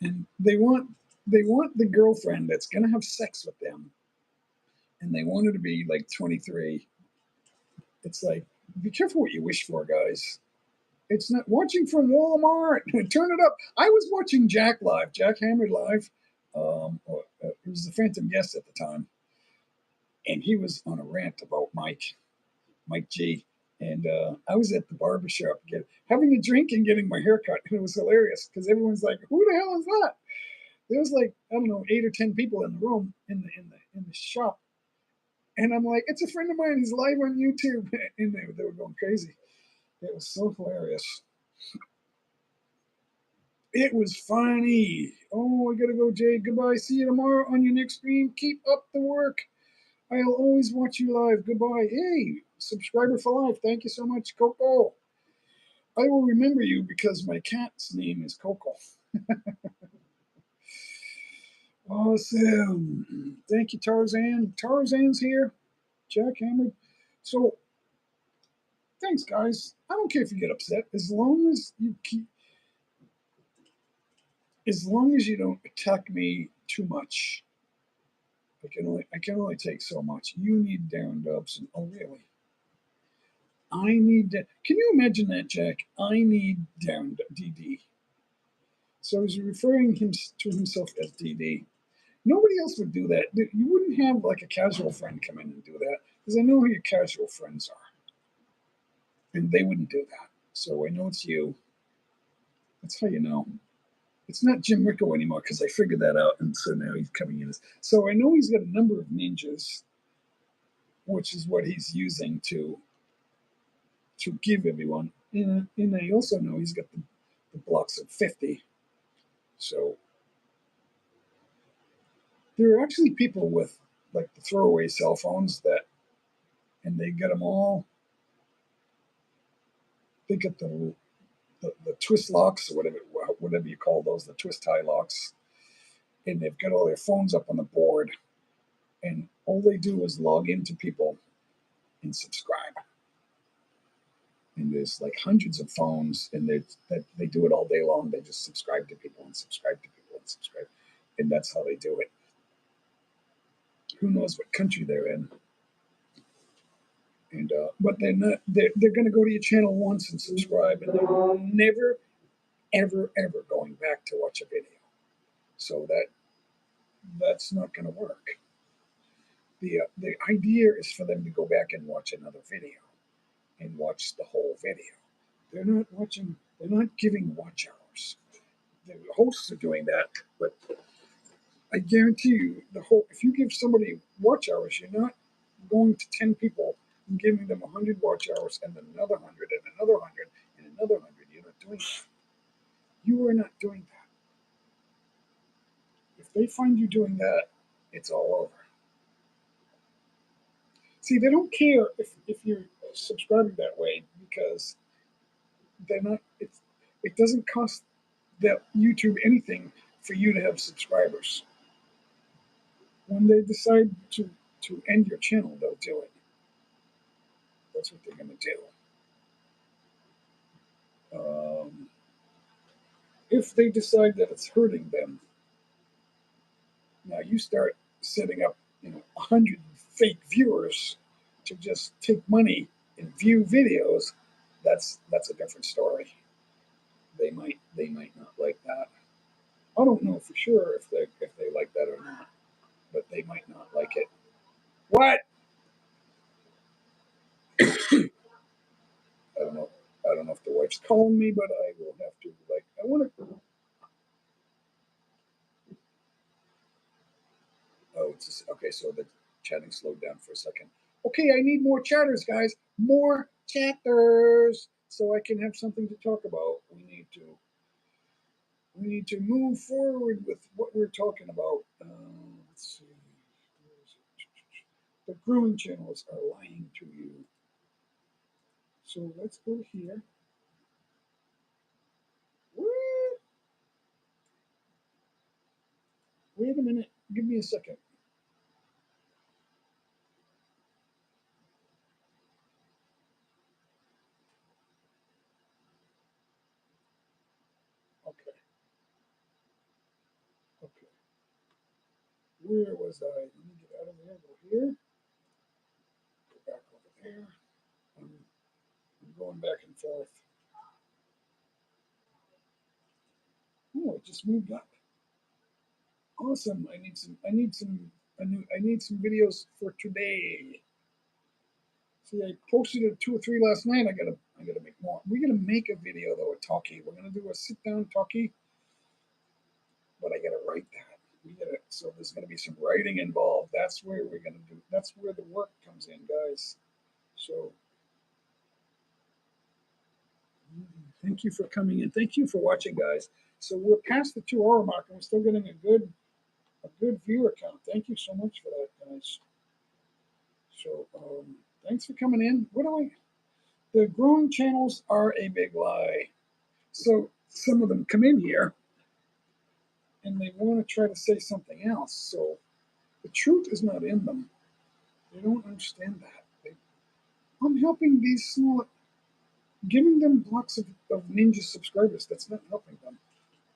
and they want the girlfriend that's going to have sex with them, and they want her to be like 23. It's like, be careful what you wish for, guys. It's not watching from Walmart. Turn it up. I was watching Jack live, Jack Hammered live. It was the Phantom Guest at the time, and he was on a rant about Mike G. And I was at the barbershop having a drink and getting my hair cut, and it was hilarious because everyone's like, "Who the hell is that?" There was like, I don't know, 8 or 10 people in the room in the shop, and I'm like, "It's a friend of mine. He's live on YouTube," and they were going crazy. It was so hilarious. It was funny. Oh, I gotta go, Jay. Goodbye. See you tomorrow on your next stream. Keep up the work. I'll always watch you live. Goodbye. Hey, subscriber for life. Thank you so much, Coco. I will remember you because my cat's name is Coco. Awesome. Thank you, Tarzan. Tarzan's here. Jack Hammer. So, thanks, guys. I don't care if you get upset as long as you don't attack me too much. I can only take so much. You need down dubs. Oh, really? I need. Can you imagine that, Jack? I need down DD. So he's referring to himself as DD. Nobody else would do that. You wouldn't have like a casual friend come in and do that because I know who your casual friends are, and they wouldn't do that. So I know it's you. That's how you know. It's not Jim Ricco anymore because I figured that out, and so now he's coming in. So I know he's got a number of ninjas, which is what he's using to give everyone. And I also know he's got the blocks of 50. So there are actually people with like the throwaway cell phones and they get them all. They get the twist locks or whatever you call those, the twist tie locks, and they've got all their phones up on the board, and all they do is log into people and subscribe. And there's like hundreds of phones, and they do it all day long. They just subscribe to people and subscribe to people and subscribe, and that's how they do it. Who knows what country they're in? And but they're not. They're going to go to your channel once and subscribe, and they're never, ever going back to watch a video. So that's not going to work. The idea is for them to go back and watch another video and watch the whole video. They're not watching. They're not giving watch hours. The hosts are doing that, but I guarantee you, if you give somebody watch hours, you're not going to 10 people and giving them 100 watch hours and then another 100 and another 100 and another 100. You're not doing that. You are not doing that. If they find you doing that, it's all over. See, they don't care if you're subscribing that way because they're not. It doesn't cost that YouTube anything for you to have subscribers. When they decide to end your channel, they'll do it. That's what they're going to do. If they decide that it's hurting them, now you start setting up, 100 fake viewers to just take money and view videos. That's a different story. They might not like that. I don't know for sure if they like that or not, but they might not like it. What? I don't know. I don't know if the wife's calling me, but I will have to. I want to. Oh, it's just, okay. So the chatting slowed down for a second. Okay, I need more chatters, guys. More chatters, so I can have something to talk about. We need to move forward with what we're talking about. Let's see. The grooming channels are lying to you. So let's go here. What? Wait a minute. Give me a second. Okay. Okay. Where was I? Let me get out of there. Go here. Go back over there. I'm going back and forth. Oh, it just moved up. Awesome. I need some videos for today. See, I posted a 2 or 3 last night. I gotta make more. We're gonna make a video though, a talkie. We're gonna do a sit down talkie, but I gotta write that. So there's gonna be some writing involved. That's where we're gonna do. That's where the work comes in, guys. So thank you for coming in. Thank you for watching, guys. So we're past the 2 hour mark, and we're still getting a good viewer count. Thank you so much for that, guys. So thanks for coming in. The growing channels are a big lie. So some of them come in here and they want to try to say something else. So the truth is not in them. They don't understand that. I'm helping these small, giving them blocks of ninja subscribers. That's not helping them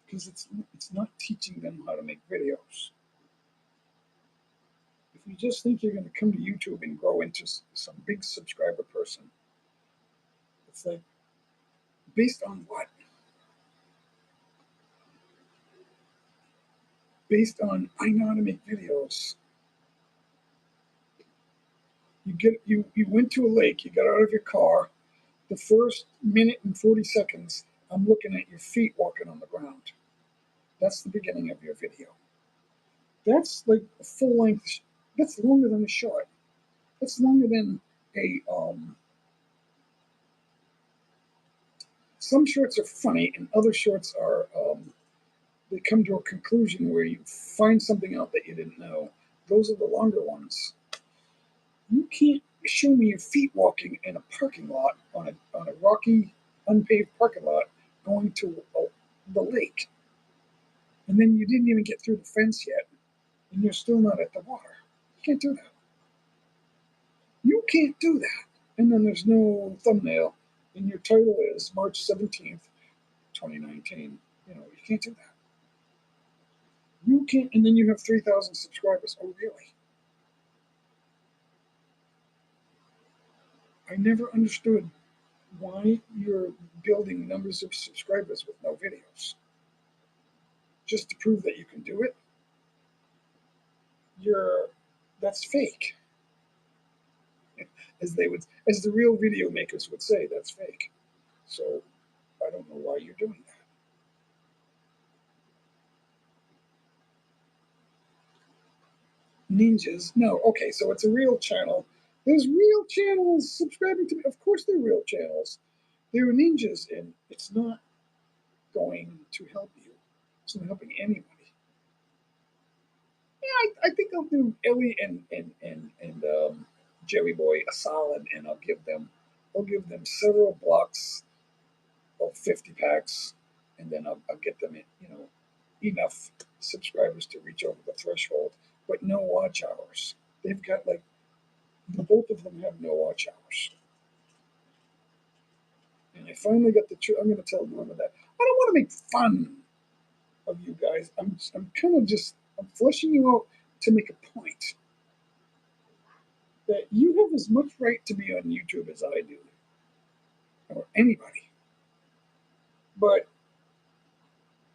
because it's not teaching them how to make videos. If you just think you're going to come to YouTube and grow into some big subscriber person, it's like, based on what? Based on, I know how to make videos. You went to a lake, you got out of your car, the first minute and 40 seconds, I'm looking at your feet walking on the ground. That's the beginning of your video. That's like a full length, that's longer than a short. That's longer than a, some shorts are funny and other shorts are, they come to a conclusion where you find something out that you didn't know. Those are the longer ones. You can't show me your feet walking in a parking lot on a rocky, unpaved parking lot going to the lake. And then you didn't even get through the fence yet, and you're still not at the water. You can't do that. You can't do that. And then there's no thumbnail, and your title is March 17th, 2019. You know, you can't do that. You can't, and then you have 3,000 subscribers. Oh, really? I never understood why you're building numbers of subscribers with no videos. Just to prove that you can do it? That's fake. As the real video makers would say, that's fake. So I don't know why you're doing that. Ninjas? No. Okay, so it's a real channel. There's real channels subscribing to me. Of course, they're real channels. They're ninjas, and it's not going to help you. It's not helping anybody. Yeah, I think I'll do Ellie and Jerry Boy a solid, and I'll give them several blocks of 50 packs, and then I'll get them in, enough subscribers to reach over the threshold, but no watch hours. They've got like both of them have no watch hours. And I finally got the truth. I'm going to tell Norma that I don't want to make fun of you guys. I'm kind of just I'm fleshing you out to make a point that you have as much right to be on YouTube as I do, or anybody. But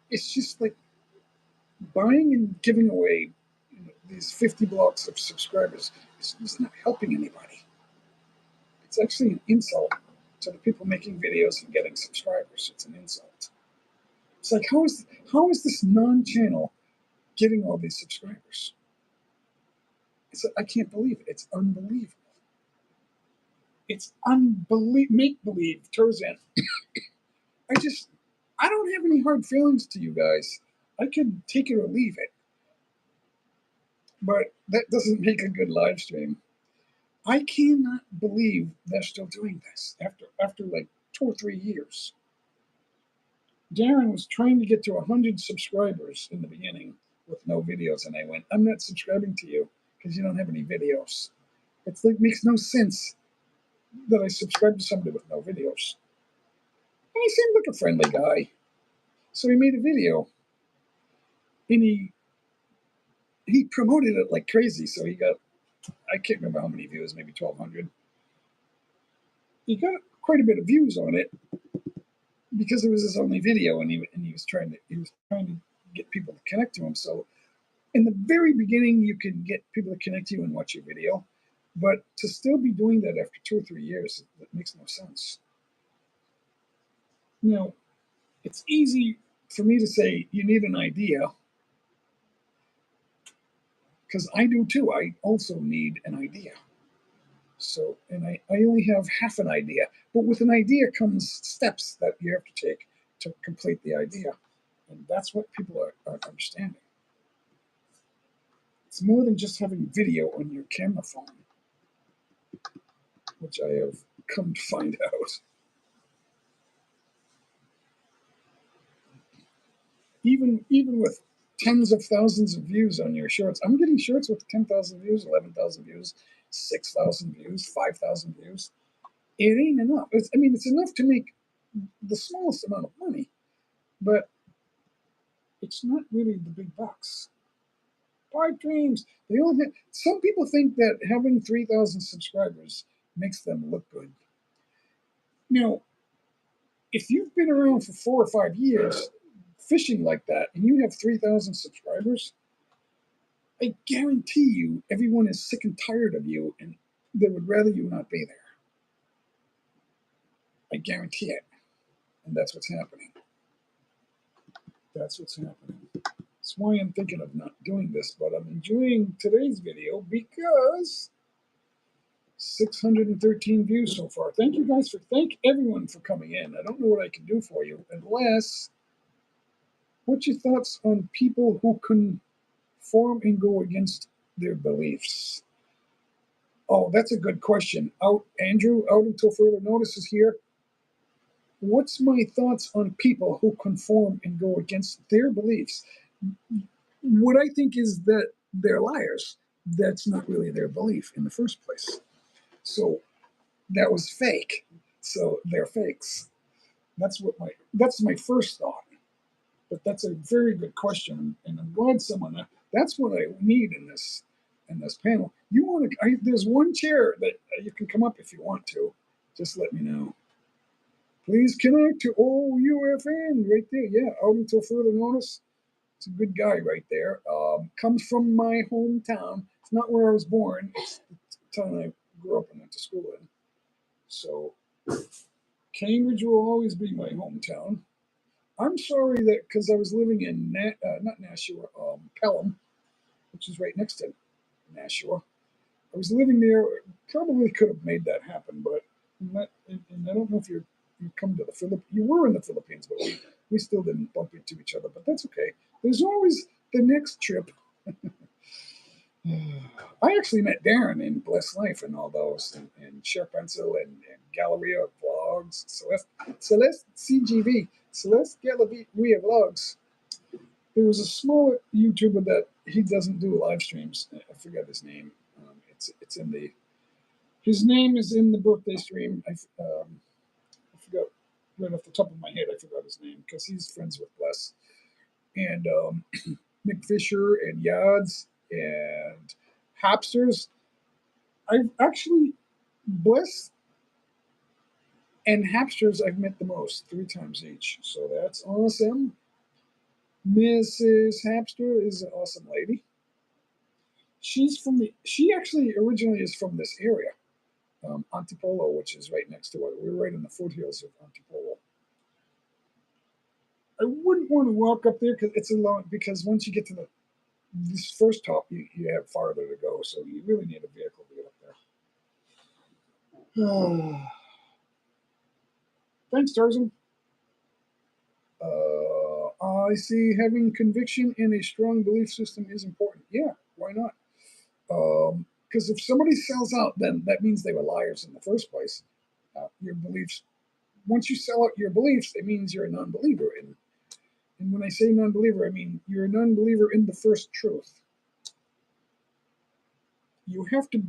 it's just like buying and giving away these 50 blocks of subscribers is not helping anybody. It's actually an insult to the people making videos and getting subscribers. It's an insult. It's like, how is this non-channel getting all these subscribers? I can't believe it. It's unbelievable. It's make believe, Tarzan. I don't have any hard feelings to you guys. I could take it or leave it. But that doesn't make a good live stream. I cannot believe they're still doing this after like 2 or 3 years. Darren was trying to get to 100 subscribers in the beginning with no videos, and I went, I'm not subscribing to you because you don't have any videos. It's like makes no sense that I subscribe to somebody with no videos. And he seemed like a friendly guy. So he made a video, and he promoted it like crazy. So he got, I can't remember how many views, maybe 1,200. He got quite a bit of views on it because it was his only video, and he was trying to get people to connect to him. So in the very beginning, you can get people to connect to you and watch your video, but to still be doing that after 2 or 3 years, that makes no sense. Now, it's easy for me to say you need an idea, because I do too. I also need an idea. So, and I only have half an idea, but with an idea comes steps that you have to take to complete the idea. And that's what people are understanding. It's more than just having video on your camera phone, which I have come to find out. Even with tens of thousands of views on your shorts, I'm getting shorts with 10,000 views, 11,000 views, 6,000 views, 5,000 views. It ain't enough. It's enough to make the smallest amount of money, but it's not really the big bucks. Pipe dreams. Some people think that having 3,000 subscribers makes them look good. Now, if you've been around for 4 or 5 years fishing like that, and you have 3,000 subscribers, I guarantee you everyone is sick and tired of you, and they would rather you not be there. I guarantee it. And that's what's happening. That's what's happening. That's why I'm thinking of not doing this, but I'm enjoying today's video because 613 views so far. Thank everyone for coming in. I don't know what I can do for you, unless, what's your thoughts on people who conform and go against their beliefs? Oh, that's a good question. Andrew, out until further notice is here. What's my thoughts on people who conform and go against their beliefs? What I think is that they're liars. That's not really their belief in the first place. So that was fake. So they're fakes. That's my first thought. But that's a very good question, and I'm glad that's what I need in this panel. There's one chair that you can come up if you want to. Just let me know. Please connect to OUFN right there. Yeah, out until further notice. It's a good guy right there. Comes from my hometown. It's not where I was born. It's the town I grew up and went to school in. So Cambridge will always be my hometown. I'm sorry that because I was living in not Nashua, Pelham, which is right next to Nashua. I was living there. Probably could have made that happen, but and I don't know if you come to the Philippines. You were in the Philippines, but we still didn't bump into each other. But that's okay. There's always the next trip. I actually met Darren in Blessed Life and all those, and Share Pencil and Galleria Vlogs, Celeste CGV, Celeste Galleria Vlogs. There was a small YouTuber that he doesn't do live streams. I forgot his name. It's in the his name is in the birthday stream. I forgot right off the top of my head. I forgot his name because he's friends with Bless and Nick Fisher and Yads and Hapsters. I've actually Bliss and Hapsters I've met the most 3 times each. So that's awesome. Mrs. Hapster is an awesome lady. She actually originally is from this area, Antipolo, which is right next to it. We're right in the foothills of Antipolo. I wouldn't want to walk up there because once you get to this first top, you have farther to go. So you really need a vehicle to get up there. Thanks, Tarzan. I see having conviction and a strong belief system is important. Yeah, why not? Because if somebody sells out, then that means they were liars in the first place. Your beliefs, once you sell out your beliefs, it means you're a non-believer. And when I say non-believer, I mean you're a non-believer in the first truth. You have to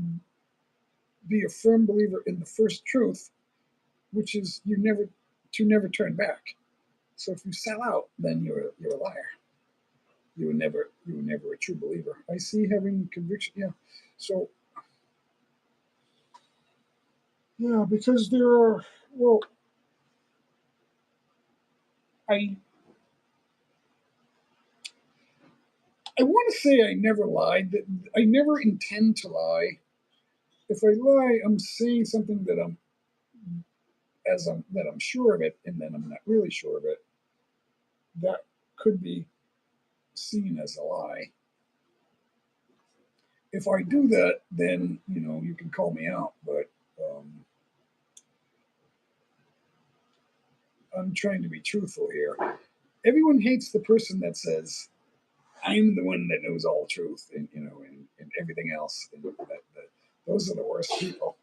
be a firm believer in the first truth, which is to never turn back. So if you sell out, then you're a liar. You were never a true believer. I see having conviction. Yeah. So yeah, because there are, well, I I want to say I never lied. That I never intend to lie. If I lie, I'm saying something that I'm sure of it, and then I'm not really sure of it. That could be seen as a lie. If I do that, then you can call me out. But I'm trying to be truthful here. Everyone hates the person that says, "I'm the one that knows all truth," and everything else. And those are the worst people.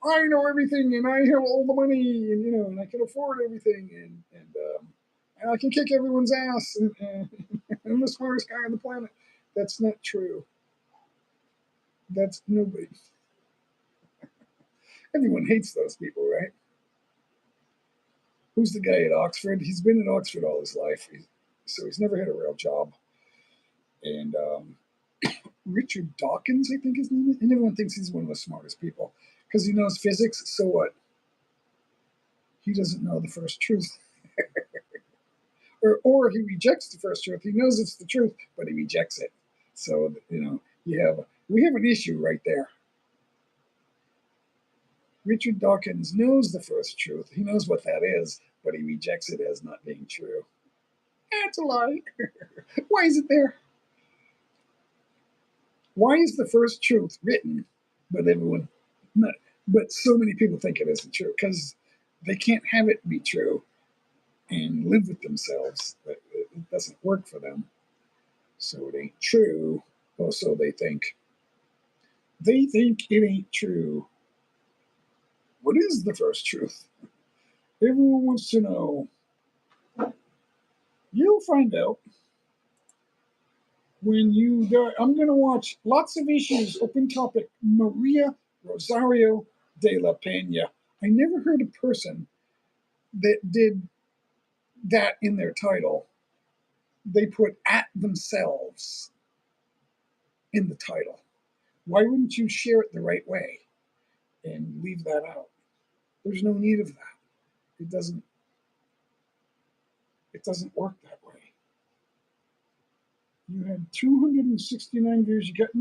I know everything, and I have all the money, and I can afford everything, and I can kick everyone's ass, and I'm the smartest guy on the planet. That's not true. That's nobody. Everyone hates those people, right? Who's the guy at Oxford? He's been at Oxford all his life, so he's never had a real job. And Richard Dawkins, I think his name is, and everyone thinks he's one of the smartest people because he knows physics. So what? He doesn't know the first truth. Or he rejects the first truth. He knows it's the truth, but he rejects it. So we have an issue right there. Richard Dawkins knows the first truth. He knows what that is, but he rejects it as not being true. That's a lie. Why is it there? Why is the first truth written, but everyone, not, but so many people think it isn't true because they can't have it be true and live with themselves. It doesn't work for them. So it ain't true. Or so they think. They think it ain't true. What is the first truth? Everyone wants to know. You'll find out when you die. I'm going to watch lots of issues. Open topic. Maria Rosario de la Pena. I never heard a person that did that in their title. They put at themselves in the title. Why wouldn't you share it the right way and leave that out? There's no need of that. It doesn't work that way. You had 269 views. You got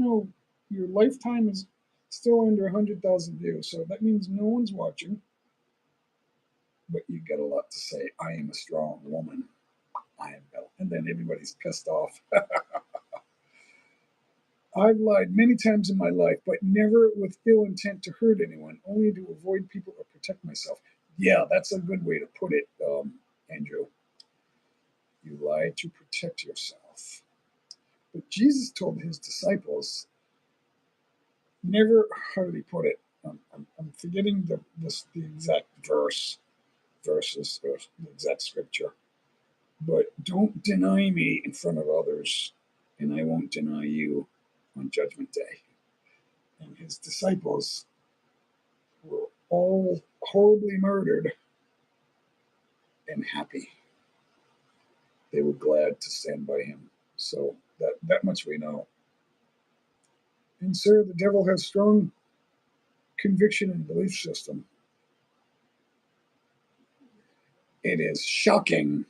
your lifetime is still under 100,000 views. So that means no one's watching. But you got a lot to say. I am a strong woman. I am Bella. And then everybody's pissed off. I've lied many times in my life, but never with ill intent to hurt anyone, only to avoid people or protect myself. Yeah, that's a good way to put it, Andrew. You lie to protect yourself. But Jesus told his disciples, never, how did he put it? I'm forgetting the exact verses, or the exact scripture. But don't deny me in front of others, and I won't deny you on Judgment Day. And his disciples were all horribly murdered and happy. They were glad to stand by him. So that much we know. And sir, the devil has strong conviction and belief system. It is shocking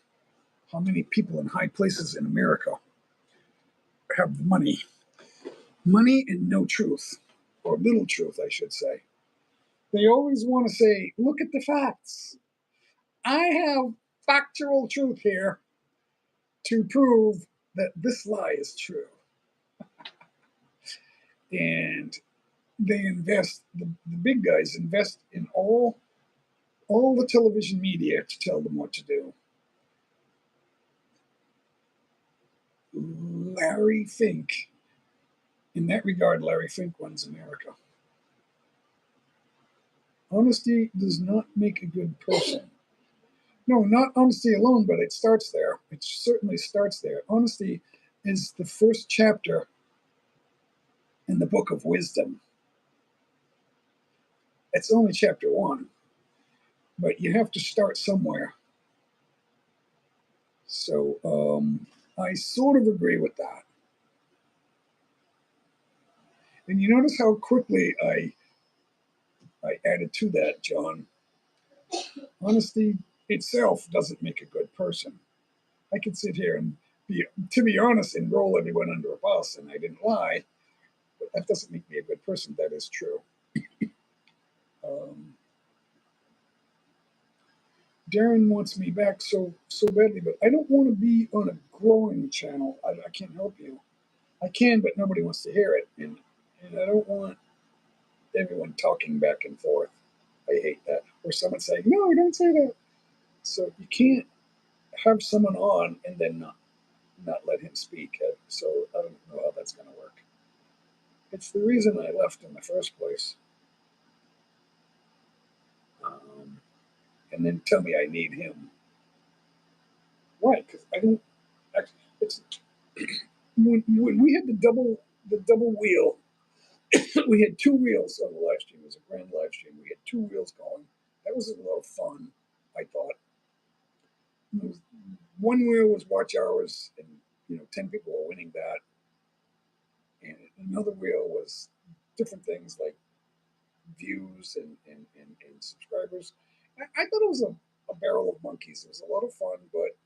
how many people in high places in America have money. Money and no truth, or little truth, I should say. They always want to say, look at the facts. I have factual truth here to prove that this lie is true. And they invest, the big guys invest in all the television media to tell them what to do. Larry Fink, in that regard, Larry Fink runs America. Honesty does not make a good person. No, not honesty alone, but it starts there. It certainly starts there. Honesty is the first chapter in the book of wisdom. It's only chapter 1, but you have to start somewhere. So I sort of agree with that. And you notice how quickly I added to that, John. Honesty itself doesn't make a good person. I could sit here and to be honest, and roll everyone under a bus, and I didn't lie, but that doesn't make me a good person. That is true. Um, Darren wants me back so badly, but I don't want to be on a growing channel. I can't help you. I can, but nobody wants to hear it, and I don't want everyone talking back and forth. I hate that. Or someone saying, "No, don't say that." So you can't have someone on and then not let him speak. So I don't know how that's going to work. It's the reason I left in the first place. Um, and then tell me I need him. Why? Because I don't. It's when we had the double wheel. We had two wheels on the live stream. It was a grand live stream. We had two wheels going. That was a lot of fun. I thought. One wheel was watch hours, and 10 people were winning that, and another wheel was different things like views and subscribers. I thought it was a barrel of monkeys. It was a lot of fun, but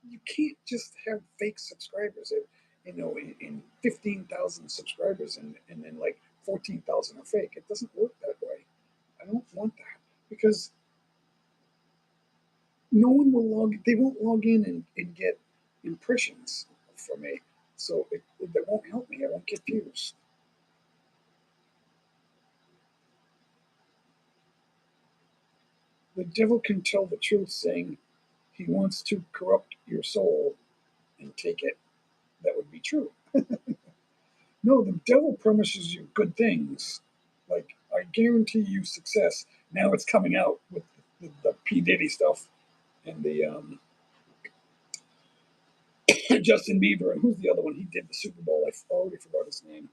you can't just have fake subscribers. In 15,000 subscribers and then like 14,000 are fake. It doesn't work that way. I don't want that because no one will log. They won't log in and get impressions from me, so that won't help me. I won't get views. The devil can tell the truth, saying he wants to corrupt your soul and take it. That would be true. No, the devil promises you good things. Like, I guarantee you success. Now it's coming out with the P. Diddy stuff and the Justin Bieber. And who's the other one? He did the Super Bowl. I already forgot his name.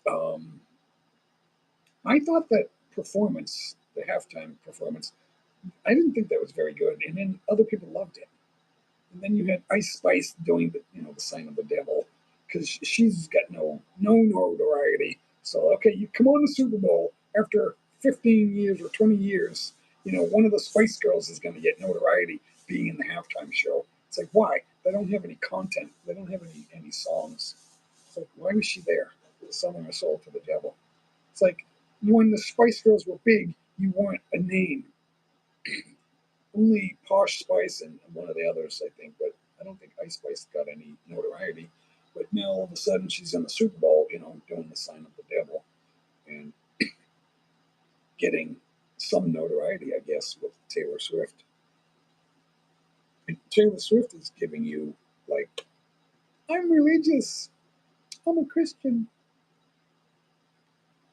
Um, I thought that performance, the halftime performance, I didn't think that was very good. And then other people loved it. And then you had Ice Spice doing the sign of the devil because she's got no notoriety. So okay, you come on the Super Bowl after 15 years or 20 years. One of the Spice Girls is going to get notoriety being in the halftime show. It's like why? They don't have any content. They don't have any songs. It's like why was she there, selling her soul to the devil? It's like when the Spice Girls were big, you want a name. Only Posh Spice and one of the others, I think, but I don't think Ice Spice got any notoriety. But now all of a sudden she's in the Super Bowl, doing the sign of the devil and getting some notoriety, I guess, with Taylor Swift. And Taylor Swift is giving you, like, I'm religious, I'm a Christian,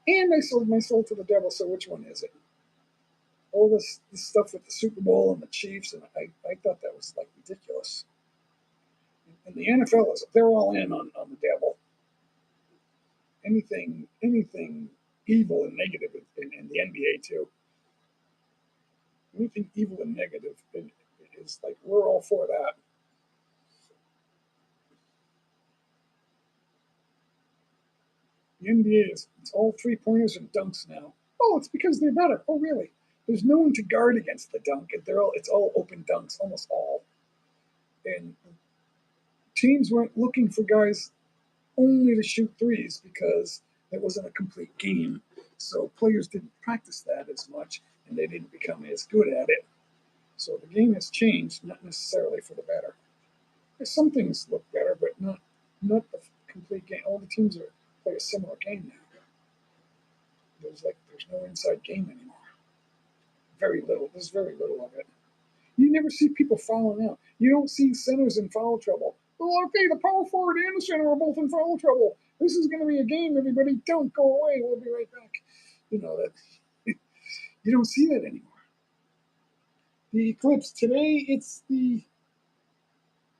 and I sold my soul to the devil, so which one is it? All this stuff with the Super Bowl and the Chiefs, and I thought that was, like, ridiculous. And the NFL they're all in on the devil. Anything evil and negative in the NBA too. Anything evil and negative is like we're all for that. The NBA it's all 3 pointers and dunks now. Oh, it's because they're better. Oh, really? There's no one to guard against the dunk. It's all open dunks, almost all. And teams weren't looking for guys only to shoot threes because it wasn't a complete game. So players didn't practice that as much, and they didn't become as good at it. So the game has changed, not necessarily for the better. Some things look better, but not the complete game. All the teams play a similar game now. There's no inside game anymore. Very little. There's very little of it. You never see people fouling out. You don't see centers in foul trouble. Well, okay, the power forward and the center are both in foul trouble. This is going to be a game. Everybody, don't go away. We'll be right back. That you don't see that anymore. The eclipse today.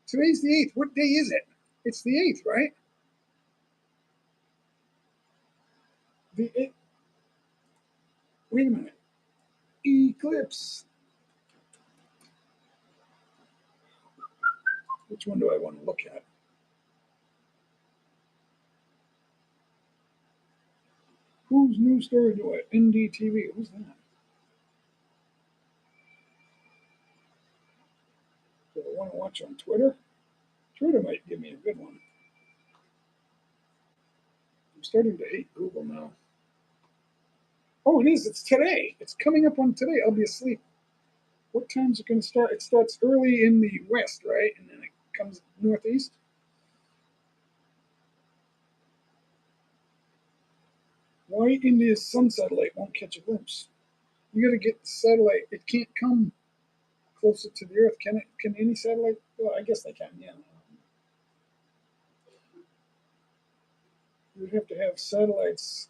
Today's the 8th. What day is it? It's the 8th, right? The 8th. Wait a minute. Eclipse. Which one do I want to look at? Whose news story do I? NDTV. Who's that? Do I want to watch on Twitter? Twitter might give me a good one. I'm starting to hate Google now. Oh, it is. It's today. It's coming up on today. I'll be asleep. What time's it going to start? It starts early in the west, right? And then it comes northeast. Why India's sun satellite won't catch a glimpse? You got to get the satellite. It can't come closer to the Earth, can it? Can any satellite? Well, I guess they can. Yeah. You would have to have satellites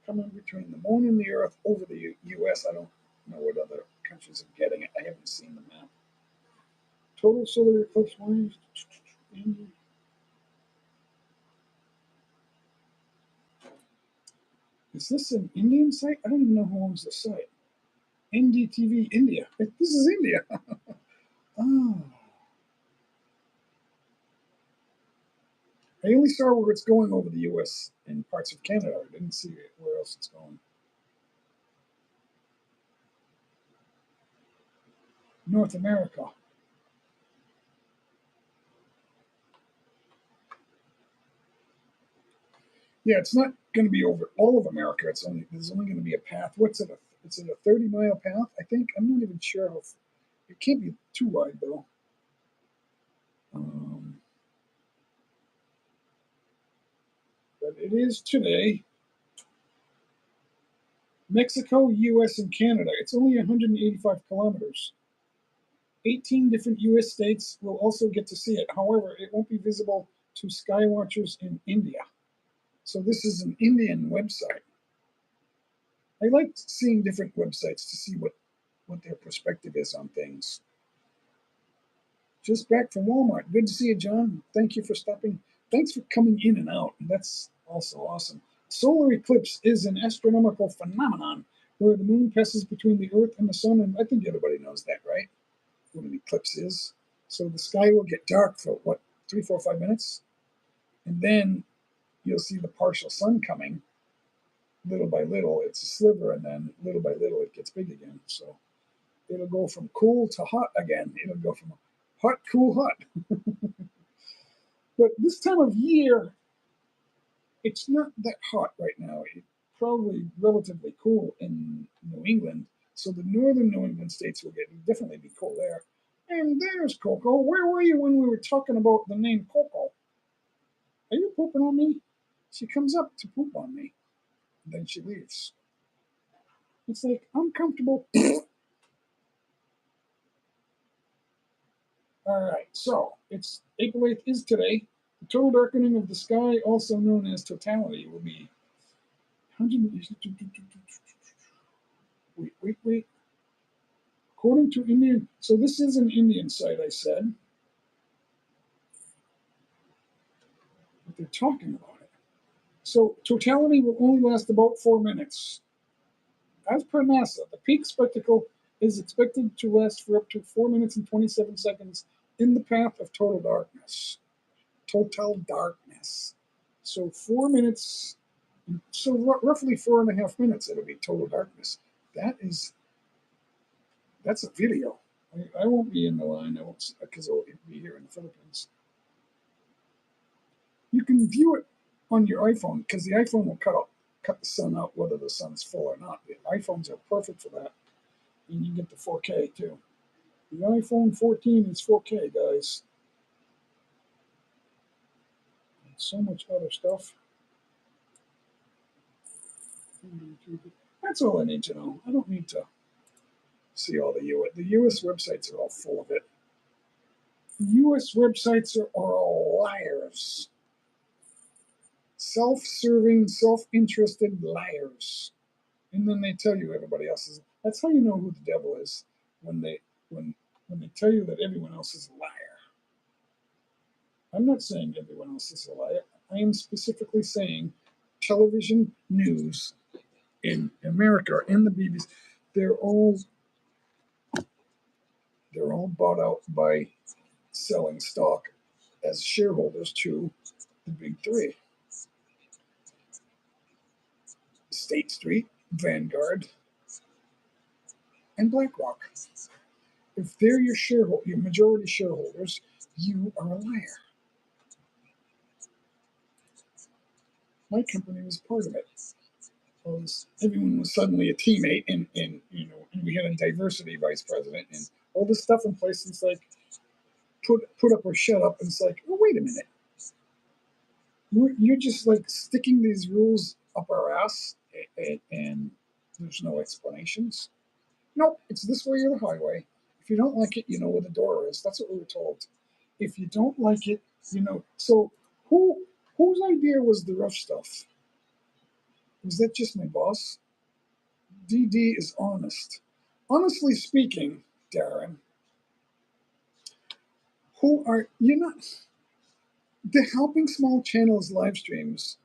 coming between the Moon and the Earth over the U.S. I don't know what other countries are getting it. I haven't seen the map. Total solar eclipse warnings. Is this an Indian site? I don't even know who owns the site. NDTV India. This is India. Oh. I only saw where it's going over the U.S. and parts of Canada. I didn't see where else it's going. North America. Yeah, it's not going to be over all of America. There's only going to be a path. What's it? It's a 30-mile path. I think I'm not even sure how. It can't be too wide though. But it is today. Mexico, U.S., and Canada. It's only 185 kilometers. 18 different U.S. states will also get to see it. However, it won't be visible to skywatchers in India. So this is an Indian website. I like seeing different websites to see what their perspective is on things. Just back from Walmart. Good to see you, John. Thank you for stopping. Thanks for coming in and out. That's also awesome. Solar eclipse is an astronomical phenomenon where the moon passes between the Earth and the sun, and I think everybody knows that, right? What an eclipse is. So the sky will get dark for what, 3, 4, 5 minutes, and then you'll see the partial sun coming. Little by little, it's a sliver, and then little by little, it gets big again. So it'll go from cool to hot again. It'll go from hot, cool, hot. But this time of year, it's not that hot right now. It's probably relatively cool in New England. So the northern New England states will definitely be cool there. And there's Coco. Where were you when we were talking about the name Coco? Are you pooping on me? She comes up to poop on me. And then she leaves. It's like uncomfortable. All right, so it's April 8th is today. The total darkening of the sky, also known as totality, will be 100. Wait. According to Indian, so this is an Indian site, I said. But they're talking about it. So totality will only last about 4 minutes. As per NASA, the peak spectacle is expected to last for up to 4 minutes and 27 seconds in the path of total darkness. Total darkness. So 4 minutes, so roughly 4.5 minutes, it'll be total darkness. That's a video. I won't be in the line. I won't, because it'll be here in the Philippines. You can view it on your iPhone because the iPhone will cut the sun out whether the sun's full or not. The iPhones are perfect for that, and you get the 4K too. The iPhone 14 is 4K, guys. And so much other stuff. That's all I need to know. I don't need to see all the US. The US websites are all full of it. US websites are all liars. Self-serving, self-interested liars. And then they tell you everybody else is. That's how you know who the devil is when they tell you that everyone else is a liar. I'm not saying everyone else is a liar. I am specifically saying television news in America and the BBC, they're all bought out by selling stock as shareholders to the big three: State Street, Vanguard, and BlackRock. If they're your majority shareholders, you are a liar. My company was part of it. Everyone was suddenly a teammate, and we had a diversity vice president, and all this stuff in place. And it's like put up or shut up. And it's like, oh, wait a minute, you're just like sticking these rules up our ass, and there's no explanations. Nope, it's this way or the highway. If you don't like it, you know where the door is. That's what we were told. If you don't like it, you know. So whose idea was the rough stuff? Was that just my boss? DD is honest. Honestly speaking, Darren, who are you not the helping small channels live streams?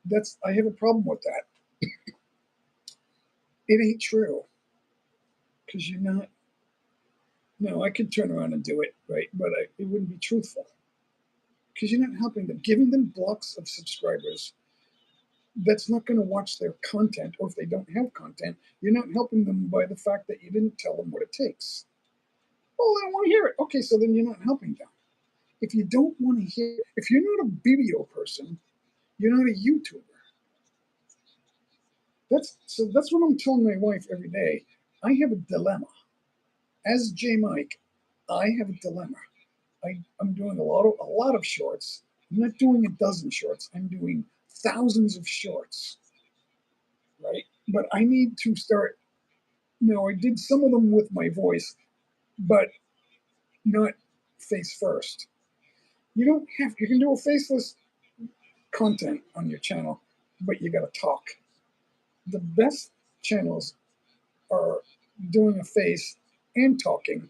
That's I have a problem with that. It ain't true because you're not. No, I could turn around and do it, right? But it wouldn't be truthful because you're not helping them. Giving them blocks of subscribers that's not going to watch their content, or if they don't have content, you're not helping them by the fact that you didn't tell them what it takes. Well, they don't want to hear it. Okay, so then you're not helping them. If you don't want to hear, if you're not a video person, you're not a YouTuber. That's what I'm telling my wife every day. I have a dilemma. As J Mike, I have a dilemma. I'm doing a lot of shorts. I'm not doing a dozen shorts. I'm doing thousands of shorts, right? But I need to start. I did some of them with my voice, but not face first. You don't have. You can do a faceless content on your channel, but you got to talk. The best channels are doing a face and talking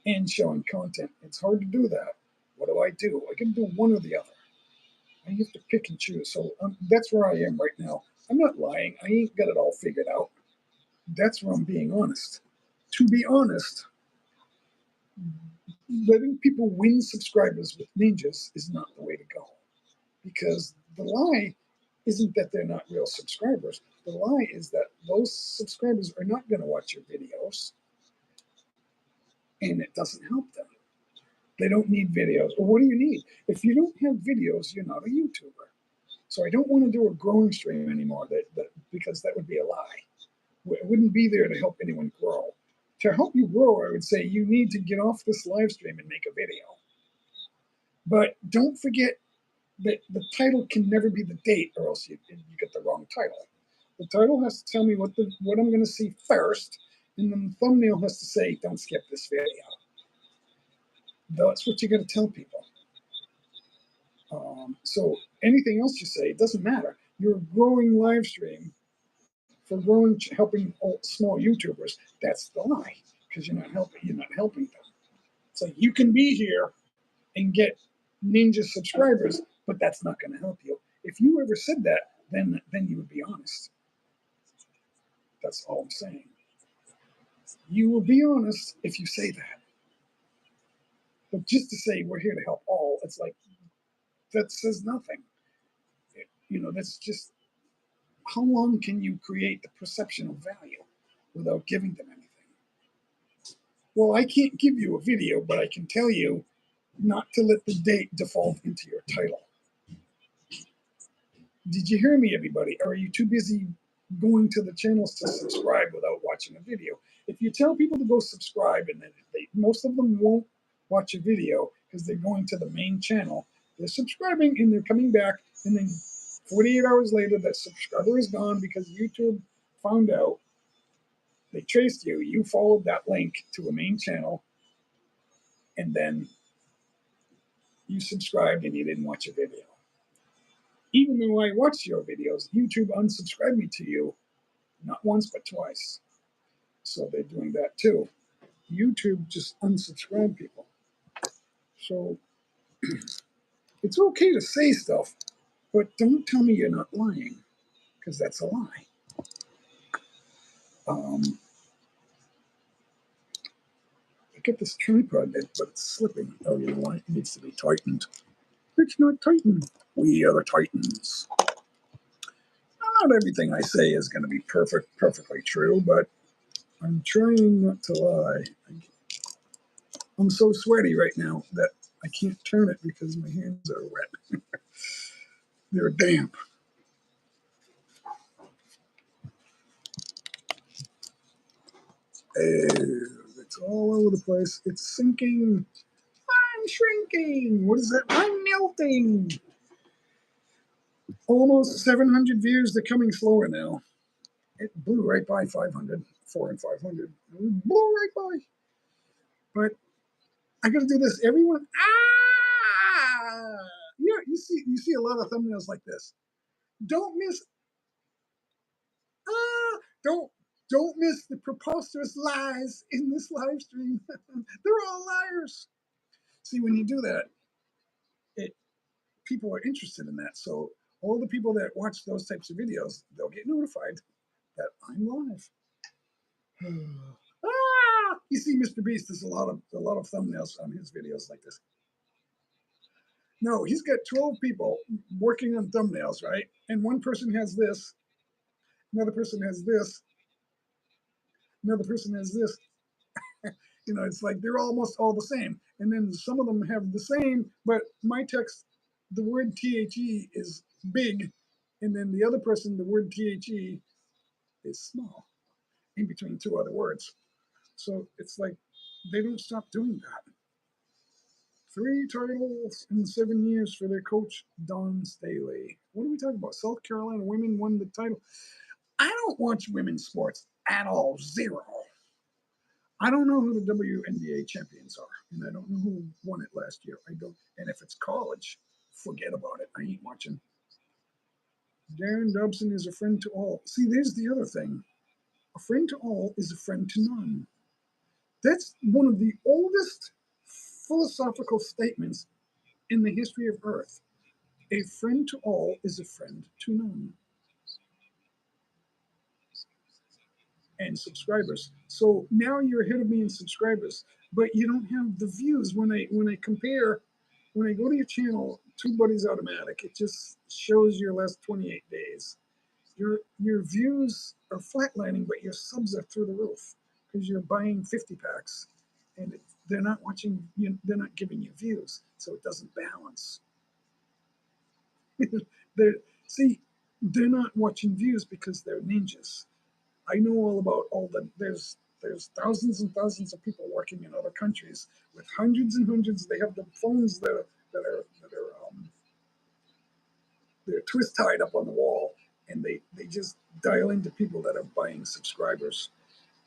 and showing content. It's hard to do that. What do? I can do one or the other. I have to pick and choose. So that's where I am right now. I'm not lying. I ain't got it all figured out. That's where I'm being honest. To be honest, letting people win subscribers with ninjas is not the way to go. Because the lie isn't that they're not real subscribers. The lie is that those subscribers are not going to watch your videos, and it doesn't help them. They don't need videos. Or what do you need? If you don't have videos, you're not a YouTuber. So I don't want to do a growing stream anymore because that would be a lie. It wouldn't be there to help anyone grow. To help you grow, I would say you need to get off this live stream and make a video. But don't forget that the title can never be the date, or else you get the wrong title. The title has to tell me what I'm going to see first, and then the thumbnail has to say, "Don't skip this video." That's what you got to tell people. So anything else you say, it doesn't matter. You're a growing live stream for helping small YouTubers. That's the lie, because you're not helping them. So you can be here and get ninja subscribers, but that's not going to help you. If you ever said that, then you would be honest. That's all I'm saying. You will be honest if you say that. But just to say we're here to help all, it's like that says nothing. That's just how long can you create the perception of value without giving them anything? Well, I can't give you a video, but I can tell you not to let the date default into your title. Did you hear me, everybody? Or are you too busy going to the channels to subscribe without watching a video? If you tell people to go subscribe, and then most of them won't watch a video because they're going to the main channel, they're subscribing and they're coming back, and then 48 hours later, that subscriber is gone because YouTube found out. They traced you. You followed that link to a main channel, and then you subscribed and you didn't watch a video. Even though I watched your videos, YouTube unsubscribed me to you, not once but twice. So they're doing that too. YouTube just unsubscribed people. So it's okay to say stuff, but don't tell me you're not lying, because that's a lie. get this tripod, but it's slipping. Oh, you know what? It needs to be tightened. It's not tightened. We are the Titans. Not everything I say is going to be perfectly true, but I'm trying not to lie. I'm so sweaty right now that I can't turn it because my hands are wet. They're damp. It's all over the place. It's sinking. I'm shrinking. What is that? I'm melting. Almost 700 views. They're coming slower now. It blew right by 500, 4 and 500. It blew right by. But I got to do this. Everyone, yeah, you see a lot of thumbnails like this. Don't miss, ah, don't don't miss the preposterous lies in this live stream. They're all liars. See, when you do that, it people are interested in that. So all the people that watch those types of videos, they'll get notified that I'm live. You see, Mr. Beast does a lot of thumbnails on his videos like this. No, he's got 12 people working on thumbnails, right? And one person has this, another person has this, another person has this. You know, it's like they're almost all the same. And then some of them have the same, but my text, the word THE is big. And then the other person, the word THE is small in between two other words. So it's like they don't stop doing that. 3 titles in 7 years for their coach, Don Staley. What are we talking about? South Carolina women won the title. I don't watch women's sports at all. Zero. I don't know who the WNBA champions are, and I don't know who won it last year. I don't. And if it's college, forget about it. I ain't watching. Darren Dobson is a friend to all. See, there's the other thing. A friend to all is a friend to none. That's one of the oldest philosophical statements in the history of Earth. A friend to all is a friend to none. And subscribers. So now you're ahead of me in subscribers, but you don't have the views. When I compare, when I go to your channel, Two Buddies Automatic, it just shows your last 28 days. Your views are flatlining, but your subs are through the roof because you're buying 50 packs, and they're not watching. They're not giving you views, so it doesn't balance. See, they're not watching views because they're ninjas. I know all about all the there's thousands and thousands of people working in other countries with hundreds and hundreds. They have the phones that are they're twist tied up on the wall, and they just dial into people that are buying subscribers,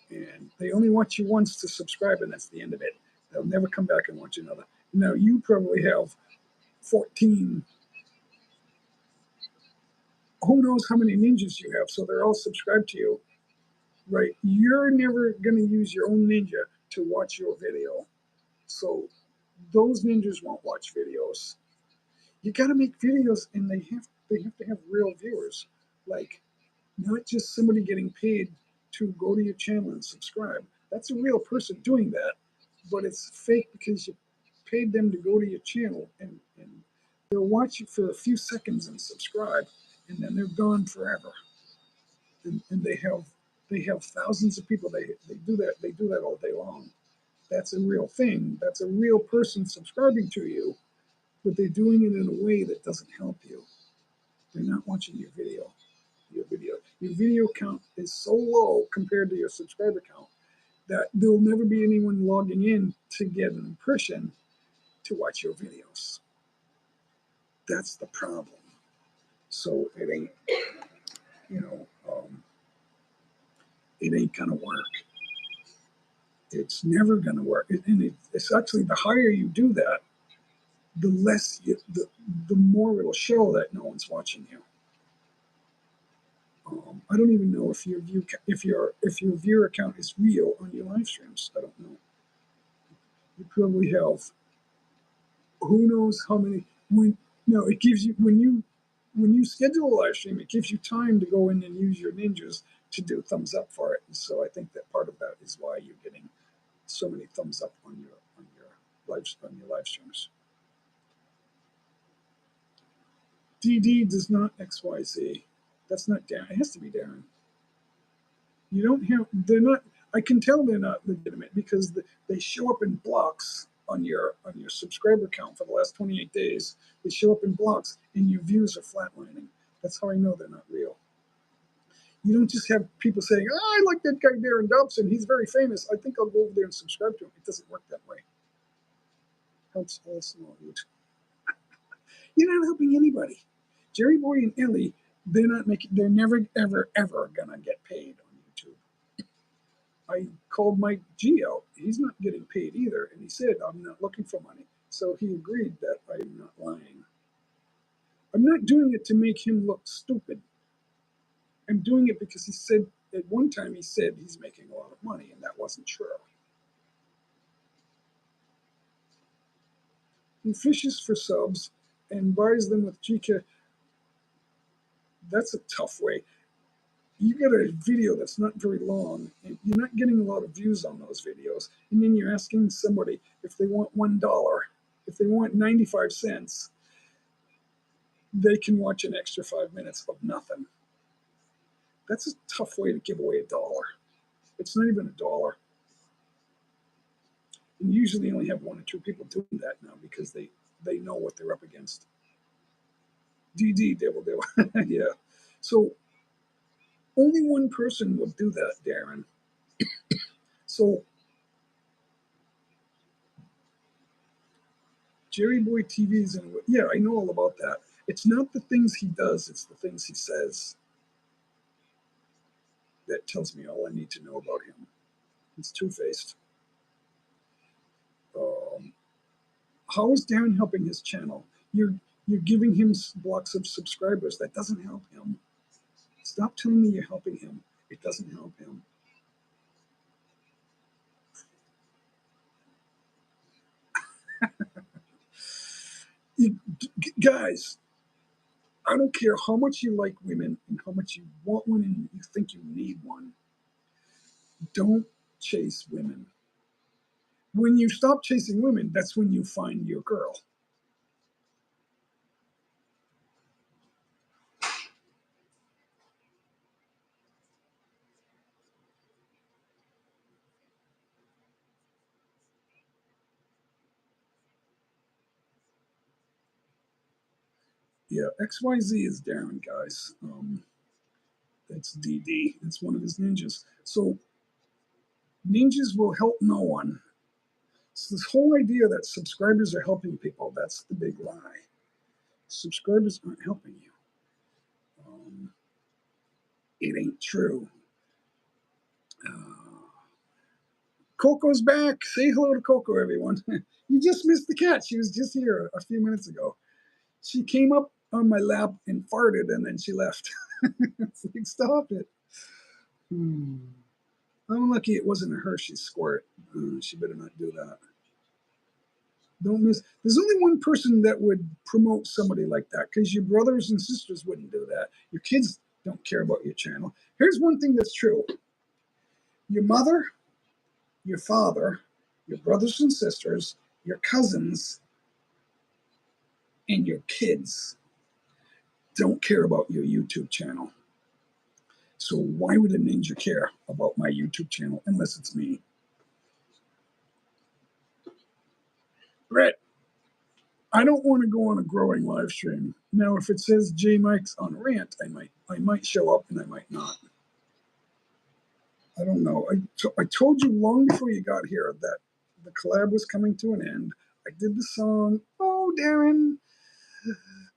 and they only watch you once to subscribe, and that's the end of it. They'll never come back and watch another. Now you probably have 14. Who knows how many ninjas you have? So they're all subscribed to you. Right, you're never going to use your own ninja to watch your video, so those ninjas won't watch videos. You got to make videos, and they have to have real viewers, like not just somebody getting paid to go to your channel and subscribe. That's a real person doing that, but it's fake because you paid them to go to your channel, and they'll watch you for a few seconds and subscribe, and then they're gone forever. And they have thousands of people. They do that all day long. That's a real thing. That's a real person subscribing to you, but they're doing it in a way that doesn't help you. They're not watching your video. Your video count is so low compared to your subscriber count that there'll never be anyone logging in to get an impression to watch your videos. That's the problem. So it ain't, you know, it ain't gonna work. It's never going to work. And it's actually the higher you do that, the less the more it'll show that no one's watching you. I don't even know if your viewer count is real on your live streams. I don't know. You probably have who knows how many. It gives you when you schedule a live stream, it gives you time to go in and use your ninjas to do thumbs up for it. And so I think that part of that is why you're getting so many thumbs up on your live streams. DD does not XYZ. That's not Darren. It has to be Darren. You don't have. They're not. I can tell they're not legitimate because they show up in blocks on your subscriber count for the last 28 days. They show up in blocks, and your views are flatlining. That's how I know they're not real. You don't just have people saying, "Oh, I like that guy Darren Dobson. He's very famous. I think I'll go over there and subscribe to him." It doesn't work that way. Helps all small YouTube. You're not helping anybody. Jerry Boy and Ellie, they're never, ever, ever gonna get paid on YouTube. I called Mike G out. He's not getting paid either. And he said, I'm not looking for money. So he agreed that I'm not lying. I'm not doing it to make him look stupid. I'm doing it because he said, at one time he said he's making a lot of money, and that wasn't true. He fishes for subs and buys them with GK. That's a tough way. You get a video that's not very long, and you're not getting a lot of views on those videos, and then you're asking somebody if they want $1, if they want 95 cents, they can watch an extra 5 minutes of nothing. That's a tough way to give away $1. It's not even $1. And usually only have 1 or 2 people doing that now because they know what they're up against. DD, devil. Yeah. So only 1 person will do that, Darren. So Jerry Boy TV's and yeah, I know all about that. It's not the things he does, it's the things he says that tells me all I need to know about him. He's two-faced. How is Darren helping his channel? You're giving him blocks of subscribers. That doesn't help him. Stop telling me you're helping him. It doesn't help him. Guys, I don't care how much you like women and how much you want one and you think you need one. Don't chase women. When you stop chasing women, that's when you find your girl. Yeah, XYZ is Darren, guys. That's DD. That's one of his ninjas. So ninjas will help no one. So this whole idea that subscribers are helping people, that's the big lie. Subscribers aren't helping you. It ain't true. Coco's back. Say hello to Coco, everyone. You just missed the cat. She was just here a few minutes ago. She came up on my lap and farted, and then she left. It's like, stop it. I'm lucky it wasn't a Hershey squirt. She better not do that. Don't miss. There's only 1 person that would promote somebody like that because your brothers and sisters wouldn't do that. Your kids don't care about your channel. Here's one thing that's true. Your mother, your father, your brothers and sisters, your cousins, and your kids don't care about your YouTube channel. So why would a ninja care about my YouTube channel unless it's me? Brett, I don't want to go on a growing live stream. Now, if it says J Mike's on rant, I might show up and I might not. I don't know. I told you long before you got here that the collab was coming to an end. I did the song, "Oh, Darren,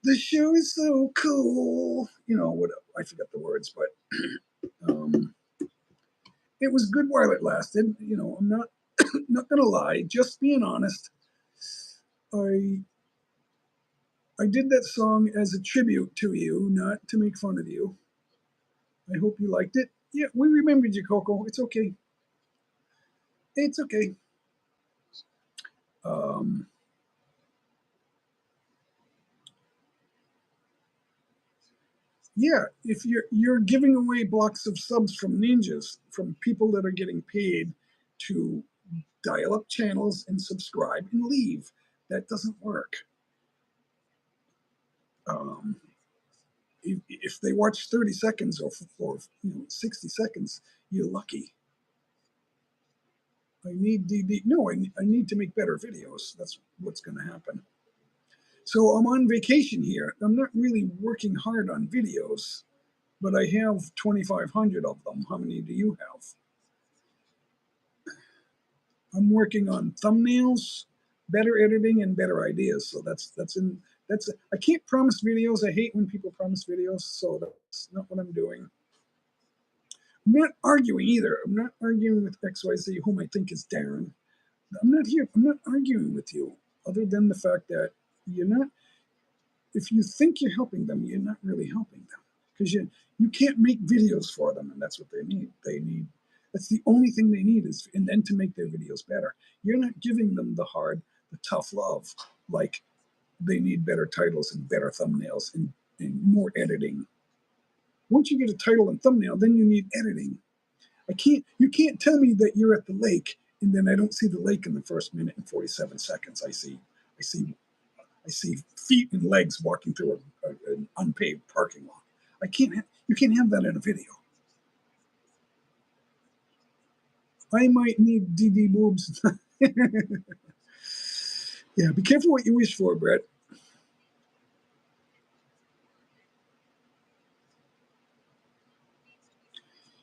the show is so cool." You know, what I forgot the words, but it was good while it lasted. You know, I'm not gonna lie, just being honest. I did that song as a tribute to you, not to make fun of you. I hope you liked it. Yeah, we remembered you, Coco. It's okay. It's okay. Yeah, if you're giving away blocks of subs from ninjas, from people that are getting paid to dial up channels and subscribe and leave. That doesn't work. If they watch 30 seconds or 60 seconds, you're lucky. I need DD. No, I need to make better videos. That's what's going to happen. So I'm on vacation here. I'm not really working hard on videos, but I have 2,500 of them. How many do you have? I'm working on thumbnails, better editing, and better ideas. So that's I can't promise videos. I hate when people promise videos. So that's not what I'm doing. I'm not arguing either. I'm not arguing with XYZ, whom I think is Darren. I'm not here. I'm not arguing with you, other than the fact that you're not. If you think you're helping them, you're not really helping them, because you can't make videos for them, and that's what they need. That's the only thing they need is, and then to make their videos better. You're not giving them the tough love, like they need better titles and better thumbnails and more editing. Once you get a title and thumbnail, then you need editing. You can't tell me that you're at the lake and then I don't see the lake in the first minute and 47 seconds. I see feet and legs walking through an unpaved parking lot. You can't have that in a video. I might need DD boobs. Yeah, be careful what you wish for, Brett.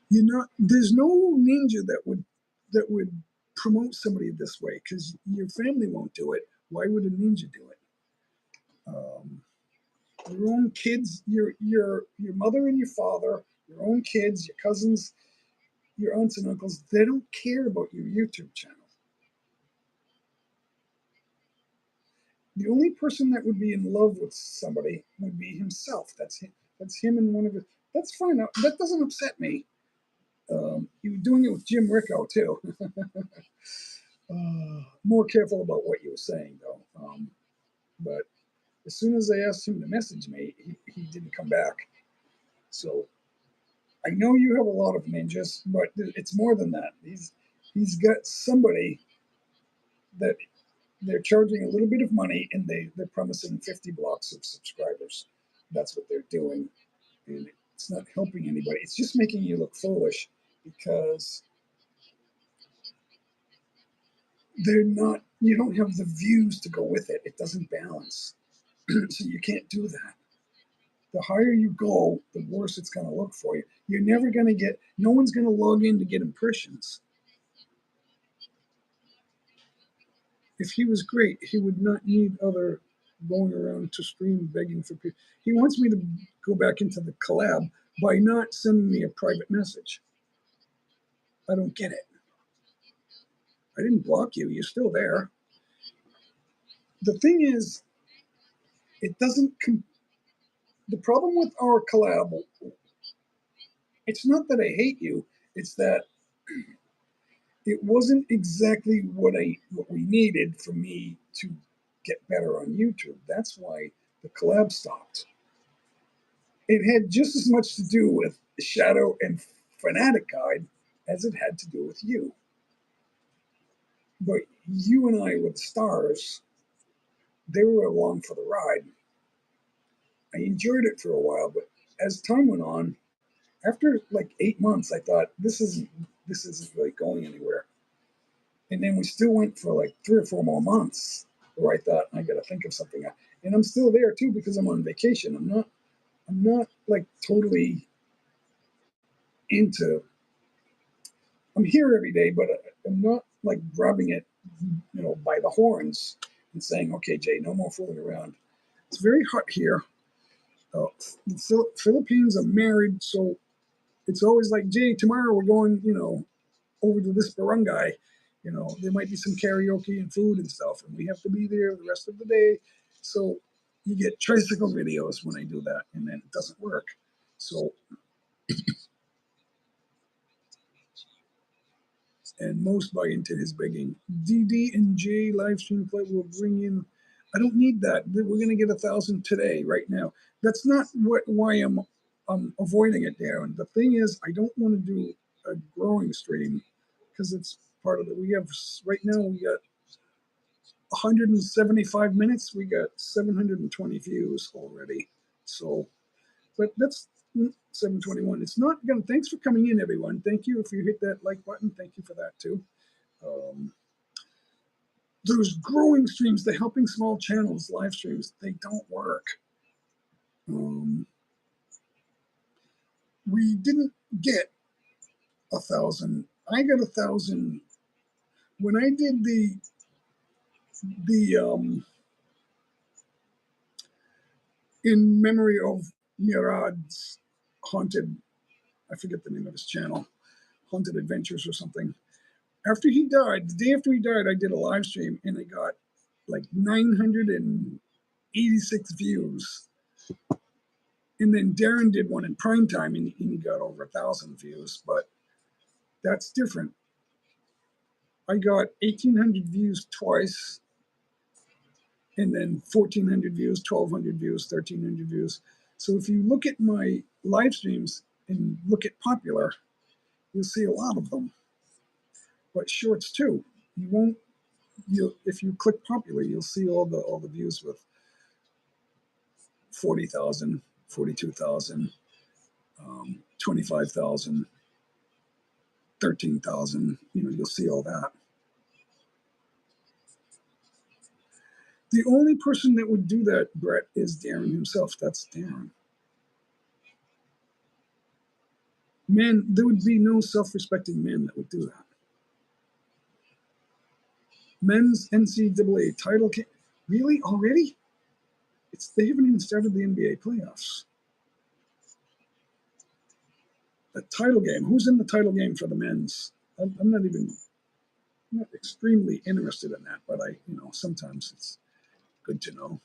There's no ninja that would promote somebody this way, because your family won't do it. Why would a ninja do it? Your own kids, your mother and your father, your own kids, your cousins, your aunts and uncles, they don't care about your YouTube channel. The only person that would be in love with somebody would be himself. That's him. That's him and one of his. That's fine. That doesn't upset me. You were doing it with Jim Ricco too. More careful about what you were saying, though. But as soon as I asked him to message me, he didn't come back. So I know you have a lot of ninjas, but it's more than that. He's got somebody that they're charging a little bit of money, and they're promising 50 blocks of subscribers. That's what they're doing, and it's not helping anybody. It's just making you look foolish, because they're not. You don't have the views to go with it. It doesn't balance, so you can't do that. The higher you go, the worse it's going to look for you. You're never going to get. No one's going to log in to get impressions. If he was great, he would not need other going around to stream begging for people. He wants me to go back into the collab by not sending me a private message. I don't get it. I didn't block you. You're still there. The thing is, it doesn't. The problem with our collab, it's not that I hate you. It's that it wasn't exactly what we needed for me to get better on YouTube. That's why the collab stopped. It had just as much to do with Shadow and Fanatic Guide as it had to do with you. But you and I were the stars. They were along for the ride. I enjoyed it for a while, but as time went on, after like 8 months, I thought this isn't really going anywhere. And then we still went for like 3 or 4 more months, where I thought I got to think of something. And I'm still there too, because I'm on vacation. I'm not like totally into. I'm here every day, but I'm not like grabbing it, by the horns and saying, "Okay, Jay, no more fooling around." It's very hot here. The Philippines are married, so it's always like, "Jay, tomorrow we're going, over to this barangay. There might be some karaoke and food and stuff, and we have to be there the rest of the day." So you get tricycle videos when I do that, and then it doesn't work. So, and most buy into his begging. DD and J live stream play will bring in. I don't need that. We're going to get 1,000 today, right now. That's not why I'm avoiding it, Darren. The thing is, I don't want to do a growing stream, because it's part of it. We have right now we got 175 minutes. We got 720 views already. So, but that's 721. It's not gonna. Thanks for coming in, everyone. Thank you if you hit that like button. Thank you for that too. Those growing streams, the helping small channels, live streams, they don't work. We didn't get 1,000. I got 1,000 when I did the in memory of Murad's haunted. I forget the name of his channel, Haunted Adventures or something. After he died, the day after he died, I did a live stream and I got like 986 views. And then Darren did one in prime time and he got over 1,000 views, but that's different. I got 1,800 views twice, and then 1,400 views, 1,200 views, 1,300 views. So if you look at my live streams and look at popular, you'll see a lot of them. But shorts too. You won't. If you click popular, you'll see all the views with 40,000, 42,000, 25,000, 13,000. You'll see all that. The only person that would do that, Brett, is Darren himself. That's Darren. Men, there would be no self-respecting men that would do that. Men's NCAA title game. Really? Already? They haven't even started the NBA playoffs. The title game. Who's in the title game for the men's? I'm not extremely interested in that, but sometimes it's good to know.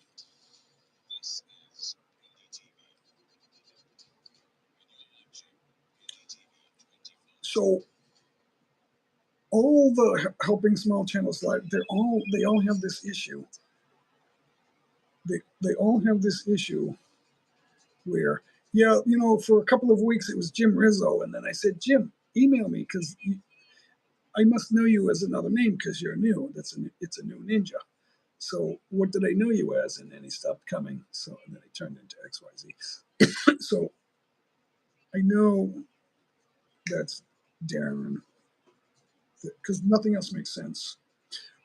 So all the helping small channels live, they all have this issue. They all have this issue where, for a couple of weeks it was Jim Rizzo, and then I said, Jim, email me because I must know you as another name because you're new. It's a new ninja. So what did I know you as? And then he stopped coming. So and then he turned into XYZ. So I know that's Darren because nothing else makes sense.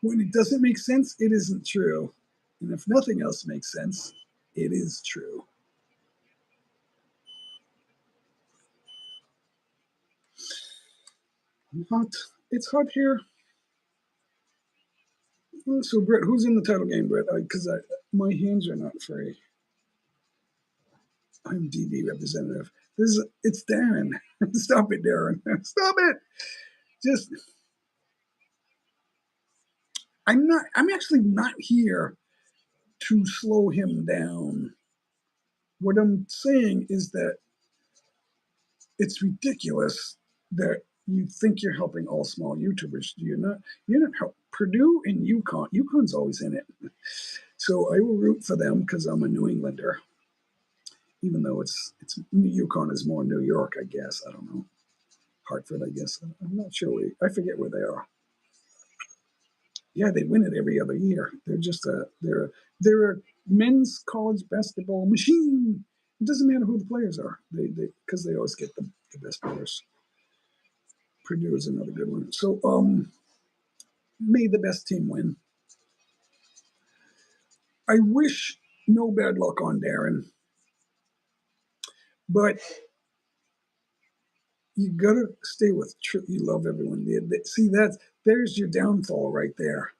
When it doesn't make sense, it isn't true. And if nothing else makes sense, it is true. Hot. It's hot here. So, Brett, who's in the title game, Brett? Because my hands are not free. I'm DB representative. It's Darren. Stop it, Darren. Stop it. Just, I'm actually not here to slow him down. What I'm saying is that it's ridiculous that you think you're helping all small YouTubers. You're not help Purdue and UConn. UConn's always in it. So I will root for them because I'm a New Englander. Even though it's UConn is more New York, I guess. I don't know. Hartford, I guess. I'm not sure. I forget where they are. Yeah, they win it every other year. They're just they're a men's college basketball machine. It doesn't matter who the players are. Because they always get the best players. Purdue is another good one. So may the best team win. I wish no bad luck on Darren, but you gotta stay with truth. You love everyone. See, there's your downfall right there.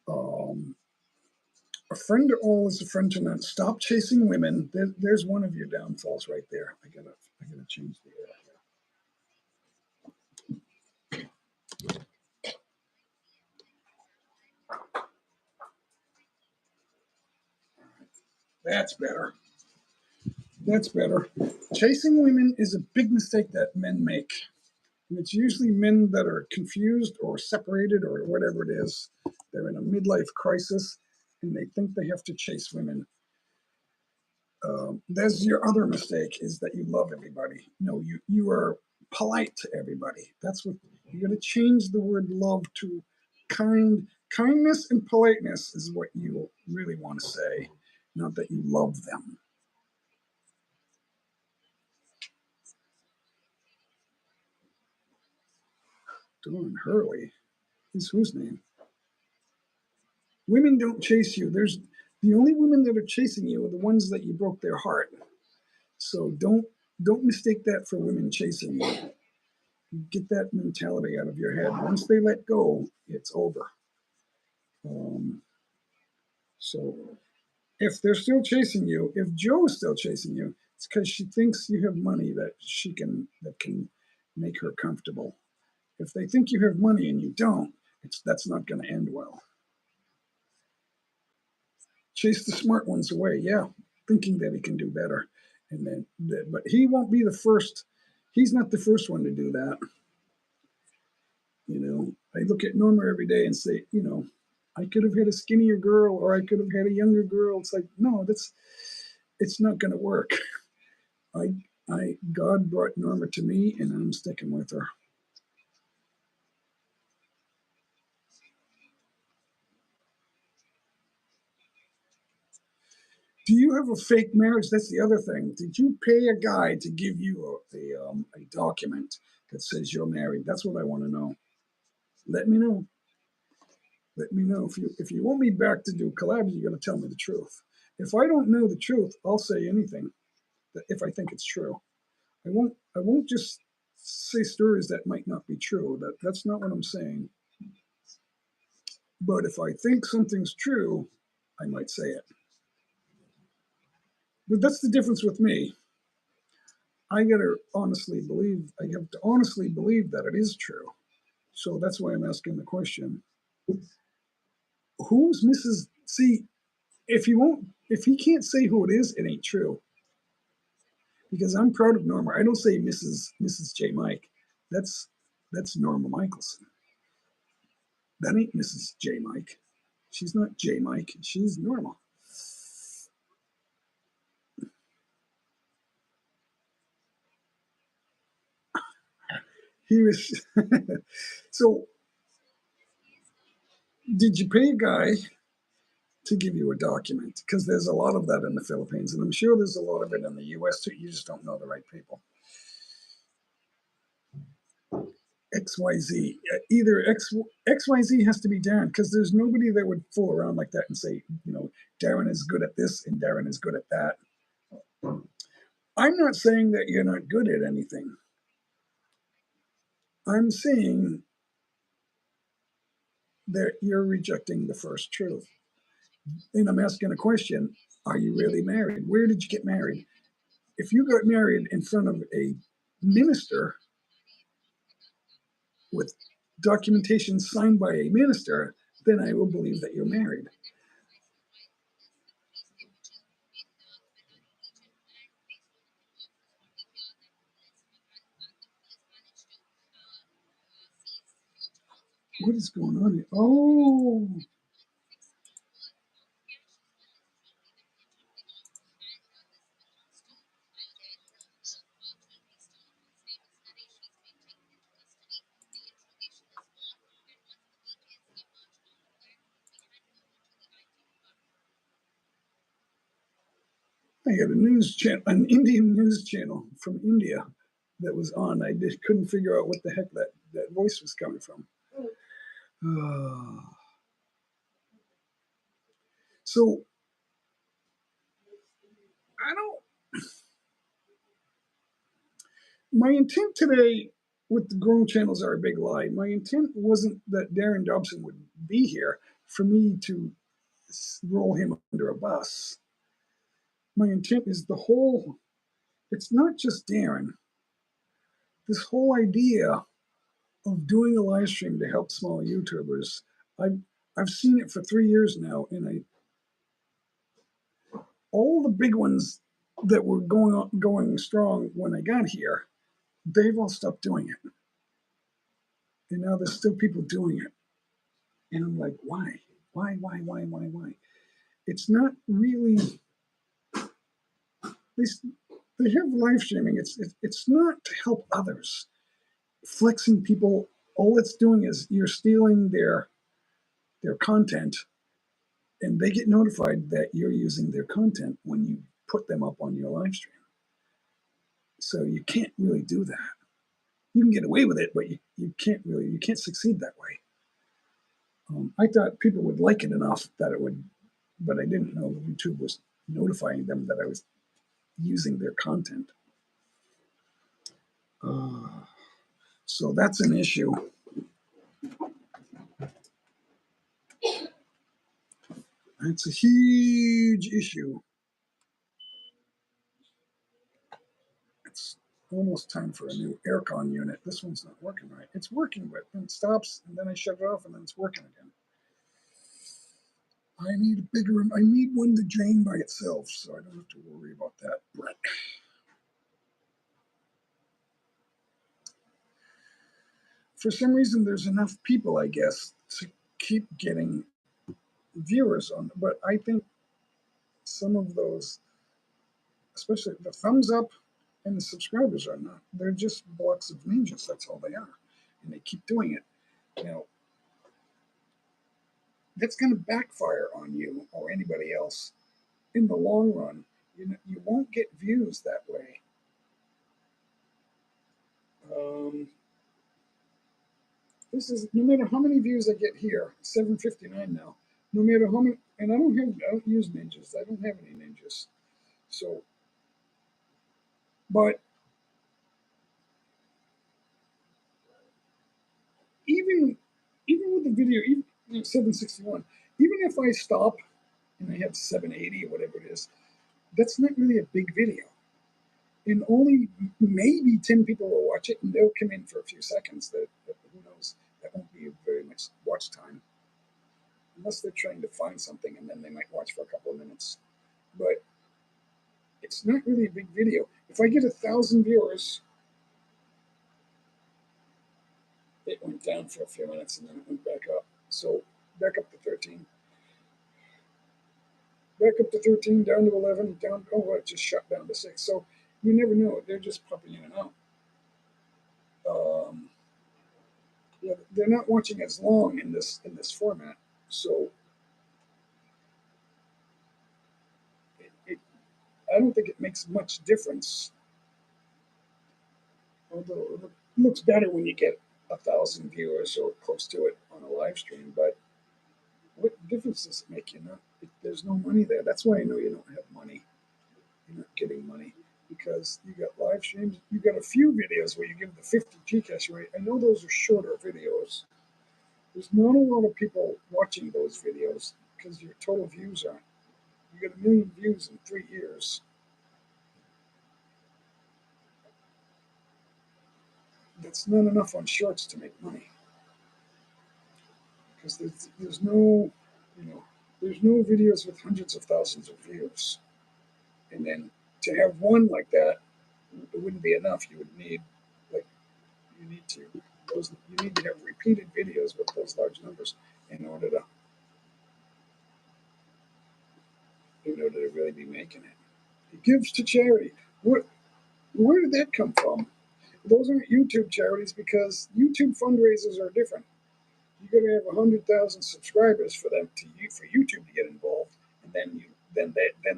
A friend to all is a friend to none. Stop chasing women. There's one of your downfalls right there. I gotta change the air here. That's better. That's better. Chasing women is a big mistake that men make. And it's usually men that are confused or separated or whatever it is. They're in a midlife crisis and they think they have to chase women. That's your other mistake, is that you love everybody. No, you are polite to everybody. That's what You got to change the word love to kind. Kindness and politeness is what you really want to say, not that you love them. Dawn Hurley is whose name? Women don't chase you. There's the only women that are chasing you are the ones that you broke their heart. So don't mistake that for women chasing you. Get that mentality out of your head. Once they let go, it's over. Um, so if they're still chasing you, if Joe's still chasing you, it's because she thinks you have money that can make her comfortable. If they think you have money and you don't, that's not going to end well. Chase the smart ones away, yeah, thinking that he can do better, and but he won't be the first. He's not the first one to do that. I look at Norma every day and say, I could have had a skinnier girl or I could have had a younger girl. It's like, no, it's not going to work. God brought Norma to me and I'm sticking with her. Do you have a fake marriage? That's the other thing. Did you pay a guy to give you a document that says you're married? That's what I want to know. Let me know. Let me know. If you want me back to do collabs, you got to tell me the truth. If I don't know the truth, I'll say anything if I think it's true. I won't just say stories that might not be true. That's not what I'm saying. But if I think something's true, I might say it. But that's the difference with me. I have to honestly believe that it is true. So that's why I'm asking the question. Who's Mrs. See, if he can't say who it is, it ain't true. Because I'm proud of Norma. I don't say Mrs. J. Mike. That's Norma Michelson. That ain't Mrs. J. Mike. She's not J. Mike. She's Norma. He was. So, did you pay a guy to give you a document? Because there's a lot of that in the Philippines, and I'm sure there's a lot of it in the U.S. too. You just don't know the right people. XYZ. Either XYZ has to be Darren because there's nobody that would fool around like that and say, Darren is good at this and Darren is good at that. I'm not saying that you're not good at anything. I'm saying that you're rejecting the first truth. And I'm asking a question. Are you really married? Where did you get married? If you got married in front of a minister with documentation signed by a minister, then I will believe that you're married. What is going on here? Oh, I had a news channel, an Indian news channel from India that was on. I just couldn't figure out what the heck that voice was coming from. So I don't. My intent today with the grown channels are a big lie. My intent wasn't that Darren Dobson would be here for me to roll him under a bus. My intent is it's not just Darren. This whole idea of doing a live stream to help small YouTubers, I've seen it for 3 years now, and all the big ones that were going strong when I got here, they've all stopped doing it, and now there's still people doing it, and I'm like, why? It's not really. They have live streaming. It's not to help others. Flexing people all it's doing is you're stealing their content, and they get notified that you're using their content when you put them up on your live stream. So you can't really do that. You can get away with it, but you can't succeed that way. I thought people would like it enough that it would, but I didn't know YouTube was notifying them that I was using their content. So that's an issue. It's a huge issue. It's almost time for a new aircon unit. This one's not working right. It's working, but then it stops, and then I shut it off, and then it's working again. I need a bigger. I need one to drain by itself, so I don't have to worry about that. But for some reason, there's enough people, I guess, to keep getting viewers on. But I think some of those, especially the thumbs up and the subscribers, are not. They're just blocks of ninjas. That's all they are, and they keep doing it. Now, that's going to backfire on you or anybody else in the long run. You won't get views that way. This is no matter how many views I get here, 759 now. No matter how many, and I don't use ninjas. I don't have any ninjas. So, but even with the video, even 761, even if I stop and I have 780 or whatever it is, that's not really a big video. And only maybe 10 people will watch it, and they'll come in for a few seconds. That who knows? That won't be very much watch time, unless they're trying to find something, and then they might watch for a couple of minutes. But it's not really a big video. If I get 1,000 viewers, it went down for a few minutes and then it went back up. So back up to 13. Back up to 13, down to 11, down. Oh, it just shut down to 6. So you never know. They're just popping in and out. Yeah, they're not watching as long in this format. So I don't think it makes much difference. Although it looks better when you get 1,000 viewers or close to it on a live stream, but what difference does it make? There's no money there. That's why I know you don't have money. You're not getting money because you got live streams. You got a few videos where you give the 50 Gcash away. I know those are shorter videos. There's not a lot of people watching those videos because your total views aren't. You got 1 million views in 3 years. That's not enough on shorts to make money because there's no, there's no videos with hundreds of thousands of views. And then to have one like that, it wouldn't be enough. You would need, you need to have repeated videos with those large numbers in order to really be making it. He gives to charity. Where did that come from? Those aren't YouTube charities because YouTube fundraisers are different. You got to have 100,000 subscribers for YouTube to get involved, and then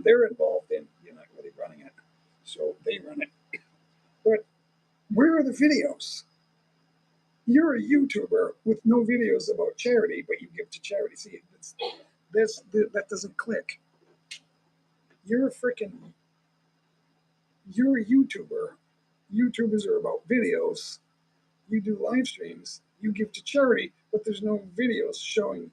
they're involved, and you're not really running it, so they run it. But where are the videos? You're a YouTuber with no videos about charity, but you give to charity. See, that doesn't click. You're a YouTuber. YouTubers are about videos. You do live streams. You give to charity, but there's no videos showing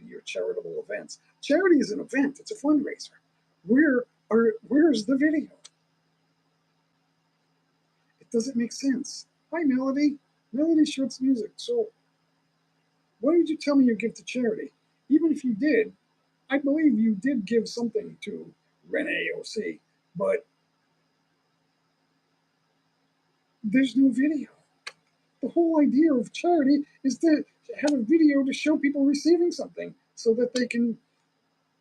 your charitable events. Charity is an event. It's a fundraiser. Where's the video? It doesn't make sense. Hi, Melody. Melody Shorts Music. So why did you tell me you give to charity? Even if you did, I believe you did give something to Renee OC, but there's no video. The whole idea of charity is to have a video to show people receiving something so that they can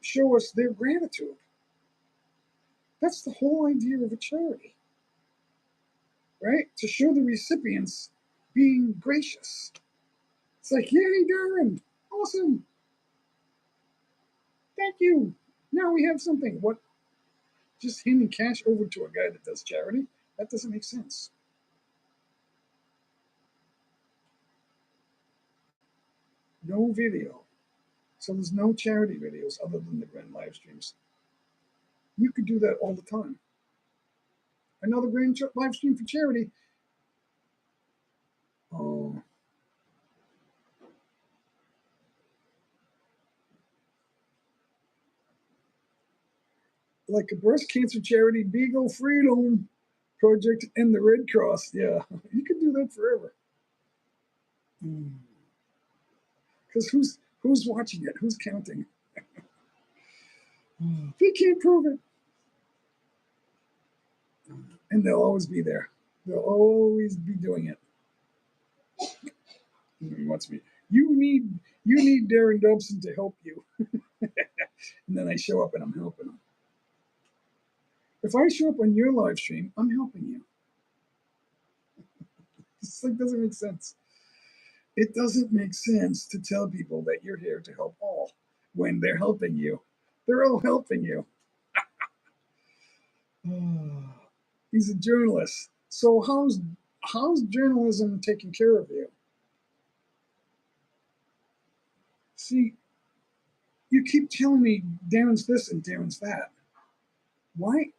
show us their gratitude. That's the whole idea of a charity, right? To show the recipients being gracious. It's like, yay, Darren, awesome, thank you. Now we have something. What? Just handing cash over to a guy that does charity? That doesn't make sense. No video. So there's no charity videos other than the grand live streams. You could do that all the time. Another grand live stream for charity. Oh, like a breast cancer charity, Beagle Freedom Project, and the Red Cross. Yeah, you could do that forever. Because who's watching it? Who's counting? They can't prove it, and they'll always be there. They'll always be doing it. He wants me. You need Darren Dobson to help you, and then I show up and I'm helping him. If I show up on your live stream, I'm helping you. This like doesn't make sense. It doesn't make sense to tell people that you're here to help all when they're helping you. They're all helping you. He's a journalist. So how's journalism taking care of you? See, you keep telling me Darren's this and Darren's that. Why?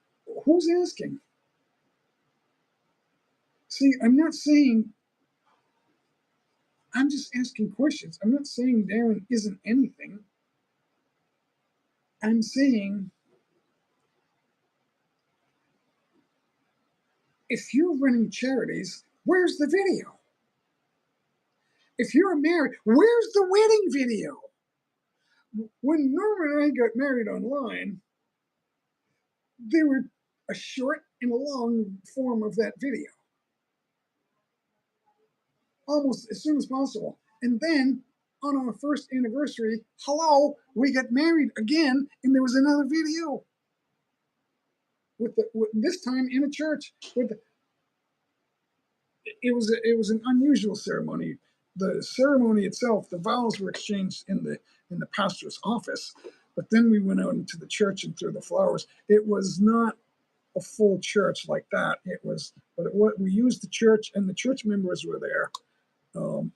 Who's asking? See, I'm not saying. I'm just asking questions. I'm not saying Darren isn't anything. I'm saying if you're running charities, where's the video? If you're married, where's the wedding video? When Norma and I got married online, they were a short and a long form of that video, almost as soon as possible. And then on our first anniversary, hello, we got married again, and there was another video with this time in a church. It was an unusual ceremony. The ceremony itself, the vows were exchanged in the pastor's office, but then we went out into the church and threw the flowers. It was not a full church like that. We used the church, and the church members were there. The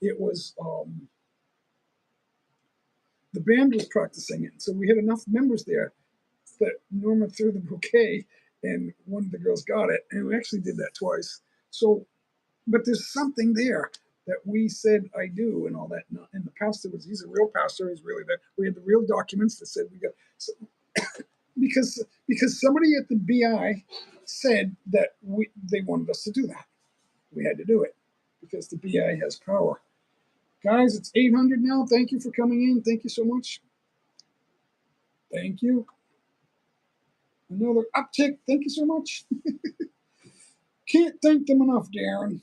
band was practicing it, so we had enough members there that Norma threw the bouquet, and one of the girls got it, and we actually did that twice. So, but there's something there that we said I do and all that. And the pastor he's a real pastor. He's really there. We had the real documents that said we got. So, because somebody at the BI said that they wanted us to do that. We had to do it because the BI has power. Guys, it's 800 now. Thank you for coming in. Thank you so much. Thank you. Another uptick. Thank you so much. Can't thank them enough, Darren.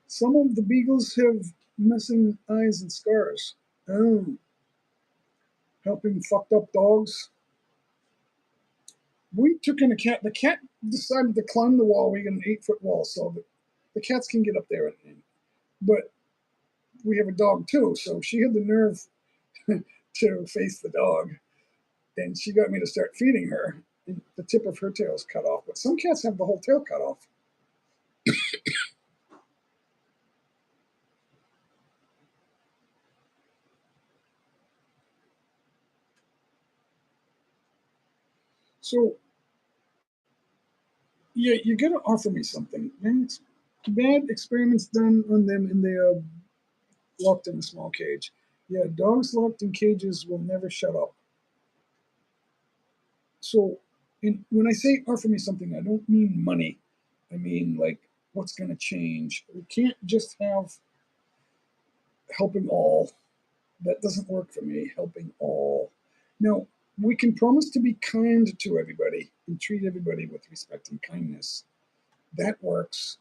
Some of the beagles have missing eyes and scars. Oh, helping fucked up dogs. We took in a cat. The cat decided to climb the wall. We got an 8-foot wall, so the cats can get up there. But we have a dog too, so she had the nerve to face the dog, and she got me to start feeding her. And the tip of her tail is cut off, but some cats have the whole tail cut off. So, yeah, you got to offer me something. Bad experiments done on them, and they are locked in a small cage. Yeah, dogs locked in cages will never shut up. So, when I say offer me something, I don't mean money. I mean, like, what's going to change? We can't just have helping all. That doesn't work for me, helping all. No, we can promise to be kind to everybody and treat everybody with respect and kindness. That works.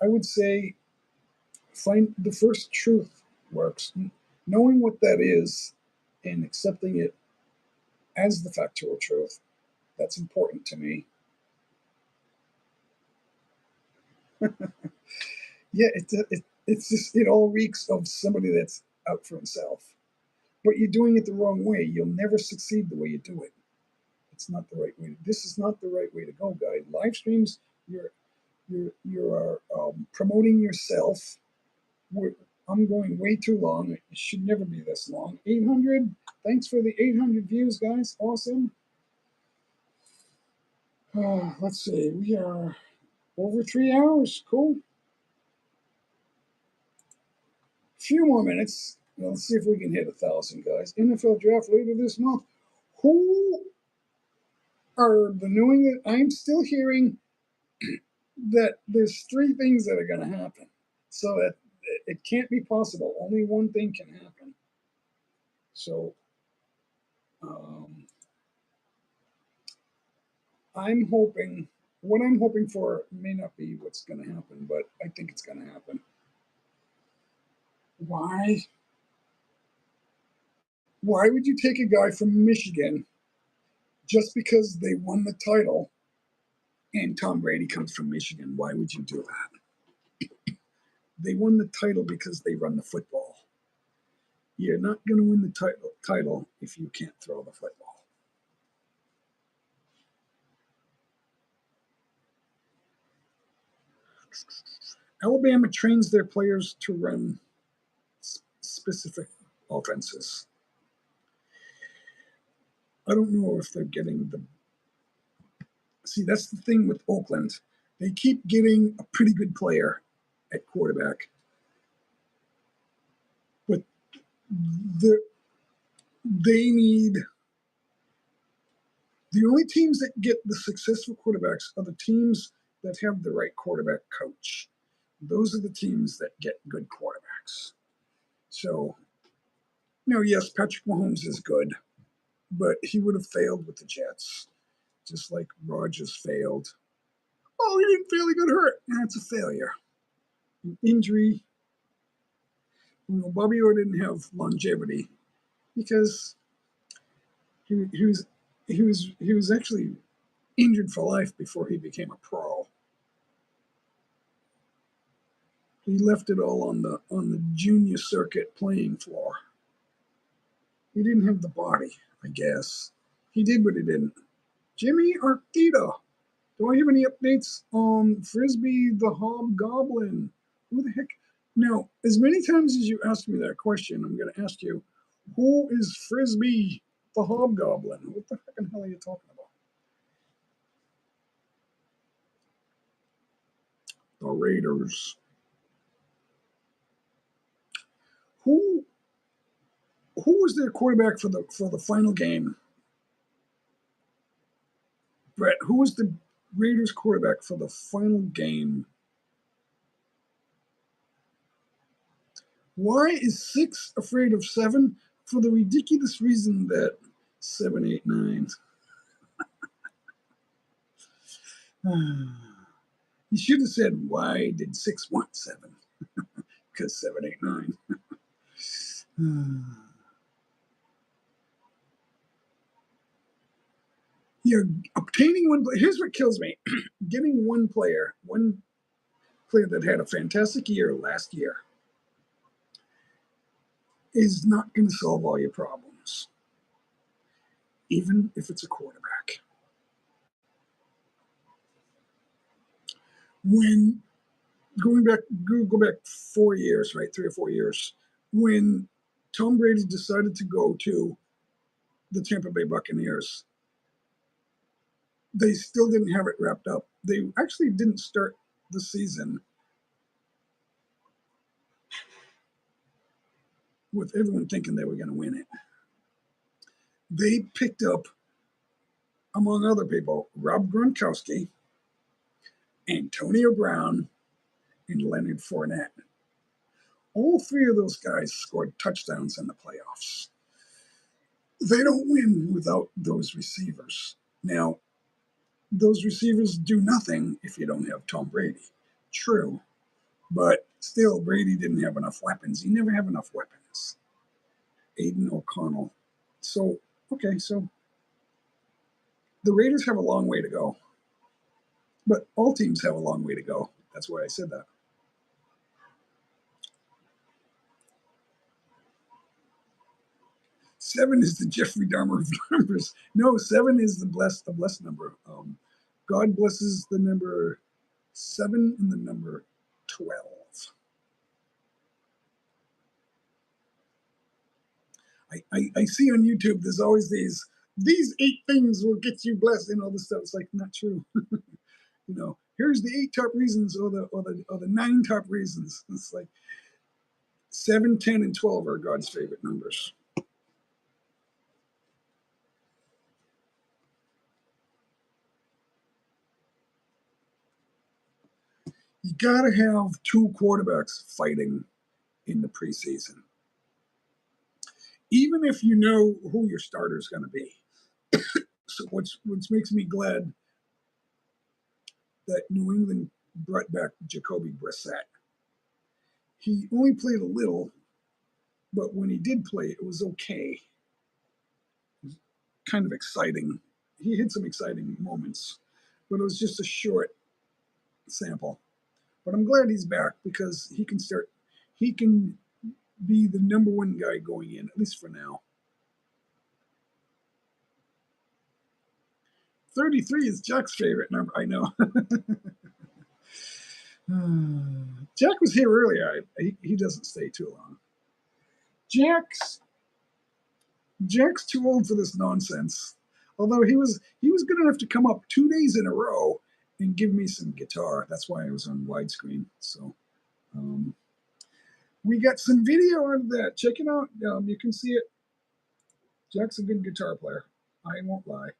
I would say find the first truth works. Knowing what that is and accepting it as the factual truth, that's important to me. Yeah, it's just it all reeks of somebody that's out for himself. But you're doing it the wrong way. You'll never succeed the way you do it. It's not the right way. This is not the right way to go, guys. Live streams, you're promoting yourself. We're, I'm going way too long. It should never be this long. 800. Thanks for the 800 views, guys. Awesome. Let's see. We are over 3 hours. Cool. Few more minutes. Let's see if we can hit 1,000, guys. NFL draft later this month. Who are the New England? I'm still hearing that there's three things that are going to happen. So that it can't be possible. Only one thing can happen. So I'm hoping. What I'm hoping for may not be what's going to happen, but I think it's going to happen. Why? Why would you take a guy from Michigan just because they won the title and Tom Brady comes from Michigan? Why would you do that? They won the title because they run the football. You're not going to win the title if you can't throw the football. Alabama trains their players to run specific offenses. I don't know if they're getting the. See, that's the thing with Oakland. They keep getting a pretty good player at quarterback, but they need. The only teams that get the successful quarterbacks are the teams that have the right quarterback coach. Those are the teams that get good quarterbacks. So, yes, Patrick Mahomes is good, but he would have failed with the Jets, just like Rodgers failed. Oh, he didn't fail, he got hurt. That's a failure. An injury. Bobby Orr didn't have longevity because he was actually injured for life before he became a pro. He left it all on the junior circuit playing floor. He didn't have the body, I guess. He did, but he didn't. Jimmy Arteta. Do I have any updates on Frisbee the Hobgoblin? Who the heck? Now, as many times as you asked me that question, I'm going to ask you, who is Frisbee the Hobgoblin? What the heck hell are you talking about? The Raiders. Who was their quarterback for the final game? Brett, who was the Raiders quarterback for the final game? Why is 6 afraid of 7? For the ridiculous reason that 7, 8, 9. You should have said, why did 6 want 7? Because 7, 8, 9. You're obtaining one. Here's what kills me: getting one player that had a fantastic year last year, is not going to solve all your problems, even if it's a quarterback. When go back 4 years, right, 3 or 4 years, when Tom Brady decided to go to the Tampa Bay Buccaneers, they still didn't have it wrapped up. They actually didn't start the season with everyone thinking they were going to win it. They picked up, among other people, Rob Gronkowski, Antonio Brown, and Leonard Fournette. All three of those guys scored touchdowns in the playoffs. They don't win without those receivers. Now, those receivers do nothing if you don't have Tom Brady. True. But still, Brady didn't have enough weapons. He never have enough weapons. Aiden O'Connell. So the Raiders have a long way to go. But all teams have a long way to go. That's why I said that. Seven is the Jeffrey Dahmer of numbers. No, seven is the blessed number. God blesses the number seven and the number 12. I see on YouTube there's always these 8 things will get you blessed and all this stuff. It's like not true. Here's the 8 top reasons or the 9 top reasons. It's like 7, 10, and 12 are God's favorite numbers. You got to have 2 quarterbacks fighting in the preseason, even if you know who your starter is going to be. So which makes me glad that New England brought back Jacoby Brissett. He only played a little, but when he did play, it was okay. It was kind of exciting. He had some exciting moments, but it was just a short sample. But I'm glad he's back because he can be the number 1 guy going in, at least for now. 33 is Jack's favorite number. I know. Jack was here earlier. He doesn't stay too long. Jack's too old for this nonsense. Although he was good enough to come up 2 days in a row and give me some guitar. That's why I was on widescreen. So we got some video of that. Check it out. You can see it. Jack's a good guitar player. I won't lie.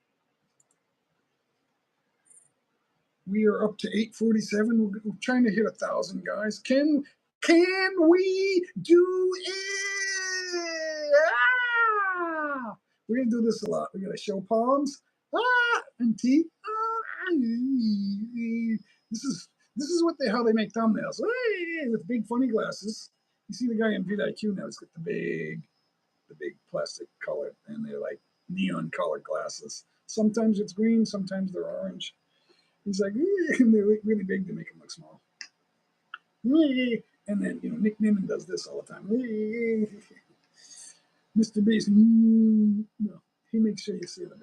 We are up to 847. We're trying to hit 1,000 guys. Can we do it? Ah! We're gonna do this a lot. We're gonna show palms, and teeth. This is how they make thumbnails with big funny glasses. You see the guy in vidIQ now. He's got the big plastic colored, and they're like neon colored glasses. Sometimes it's green, sometimes they're orange. He's like, and they're really big to make him look small. And then, Nick Nimmin does this all the time. Mr. Beast, no, he makes sure you see that.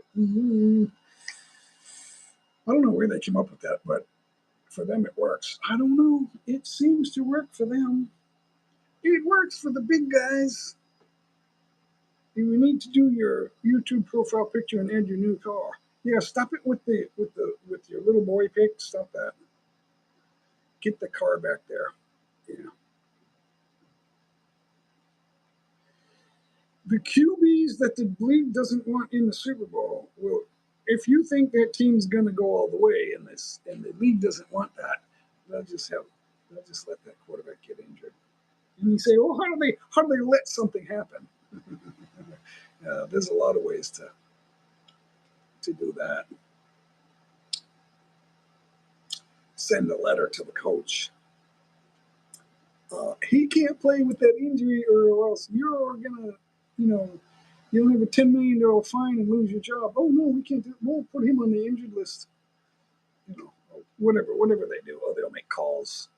I don't know where they came up with that, but for them it works. I don't know. It seems to work for them. It works for the big guys. You need to do your YouTube profile picture and add your new car. Yeah, stop it with your little boy pic. Stop that. Get the car back there. Yeah. The QBs that the league doesn't want in the Super Bowl will. If you think that team's going to go all the way in this, and the league doesn't want that, they'll just let that quarterback get injured. And you say, well, how do they let something happen? There's a lot of ways to do that. Send a letter to the coach. He can't play with that injury, or else you're gonna, you'll have a $10 million fine and lose your job. Oh no, we can't. We'll put him on the injured list. Whatever they do, they'll make calls.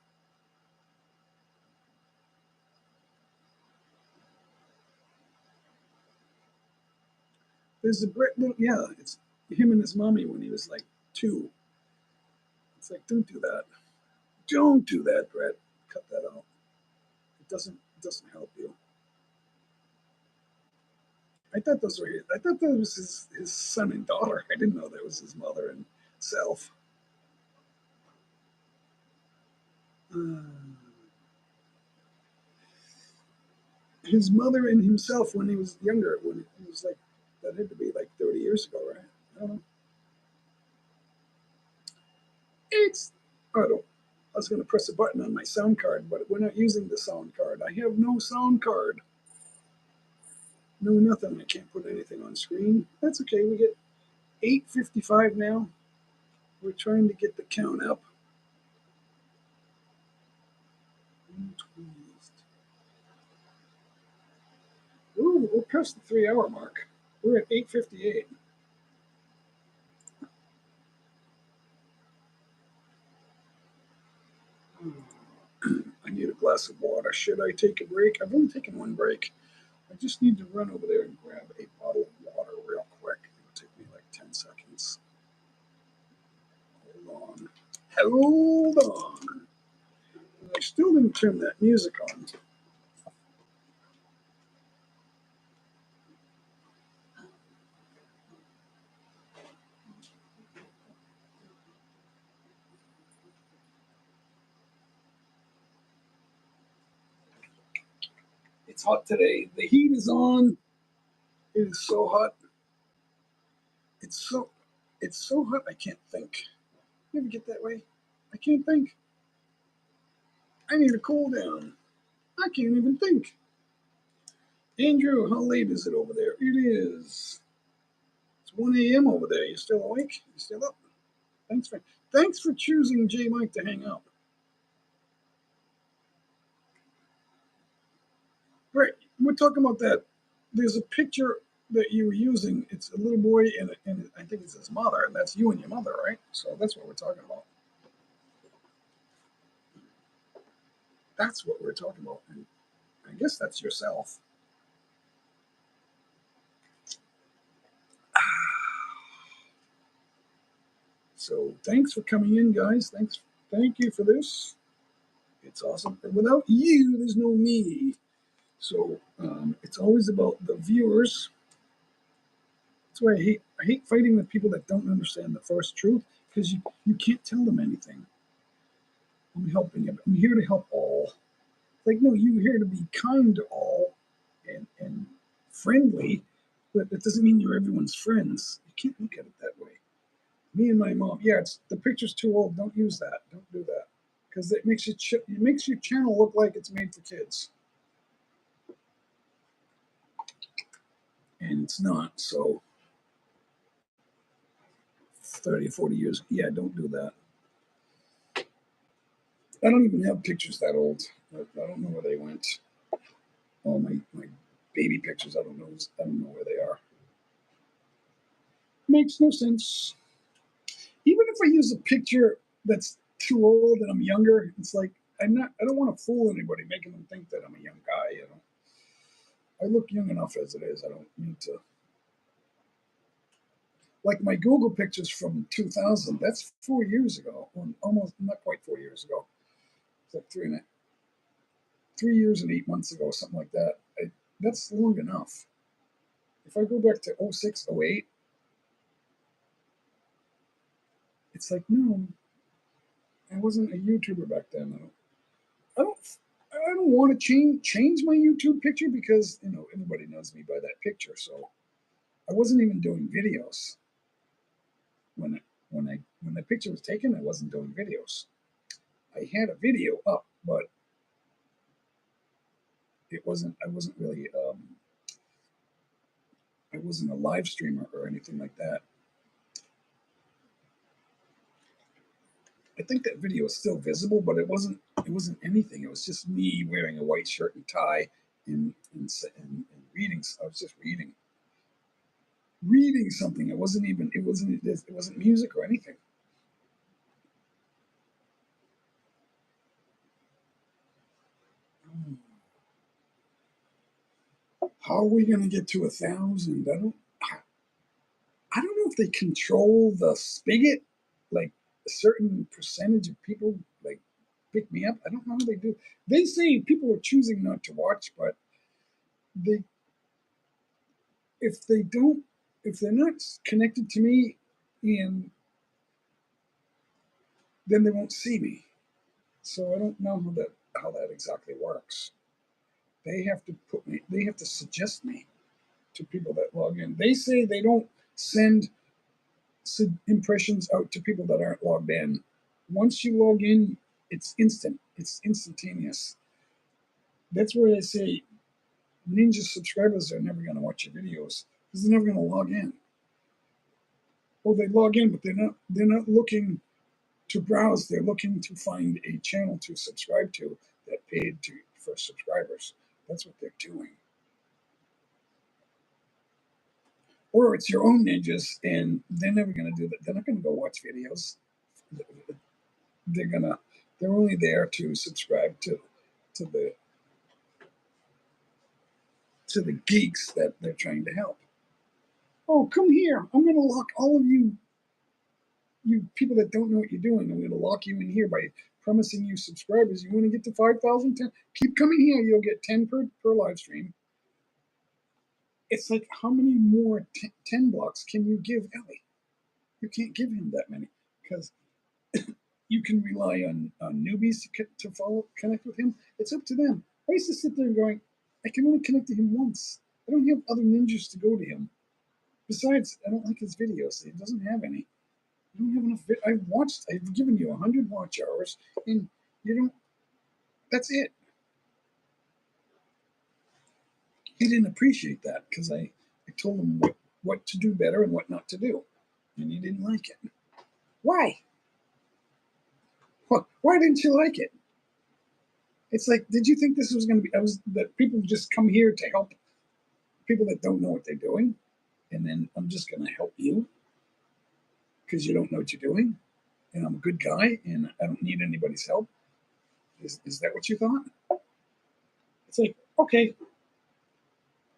There's a Brett little, it's him and his mommy when he was like 2. It's like, don't do that. Don't do that, Brett. Cut that out. It doesn't help you. I thought that was his son and daughter. I didn't know that was his mother and self. His mother and himself when he was younger, when he was like, that had to be like 30 years ago, right? I don't know. I was going to press a button on my sound card, but we're not using the sound card. I have no sound card. No, nothing. I can't put anything on screen. That's okay. We get 8:55 now. We're trying to get the count up. Ooh, we're past the 3-hour mark. We're at 8:58. glass of water. Should I take a break? I've only taken one break. I just need to run over there and grab a bottle of water real quick. It'll take me like 10 seconds. Hold on. Hold on. I still didn't turn that music on. It's hot today. The heat is on. It is so hot. It's so hot I can't think. You ever get that way? I can't think. I need to cool down. I can't even think. Andrew, how late is it over there? It is. It's 1 a.m. over there. You still awake? You still up? Thanks for choosing J Mike to hang out. Right, we're talking about that. There's a picture that you were using. It's a little boy and I think it's his mother, and that's you and your mother, right? So that's what we're talking about. That's what we're talking about. And I guess that's yourself. So thanks for coming in, guys. Thank you for this. It's awesome. And without you, there's no me. So it's always about the viewers. That's why I hate fighting with people that don't understand the first truth, because you can't tell them anything. I'm helping them. I'm here to help all. Like, no, you're here to be kind to all and friendly, but that doesn't mean you're everyone's friends. You can't look at it that way. Me and my mom, yeah, the picture's too old. Don't use that. Don't do that, because it makes your channel look like it's made for kids, and it's not. So 30, 40 years, yeah, don't do that. I don't even have pictures that old. I don't know where they went. All my baby pictures, I don't know where they are. Makes no sense. Even if I use a picture that's too old and I'm younger, it's like I don't want to fool anybody, making them think that I'm a young guy. I look young enough as it is. I don't need to. Like my Google pictures from 2000, that's 4 years ago, or almost not quite 4 years ago. It's like 3 years and 8 months ago, something like that. That's long enough. If I go back to 06, 08, it's like, no, I wasn't a YouTuber back then. I don't want to change my YouTube picture, because everybody knows me by that picture. So I wasn't even doing videos when the picture was taken. I wasn't doing videos. I had a video up, but it wasn't. I wasn't really. I wasn't a live streamer or anything like that. I think that video is still visible, but it wasn't. It wasn't anything. It was just me wearing a white shirt and tie and reading. I was just reading something. It wasn't music or anything. How are we going to get to 1,000? I don't know if they control the spigot, like a certain percentage of people like pick me up. I don't know how they do. They say people are choosing not to watch, but they if they don't if they're not connected to me, and then they won't see me. So I don't know how that exactly works. They have to suggest me to people that log in. They say they don't send impressions out to people that aren't logged in. Once you log in, it's instant. It's instantaneous. That's where they say Ninja subscribers are never going to watch your videos, because they're never going to log in. Well, they log in, but they're not looking to browse. They're looking to find a channel to subscribe to that paid for subscribers. That's what they're doing. Or it's your own ninjas, and they're never going to do that. They're not going to go watch videos. They're only there to subscribe to to the geeks that they're trying to help. Oh, come here! I'm going to lock all of you people that don't know what you're doing. I'm going to lock you in here by promising you subscribers. You want to get to 5,000? Keep coming here. You'll get 10 per live stream. It's like, how many more 10 blocks can you give Ellie? You can't give him that many because you can rely on newbies to connect with him. It's up to them. I used to sit there going, I can only connect to him once. I don't have other ninjas to go to him. Besides, I don't like his videos. He doesn't have any. I don't have enough. I've given you 100 watch hours, and you don't. That's it. He didn't appreciate that because I told him what to do better and what not to do, and he didn't like it. Why? Why didn't you like it? It's like, did you think this was going to be? That people just come here to help people that don't know what they're doing, and then I'm just going to help you because you don't know what you're doing, and I'm a good guy and I don't need anybody's help. Is that what you thought? It's like, okay,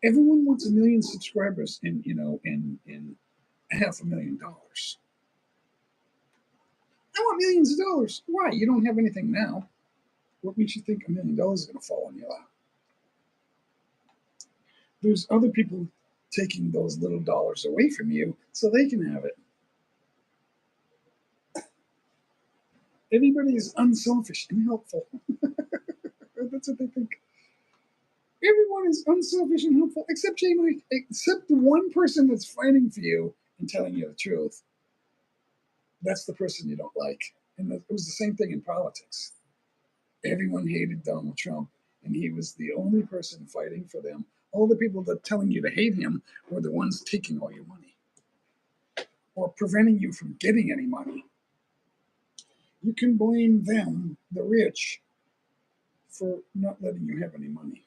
everyone wants 1 million subscribers in $500,000. I want millions of dollars. Why? You don't have anything now. What makes you think $1 million is going to fall on your lap? There's other people taking those little dollars away from you so they can have it. Everybody is unselfish and helpful. That's what they think. Everyone is unselfish and helpful, except Jeepney, except the one person that's fighting for you and telling you the truth. That's the person you don't like. And it was the same thing in politics. Everyone hated Donald Trump, and he was the only person fighting for them. All the people that telling you to hate him were the ones taking all your money or preventing you from getting any money. You can blame them, the rich, for not letting you have any money,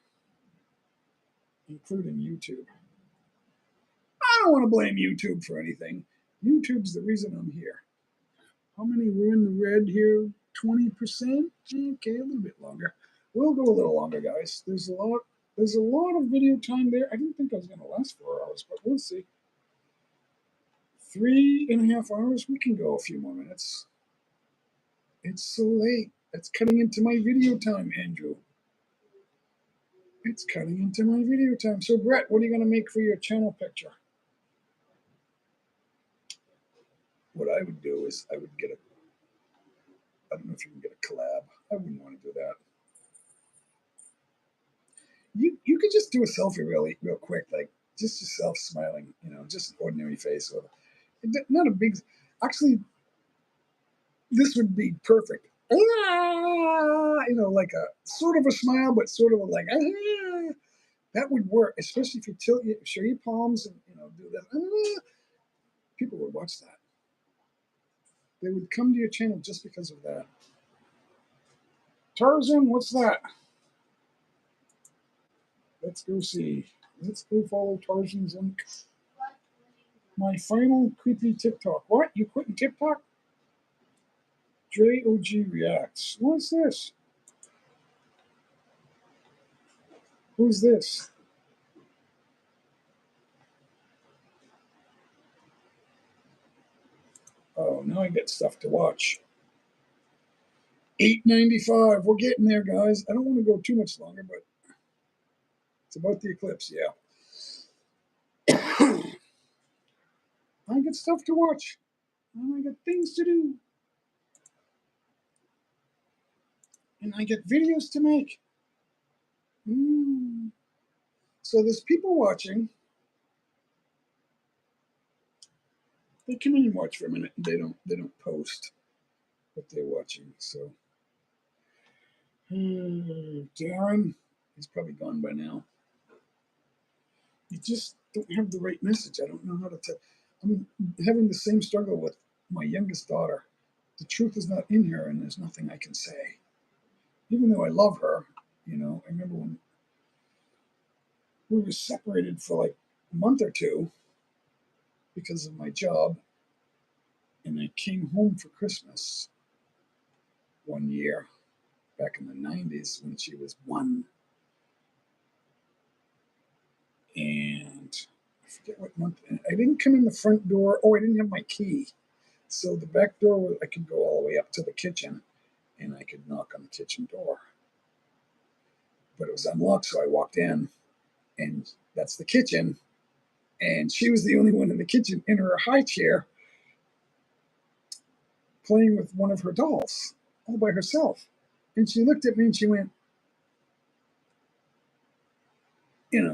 including YouTube. I don't want to blame YouTube for anything. YouTube's the reason I'm here. How many were in the red here? 20%? Okay, a little bit longer. We'll go a little longer, guys. There's a lot of video time there. I didn't think I was going to last 4 hours, but we'll see. 3.5 hours? We can go a few more minutes. It's so late. It's cutting into my video time, Andrew. It's cutting into my video time. So, Brett, what are you going to make for your channel picture? What I would do is I would get I don't know if you can get a collab. I wouldn't want to do that. You could just do a selfie real quick, like just yourself smiling, just an ordinary face. Or not a big. Actually, this would be perfect. Like a sort of a smile, but sort of like that would work, especially if you show your palms and do that. People would watch that. They would come to your channel just because of that. Tarzan, what's that? Let's go see. Let's go follow Tarzan's link. My final creepy TikTok. What? You quitting TikTok? JOG Reacts. What's this? Who's this? Oh, now I get stuff to watch. $8.95. We're getting there, guys. I don't want to go too much longer, but it's about the eclipse, yeah. I got stuff to watch. And I got things to do. And I get videos to make. So there's people watching. They come in and watch for a minute. They don't post what they're watching. So Darren, he's probably gone by now. You just don't have the right message. I don't know how to tell. I'm having the same struggle with my youngest daughter. The truth is not in her, and there's nothing I can say. Even though I love her, I remember when we were separated for like a month or two because of my job, and I came home for Christmas one year, back in the 90s when she was 1. And I forget what month. I didn't come in the front door. Oh, I didn't have my key. So the back door, I could go all the way up to the kitchen and I could knock on the kitchen door. But it was unlocked, so I walked in, and that's the kitchen. And she was the only one in the kitchen in her high chair playing with one of her dolls all by herself. And she looked at me and she went,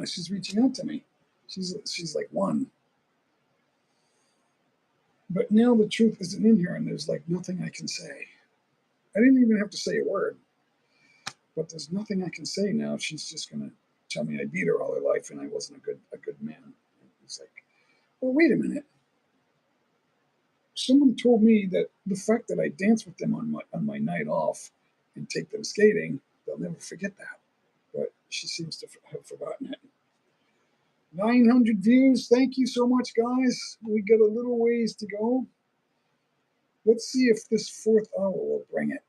she's reaching out to me. She's like 1. But now the truth isn't in here, and there's like nothing I can say. I didn't even have to say a word, but there's nothing I can say now. She's just gonna tell me I beat her all her life and I wasn't a good man. It's like, well, wait a minute. Someone told me that the fact that I dance with them on my night off and take them skating, they'll never forget that. But she seems to have forgotten it. 900 views. Thank you so much, guys. We got a little ways to go. Let's see if this 4th hour will bring it.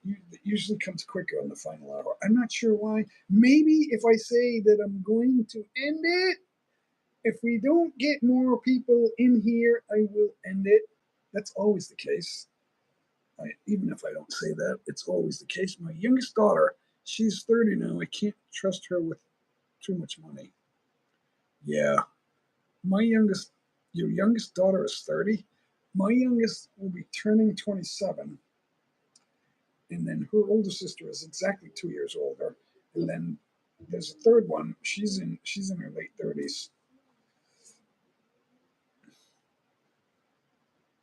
It usually comes quicker on the final hour. I'm not sure why. Maybe if I say that I'm going to end it, if we don't get more people in here, I will end it. That's always the case. Even if I don't say that, it's always the case. My youngest daughter, she's 30 now. I can't trust her with too much money. Yeah. Your youngest daughter is 30. My youngest will be turning 27. And then her older sister is exactly 2 years older. And then there's a third one. She's in her late 30s.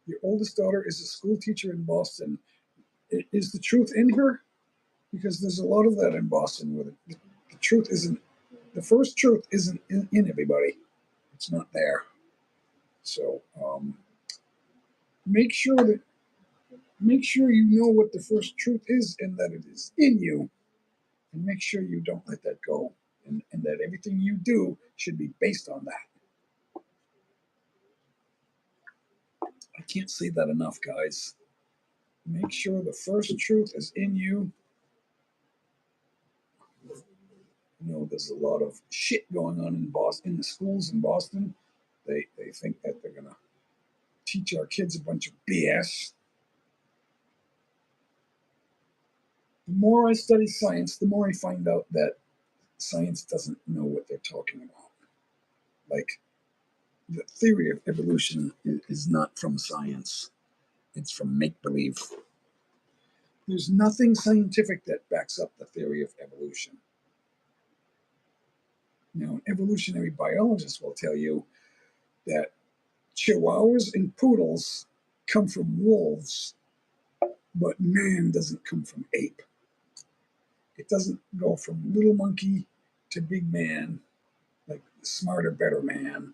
Your oldest daughter is a school teacher in Boston. Is the truth in her? Because there's a lot of that in Boston where the truth isn't, the first truth isn't in everybody. It's not there. So make sure you know what the first truth is and that it is in you, and make sure you don't let that go, and that everything you do should be based on that. I can't say that enough, guys. Make sure the first truth is in you. There's a lot of shit going on in Boston, in the schools in Boston. They think that they're gonna teach our kids a bunch of BS. The more I study science, the more I find out that science doesn't know what they're talking about. Like, the theory of evolution is not from science. It's from make-believe. There's nothing scientific that backs up the theory of evolution. An evolutionary biologist will tell you that chihuahuas and poodles come from wolves, but man doesn't come from ape. It doesn't go from little monkey to big man, like smarter, better man,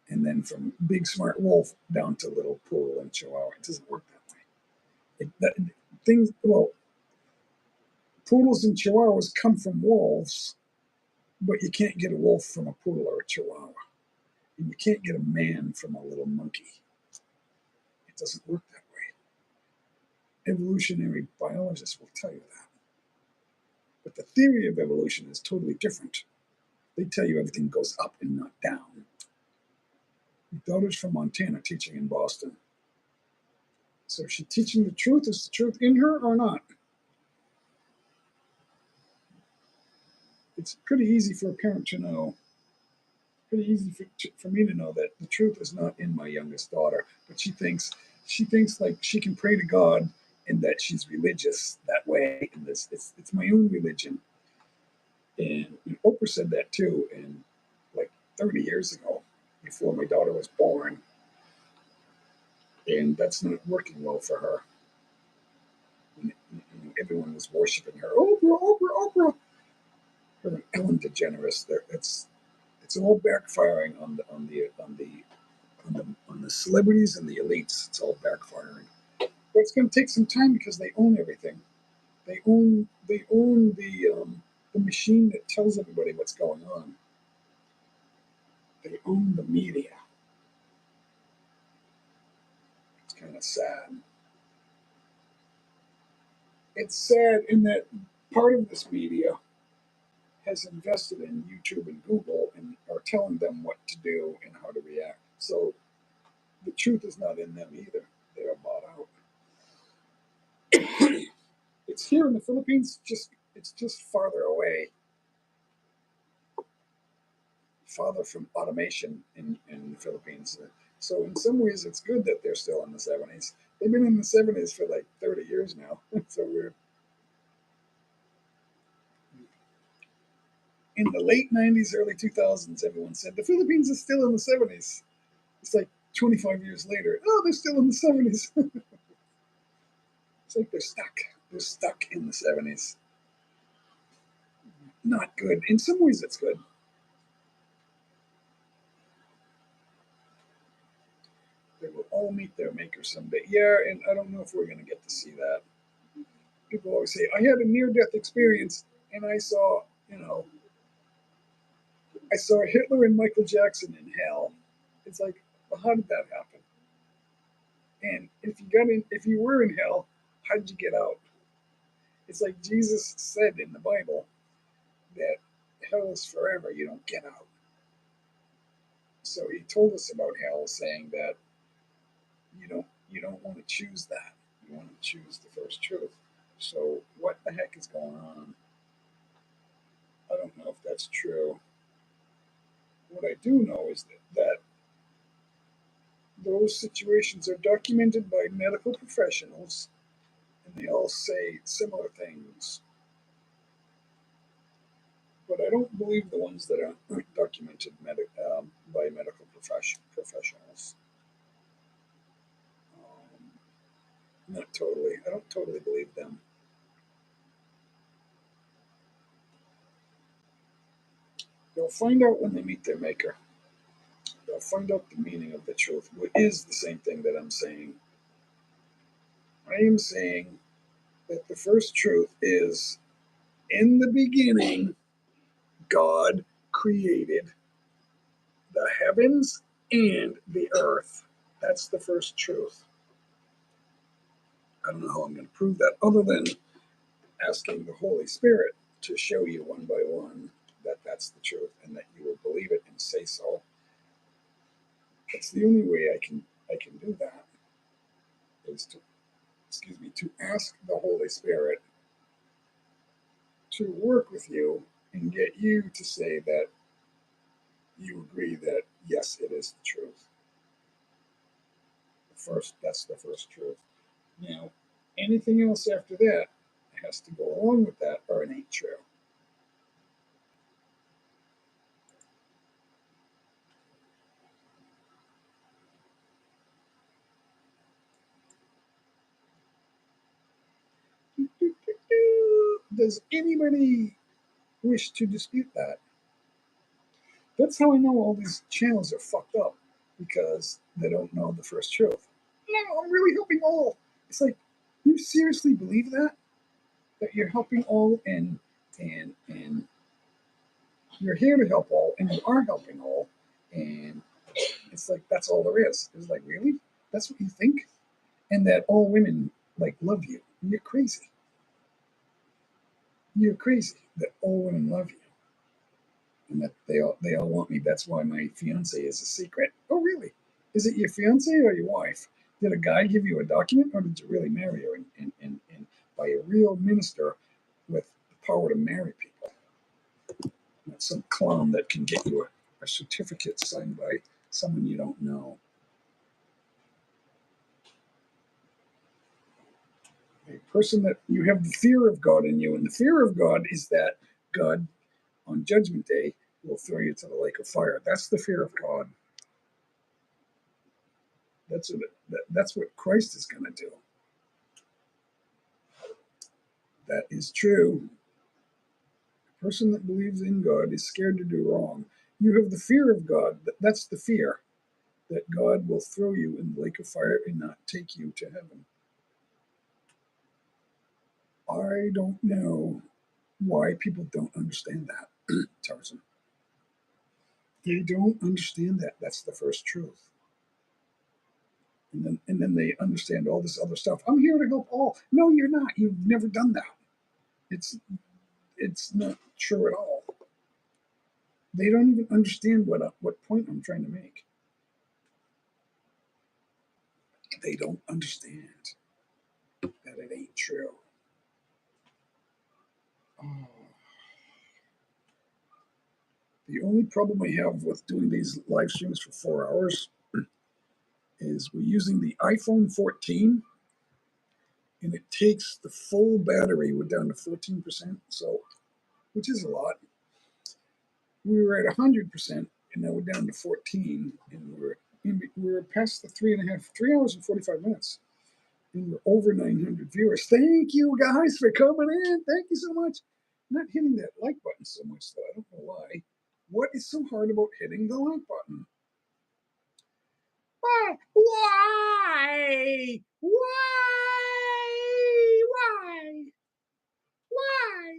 and then from big smart wolf down to little poodle and chihuahua. It doesn't work that way. Poodles and chihuahuas come from wolves, but you can't get a wolf from a poodle or a chihuahua. And you can't get a man from a little monkey. It doesn't work that way. Evolutionary biologists will tell you that. But the theory of evolution is totally different. They tell you everything goes up and not down. My daughter's from Montana teaching in Boston. So is she teaching the truth? Is the truth in her or not? It's pretty easy for a parent to know. Pretty easy for me to know that the truth is not in my youngest daughter, but she thinks like she can pray to God and that she's religious that way. And it's my own religion. And Oprah said that too, and like 30 years ago, before my daughter was born. And that's not working well for her. And everyone was worshiping her. Oprah, Oprah, Oprah. Her and Ellen DeGeneres. It's all backfiring on the celebrities and the elites. It's all backfiring. But it's going to take some time because they own everything. They own the machine that tells everybody what's going on. They own the media. It's kind of sad. It's sad in that part of this media has invested in YouTube and Google and are telling them what to do and how to react. So the truth is not in them either. They are bought out. It's here in the Philippines. It's just farther away, farther from automation in the Philippines. So in some ways, it's good that they're still in the 70s. They've been in the 70s for like 30 years now. So we're in the late 90s, early 2000s. Everyone said the Philippines is still in the 70s. It's like 25 years later. Oh, they're still in the 70s. It's like they're stuck. They're stuck in the 70s. Not good. In some ways, it's good. They will all meet their maker someday. Yeah, and I don't know if we're going to get to see that. People always say, I had a near death experience and I saw, I saw Hitler and Michael Jackson in hell. It's like, well, how did that happen? And if you were in hell, how did you get out? It's like Jesus said in the Bible that hell is forever. You don't get out. So he told us about hell, saying that you don't want to choose that. You want to choose the first truth. So what the heck is going on? I don't know if that's true. What I do know is that those situations are documented by medical professionals, and they all say similar things. But I don't believe the ones that aren't documented by medical professionals. Not totally. I don't totally believe them. They'll find out when they meet their maker. They'll find out the meaning of the truth, which is the same thing that I'm saying. I am saying that the first truth is in the beginning, God created the heavens and the earth. That's the first truth. I don't know how I'm going to prove that other than asking the Holy Spirit to show you one by one that that's the truth and that you will believe it and say so. That's the only way I can do that is to ask the Holy Spirit to work with you and get you to say that you agree that yes, it is the truth. That's the first truth. Now, anything else after that has to go along with that or it ain't true. Does anybody wish to dispute that? That's how I know all these channels are fucked up because they don't know the first truth. No, I'm really helping all. It's like, you seriously believe that? That you're helping all and you're here to help all and you are helping all and it's like that's all there is. It's like, really? That's what you think? And that all women like love you. You're crazy. You're crazy that all women love you. And that they all want me. That's why my fiance is a secret. Oh, really? Is it your fiance or your wife? Did a guy give you a document, or did you really marry her and by a real minister with the power to marry people? Not some clown that can get you a certificate signed by someone you don't know. A person that you have the fear of God in you, and the fear of God is that God on Judgment Day will throw you to the lake of fire. That's the fear of God. That's what Christ is going to do. That is true. A person that believes in God is scared to do wrong. You have the fear of God. That's the fear that God will throw you in the lake of fire and not take you to heaven. I don't know why people don't understand that, Tarzan. They don't understand that. That's the first truth. and then they understand all this other stuff. I'm here to help all. No, you're not. You've never done that. It's it's not true at all. They don't even understand what point I'm trying to make. They don't understand that it ain't true. Oh. The only problem we have with doing these live streams for 4 hours is we're using the iPhone 14, and it takes the full battery. We're down to 14%, so which is a lot. We were at 100%, and now we're down to 14, and we're past the 3 hours and 45 minutes, and we're over 900 viewers. Thank you guys for coming in. Thank you so much. I'm not hitting that like button so much though. I don't know why. What is so hard about hitting the like button? Why? Why? Why? Why? Why?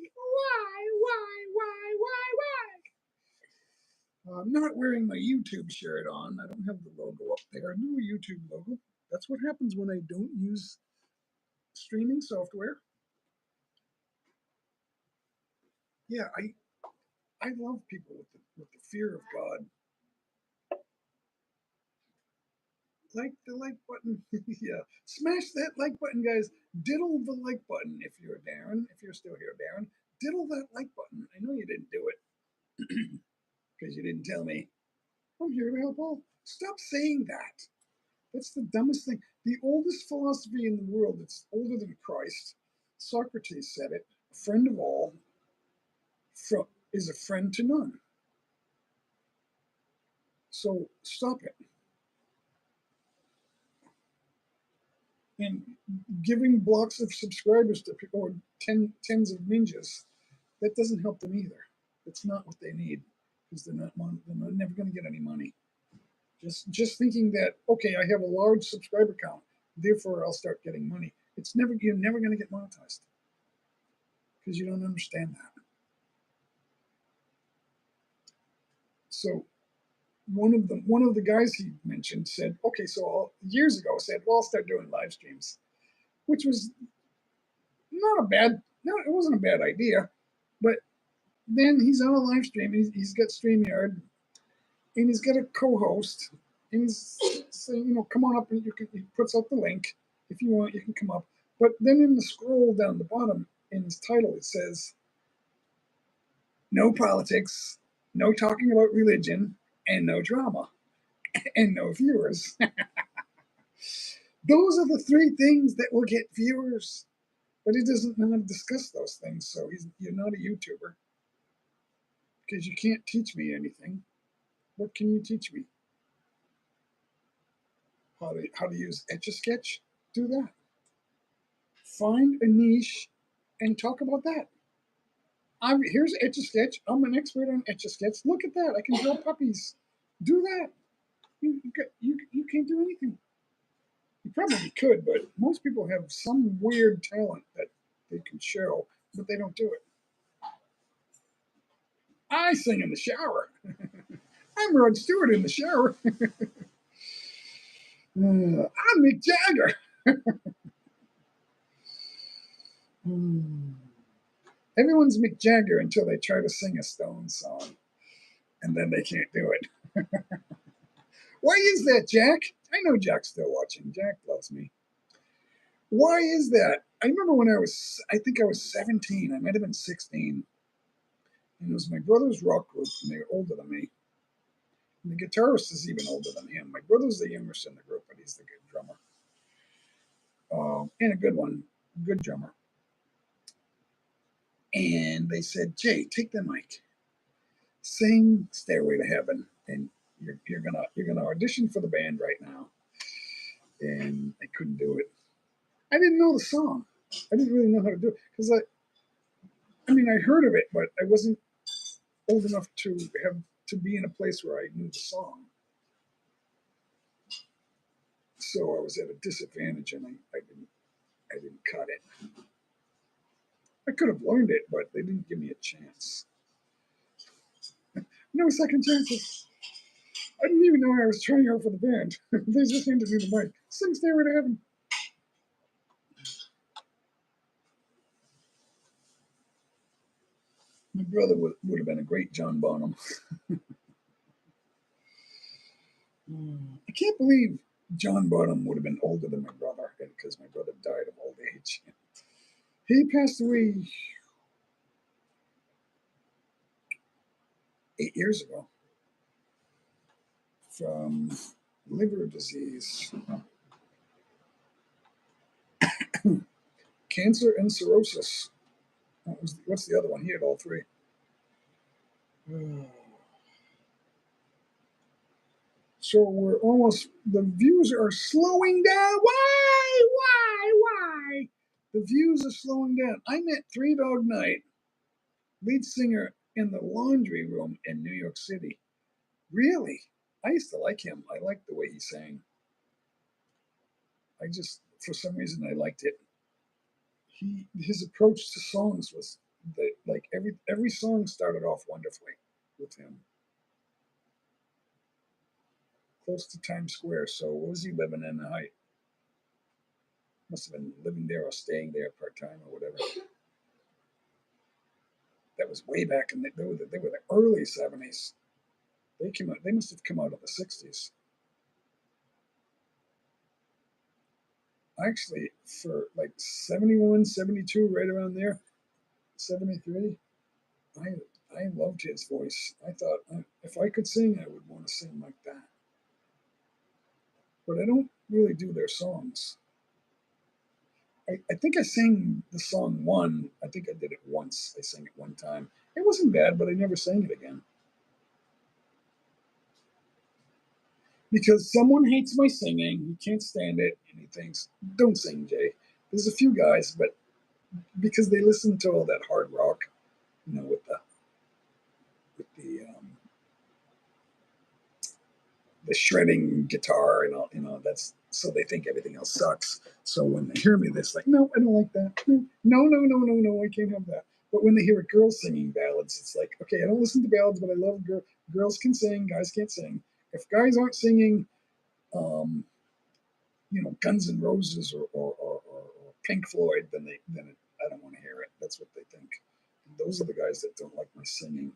I'm not wearing my YouTube shirt on. I don't have the logo up there. No YouTube logo. That's what happens when I don't use streaming software. Yeah, I love people with the fear of God. Like the like button. Yeah. Smash that like button, guys. Diddle the like button if you're Darren. If you're still here, Darren. Diddle that like button. I know you didn't do it because you didn't tell me. I'm here to help all. Stop saying that. That's the dumbest thing. The oldest philosophy in the world that's older than Christ, Socrates said it, a friend of all is a friend to none. So stop it. And giving blocks of subscribers to people or tens of ninjas, that doesn't help them either. That's not what they need because they're never going to get any money. Just thinking that, okay, I have a large subscriber count, therefore I'll start getting money. You're never going to get monetized because you don't understand that. So one of the guys he mentioned said, okay, so years ago said, well, I'll start doing live streams, which was no, it wasn't a bad idea, but then he's on a live stream. He's got StreamYard, and he's got a co-host, and he's saying, come on up, and he puts out the link. If you want, you can come up. But then in the scroll down the bottom, in his title, it says, no politics, no talking about religion, and no drama, and no viewers. Those are the three things that will get viewers. But he doesn't know how to discuss those things, so you're not a YouTuber. Because you can't teach me anything. What can you teach me? How to use Etch-a-Sketch? Do that. Find a niche and talk about that. Here's Etch-a-Sketch. I'm an expert on Etch-a-Sketch. Look at that. I can draw puppies. Do that. You can't do anything. You probably could, but most people have some weird talent that they can show, but they don't do it. I sing in the shower. I'm Rod Stewart in the shower. I'm Mick Jagger. Everyone's Mick Jagger until they try to sing a Stones song, and then they can't do it. Why is that, Jack? I know Jack's still watching. Jack loves me. Why is that? I remember when I think I was 17. I might have been 16. And it was my brother's rock group, and they were older than me. And the guitarist is even older than him. My brother's the youngest in the group, but he's the good drummer. And a good one, good drummer. And they said, Jay, take the mic, sing Stairway to Heaven, and you're gonna audition for the band right now. And I couldn't do it. I didn't know the song. I didn't really know how to do it because I heard of it, but I wasn't old enough to be in a place where I knew the song. So I was at a disadvantage, and I didn't cut it. I could have learned it, but they didn't give me a chance. No second chances. I didn't even know I was trying out for the band. They just handed me the mic. Sing Stairway to Heaven. My brother would have been a great John Bonham. I can't believe John Bonham would have been older than my brother because my brother died of old age. He passed away 8 years ago from liver disease, cancer, and cirrhosis. What's the other one? He had all three. So we're almost, the views are slowing down. Why? The views are slowing down. I met Three Dog Night, lead singer in the Laundry Room in New York City. Really? I used to like him. I liked the way he sang. I just, for some reason, I liked it. His approach to songs was that, like, every song started off wonderfully with him. Close to Times Square. So what was he living in the height? Must have been living there or staying there part time or whatever. That was way back in they were the early 70s. They came out. They must have come out of the 60s. Actually, for like 71, 72, right around there, 73. I loved his voice. I thought if I could sing, I would want to sing like that. But I don't really do their songs. I think I sang the song One. I think I did it once. I sang it one time. It wasn't bad, but I never sang it again. Because someone hates my singing, he can't stand it, and he thinks, don't sing, Jay. There's a few guys, but because they listen to all that hard rock, with the shredding guitar and all, that's so they think everything else sucks. So when they hear me, they're like, no, I don't like that. No, I can't have that. But when they hear a girl singing ballads, it's like, okay, I don't listen to ballads, but I love girls can sing, guys can't sing. If guys aren't singing, Guns N' Roses or Pink Floyd, then I don't want to hear it. That's what they think. And those are the guys that don't like my singing.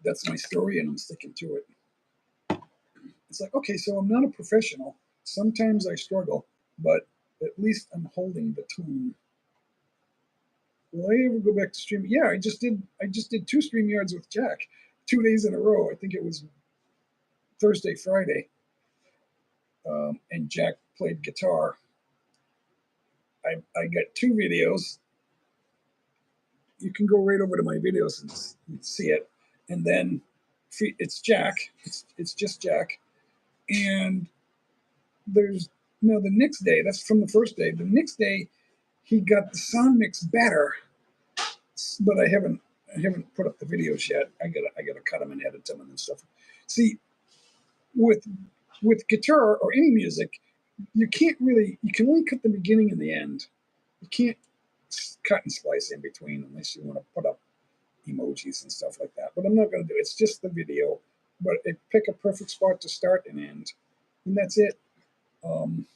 That's my story, and I'm sticking to it. It's like, okay, so I'm not a professional. Sometimes I struggle, but at least I'm holding the tune. Will I ever go back to streaming? Yeah, I just did 2 StreamYards with Jack, 2 days in a row. I think it was Thursday, Friday, and Jack played guitar. I got 2 videos. You can go right over to my videos and see it. And then it's Jack. It's just Jack. And there's the next day. That's from the first day. The next day, he got the sound mix better, but I haven't put up the videos yet. I gotta cut them and edit them and stuff. See, with guitar or any music, you can only cut the beginning and the end. You can't cut and splice in between unless you want to put up emojis and stuff like that. But I'm not going to do it. It's just the video. But pick a perfect spot to start and end. And that's it. On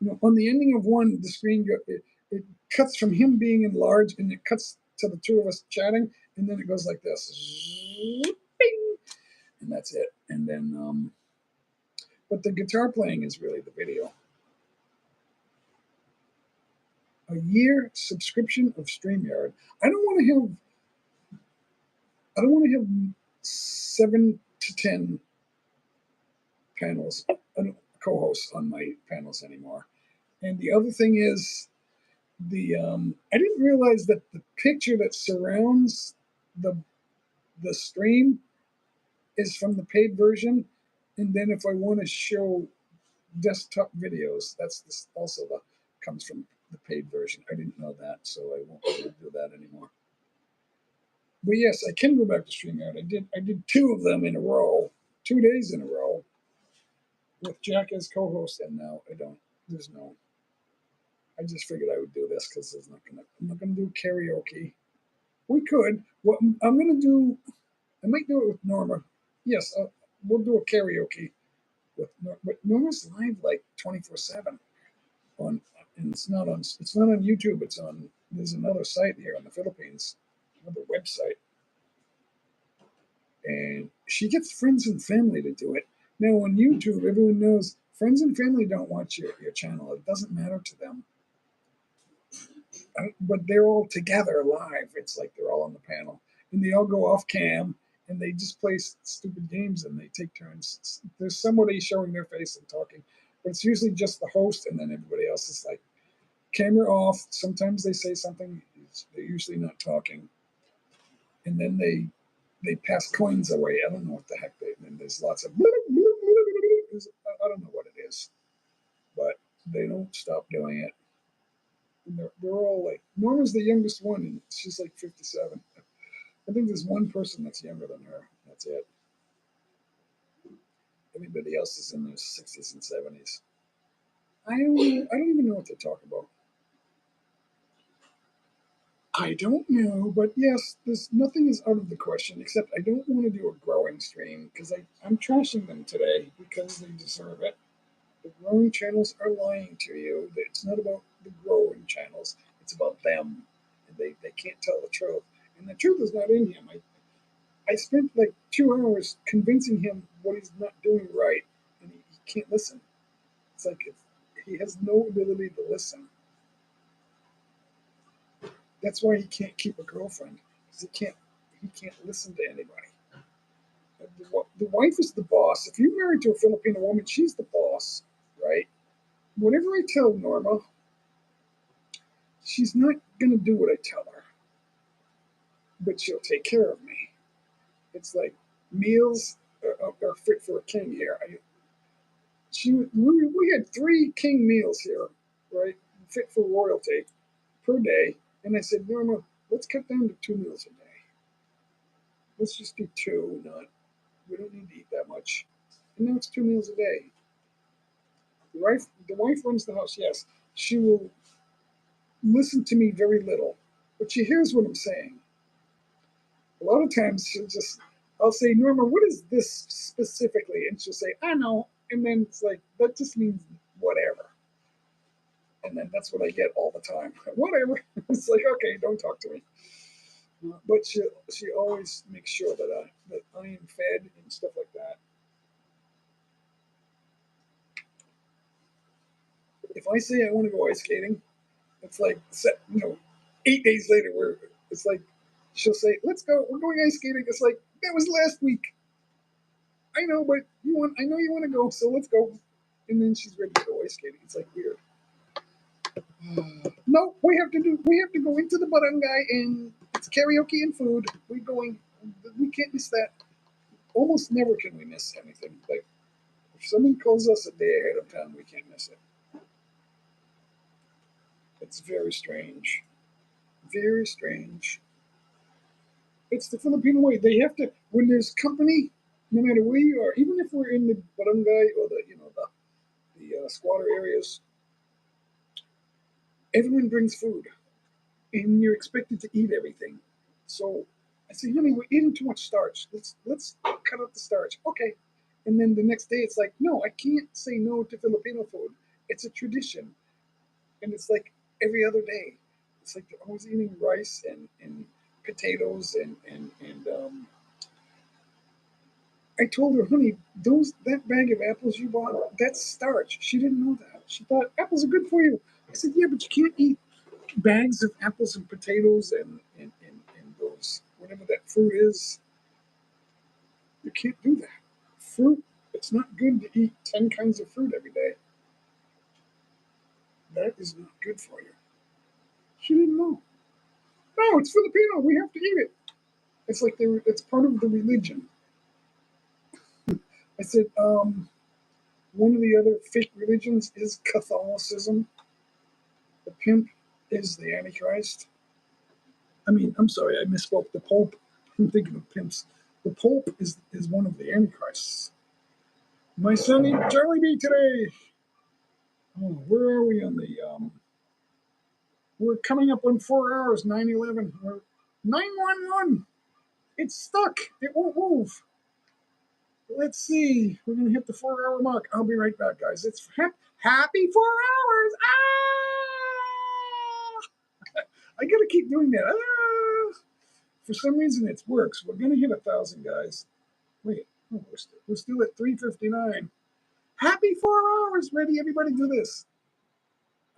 the ending of one, the screen, it cuts from him being enlarged and it cuts to the two of us chatting. And then it goes like this. Bing! And that's it. And then, but the guitar playing is really the video. A year subscription of StreamYard. I don't want to have 7 to 10 panels, co-hosts on my panels anymore. And the other thing is I didn't realize that the picture that surrounds the stream is from the paid version. And then if I want to show desktop videos, that's also comes from the paid version. I didn't know that, so I won't be able to do that anymore. But yes, I can go back to StreamYard. I did 2 of them in a row, 2 days in a row, with Jack as co-host, and now I don't. There's no. I just figured I would do this because I'm not gonna do karaoke. We could. What I'm gonna do, I might do it with Norma. Yes, we'll do a karaoke But Norma's live like 24/7 on, and it's not on YouTube. It's on there's another site here in the Philippines, another website, and she gets friends and family to do it. Now on YouTube, everyone knows friends and family don't watch your channel. It doesn't matter to them. But they're all together live. It's like they're all on the panel, and they all go off cam, and they just play stupid games, and they take turns. There's somebody showing their face and talking, but it's usually just the host, and then everybody else is like camera off. Sometimes they say something. They're usually not talking, and then they pass coins away. I don't know what the heck they. And there's lots of. I don't know what it is, but they don't stop doing it. And they're all like Norma's the youngest one, and she's like 57. I think there's one person that's younger than her. That's it. Everybody else is in their 60s and 70s. I don't even know what to talk about. I don't know, but yes, there's nothing is out of the question except I don't want to do a growing stream because I'm trashing them today because they deserve it. The growing channels are lying to you. It's not about the growing channels. It's about them. And they can't tell the truth. And the truth is not in him. I spent like 2 hours convincing him what he's not doing right, and he can't listen. It's like he has no ability to listen. That's why he can't keep a girlfriend because he can't listen to anybody. The wife is the boss. If you're married to a Filipino woman, she's the boss, right? Whatever I tell Norma, she's not gonna do what I tell her, but she'll take care of me. It's like meals are fit for a king here. We had 3 king meals here, right? Fit for royalty per day. And I said, Norma, let's cut down to 2 meals a day. Let's just do two, not we don't need to eat that much. And now it's 2 meals a day. The wife runs the house, yes. She will listen to me very little, but she hears what I'm saying. A lot of times I'll say, Norma, what is this specifically? And she'll say, I know. And then it's like, that just means whatever. And then that's what I get all the time. Whatever. It's like, okay, don't talk to me. But she always makes sure that I am fed and stuff like that. If I say I want to go ice skating, it's like 8 days later it's like she'll say, "Let's go. We're going ice skating." It's like that was last week. I know, but I know you want to go, so let's go. And then she's ready to go ice skating. It's like weird. No, we have to go into the barangay and it's karaoke and food. We can't miss that. Almost never can we miss anything. Like if someone calls us a day ahead of time, we can't miss it. It's very strange. Very strange. It's the Filipino way. They have to when there's company, no matter where you are, even if we're in the barangay or the squatter areas, everyone brings food. And you're expected to eat everything. So I say, honey, we're eating too much starch. Let's cut out the starch. Okay. And then the next day it's like, no, I can't say no to Filipino food. It's a tradition. And it's like every other day. It's like they're always eating rice and potatoes and I told her, honey, that bag of apples you bought, that's starch. She didn't know that. She thought apples are good for you. I said, yeah, but you can't eat bags of apples and potatoes and those whatever that fruit is. You can't do that. Fruit, it's not good to eat 10 kinds of fruit every day. That is not good for you. She didn't know. No, it's Filipino. We have to eat it. It's like it's part of the religion. I said, one of the other fake religions is Catholicism. The pimp is the Antichrist. I mean, I'm sorry, I misspoke. The Pope. I'm thinking of pimps. The Pope is one of the Antichrists. My son ate Jollibee today. Oh, where are we on the? We're coming up on 4 hours. 9/11. We're 911. It's stuck. It won't move. Let's see. We're going to hit the 4-hour mark. I'll be right back, guys. It's happy 4 hours. I got to keep doing that. For some reason, it works. We're going to hit 1,000, guys. Wait, oh, we're still at 359. Happy 4 hours. Ready? Everybody do this.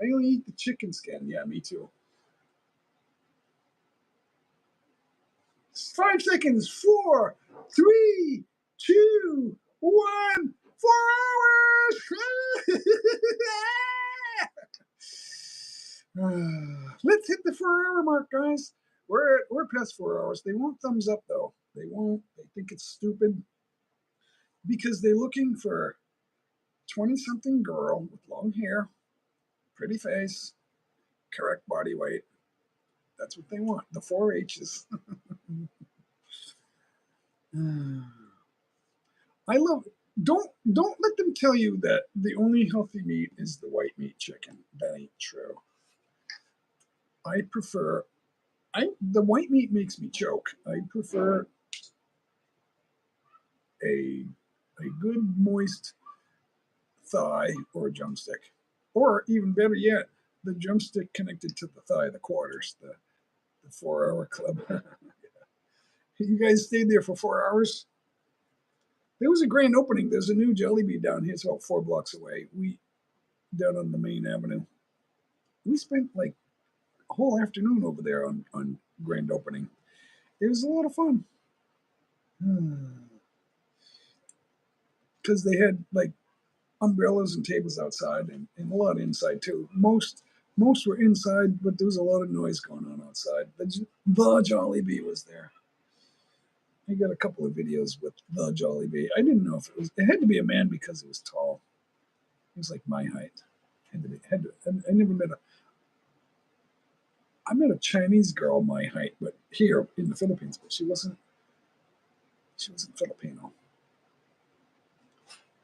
I only eat the chicken skin. Yeah, me too. 5 seconds. 4, 3, 2, 1. 4 hours. Let's hit the 4-hour mark, guys. We're past 4 hours. They won't thumbs up though. They won't. They think it's stupid because they're looking for 20-something girl with long hair, pretty face, correct body weight. That's what they want. The 4 H's. I love. Don't let them tell you that the only healthy meat is the white meat chicken. That ain't true. I prefer. The white meat makes me choke. I prefer a good moist thigh or a drumstick, or even better yet, the drumstick connected to the thigh, the quarters, the 4-hour club. You guys stayed there for 4 hours. There was a grand opening. There's a new Jollibee down here. It's about 4 blocks away. We down on the main avenue. We spent like a whole afternoon over there on grand opening. It was a lot of fun. Because they had like umbrellas and tables outside and a lot inside too. Most were inside, but there was a lot of noise going on outside. The Jollibee was there. I got a couple of videos with the Jollibee. I didn't know if it had to be a man because it was tall. He was like my height. I never met I met a Chinese girl my height, but here in the Philippines, but she wasn't Filipino.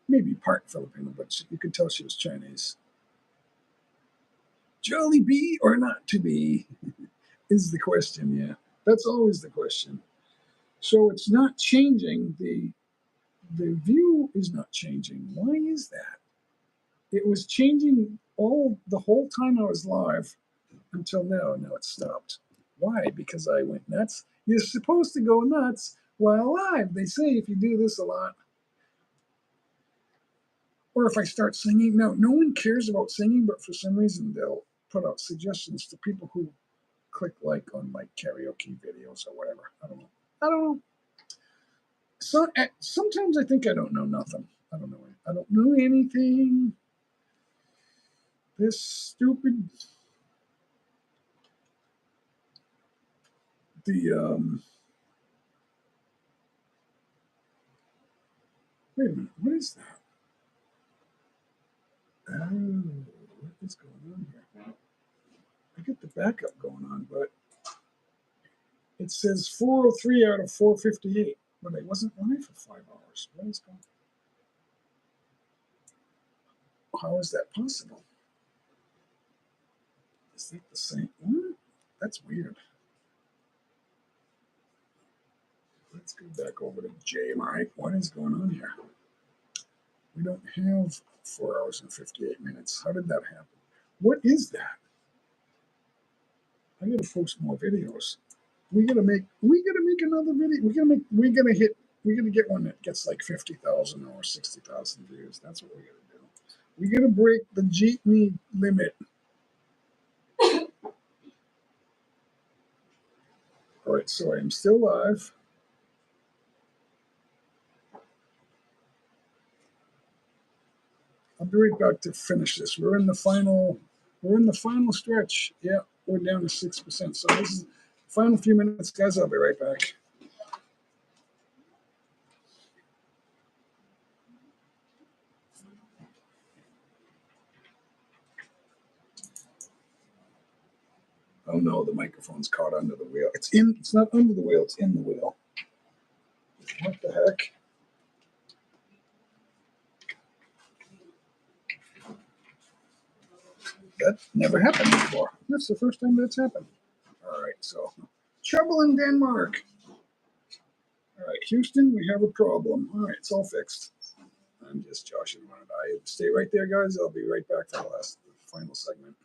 Maybe part Filipino, but you could tell she was Chinese. Jollibee or not to be is the question, yeah. That's always the question. So it's not changing. The view is not changing. Why is that? It was changing the whole time I was live until now. Now it's stopped. Why? Because I went nuts. You're supposed to go nuts while live. They say if you do this a lot. Or if I start singing. No one cares about singing, but for some reason they'll put out suggestions to people who click like on like karaoke videos or whatever. I don't know. So sometimes I think I don't know nothing. I don't know anything. This stupid. Wait a minute. What is that? Oh, what is going on here? I get the backup going on, but it says 403 out of 458, but I wasn't live for 5 hours. What is going on? How is that possible? Is that the same? What? That's weird. Let's go back over to JMI. What is going on here? We don't have 4 hours and 58 minutes. How did that happen? What is that? I gotta post more videos. We gotta make another video. We gotta get one that gets like 50,000 or 60,000 views. That's what we gotta do. We gotta break the Jeepney limit. All right, so I'm still live. I'll be right back to finish this. We're in the final stretch. Yeah, we're down to 6%. So this is the final few minutes, guys. I'll be right back. Oh no, the microphone's caught under the wheel. It's not under the wheel, it's in the wheel. What the heck? That never happened before. That's the first time that's happened. All right, so trouble in Denmark. All right, Houston, we have a problem. All right, it's all fixed. I'm just joshing around. I stay right there, guys. I'll be right back for the final segment.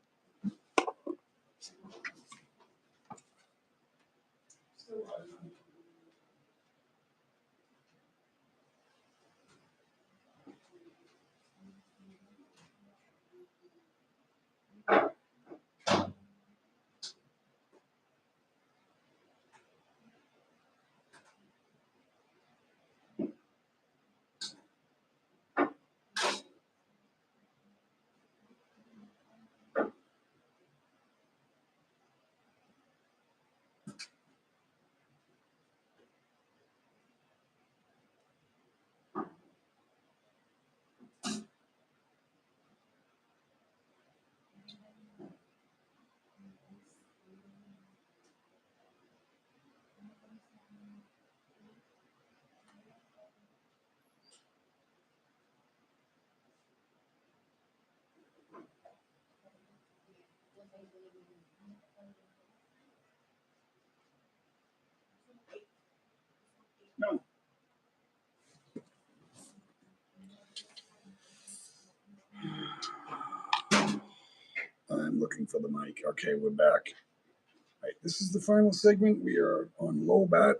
No, I'm looking for the mic. Okay, we're back. All right, this is the final segment. We are on low bat.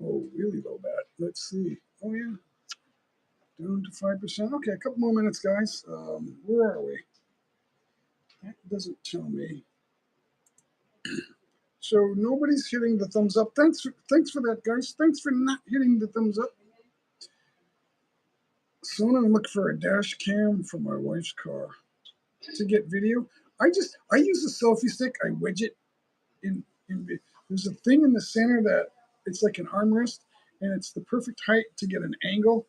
Oh, really low bat. Let's see. Oh, yeah. Down to 5%. Okay, a couple more minutes, guys. Where are we? That doesn't tell me. So nobody's hitting the thumbs up. Thanks for that, guys. Thanks for not hitting the thumbs up. So I'm gonna look for a dash cam for my wife's car to get video. I use a selfie stick. I wedge it in. There's a thing in the center that it's like an armrest, and it's the perfect height to get an angle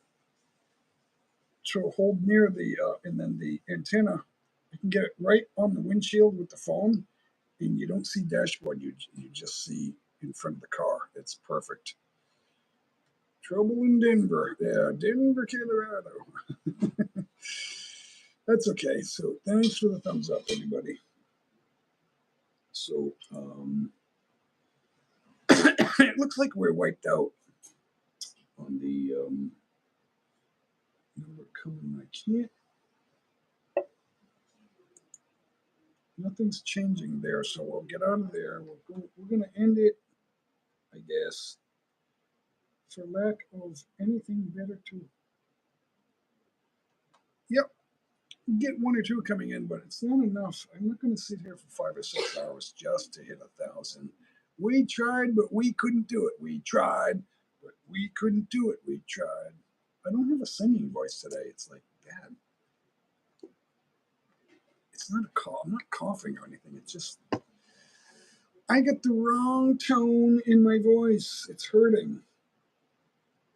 to hold near the and then the antenna. You can get it right on the windshield with the phone, and you don't see dashboard. You just see in front of the car. It's perfect. Trouble in Denver. Yeah, Denver, Colorado. That's okay. So thanks for the thumbs up, everybody. So it looks like we're wiped out on the number coming. I can't. Nothing's changing there, so we'll get out of there. We're going to end it, I guess, for lack of anything better to. Yep, get one or two coming in, but it's not enough. I'm not going to sit here for 5 or 6 hours just to hit 1,000. We tried, but we couldn't do it. We tried, but we couldn't do it. We tried. I don't have a singing voice today. It's like bad. It's not a cough. I'm not coughing or anything. It's just I get the wrong tone in my voice. It's hurting.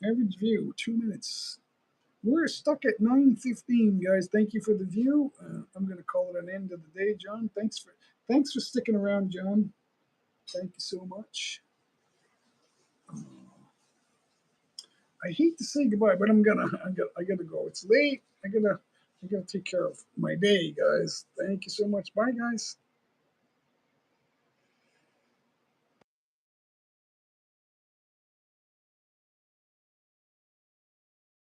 Average view, 2 minutes. We're stuck at 9:15, guys. Thank you for the view. I'm going to call it an end of the day, John. Thanks for sticking around, John. Thank you so much. I hate to say goodbye, but I gotta go. It's late. I gotta take care of my day, guys. Thank you so much. Bye, guys.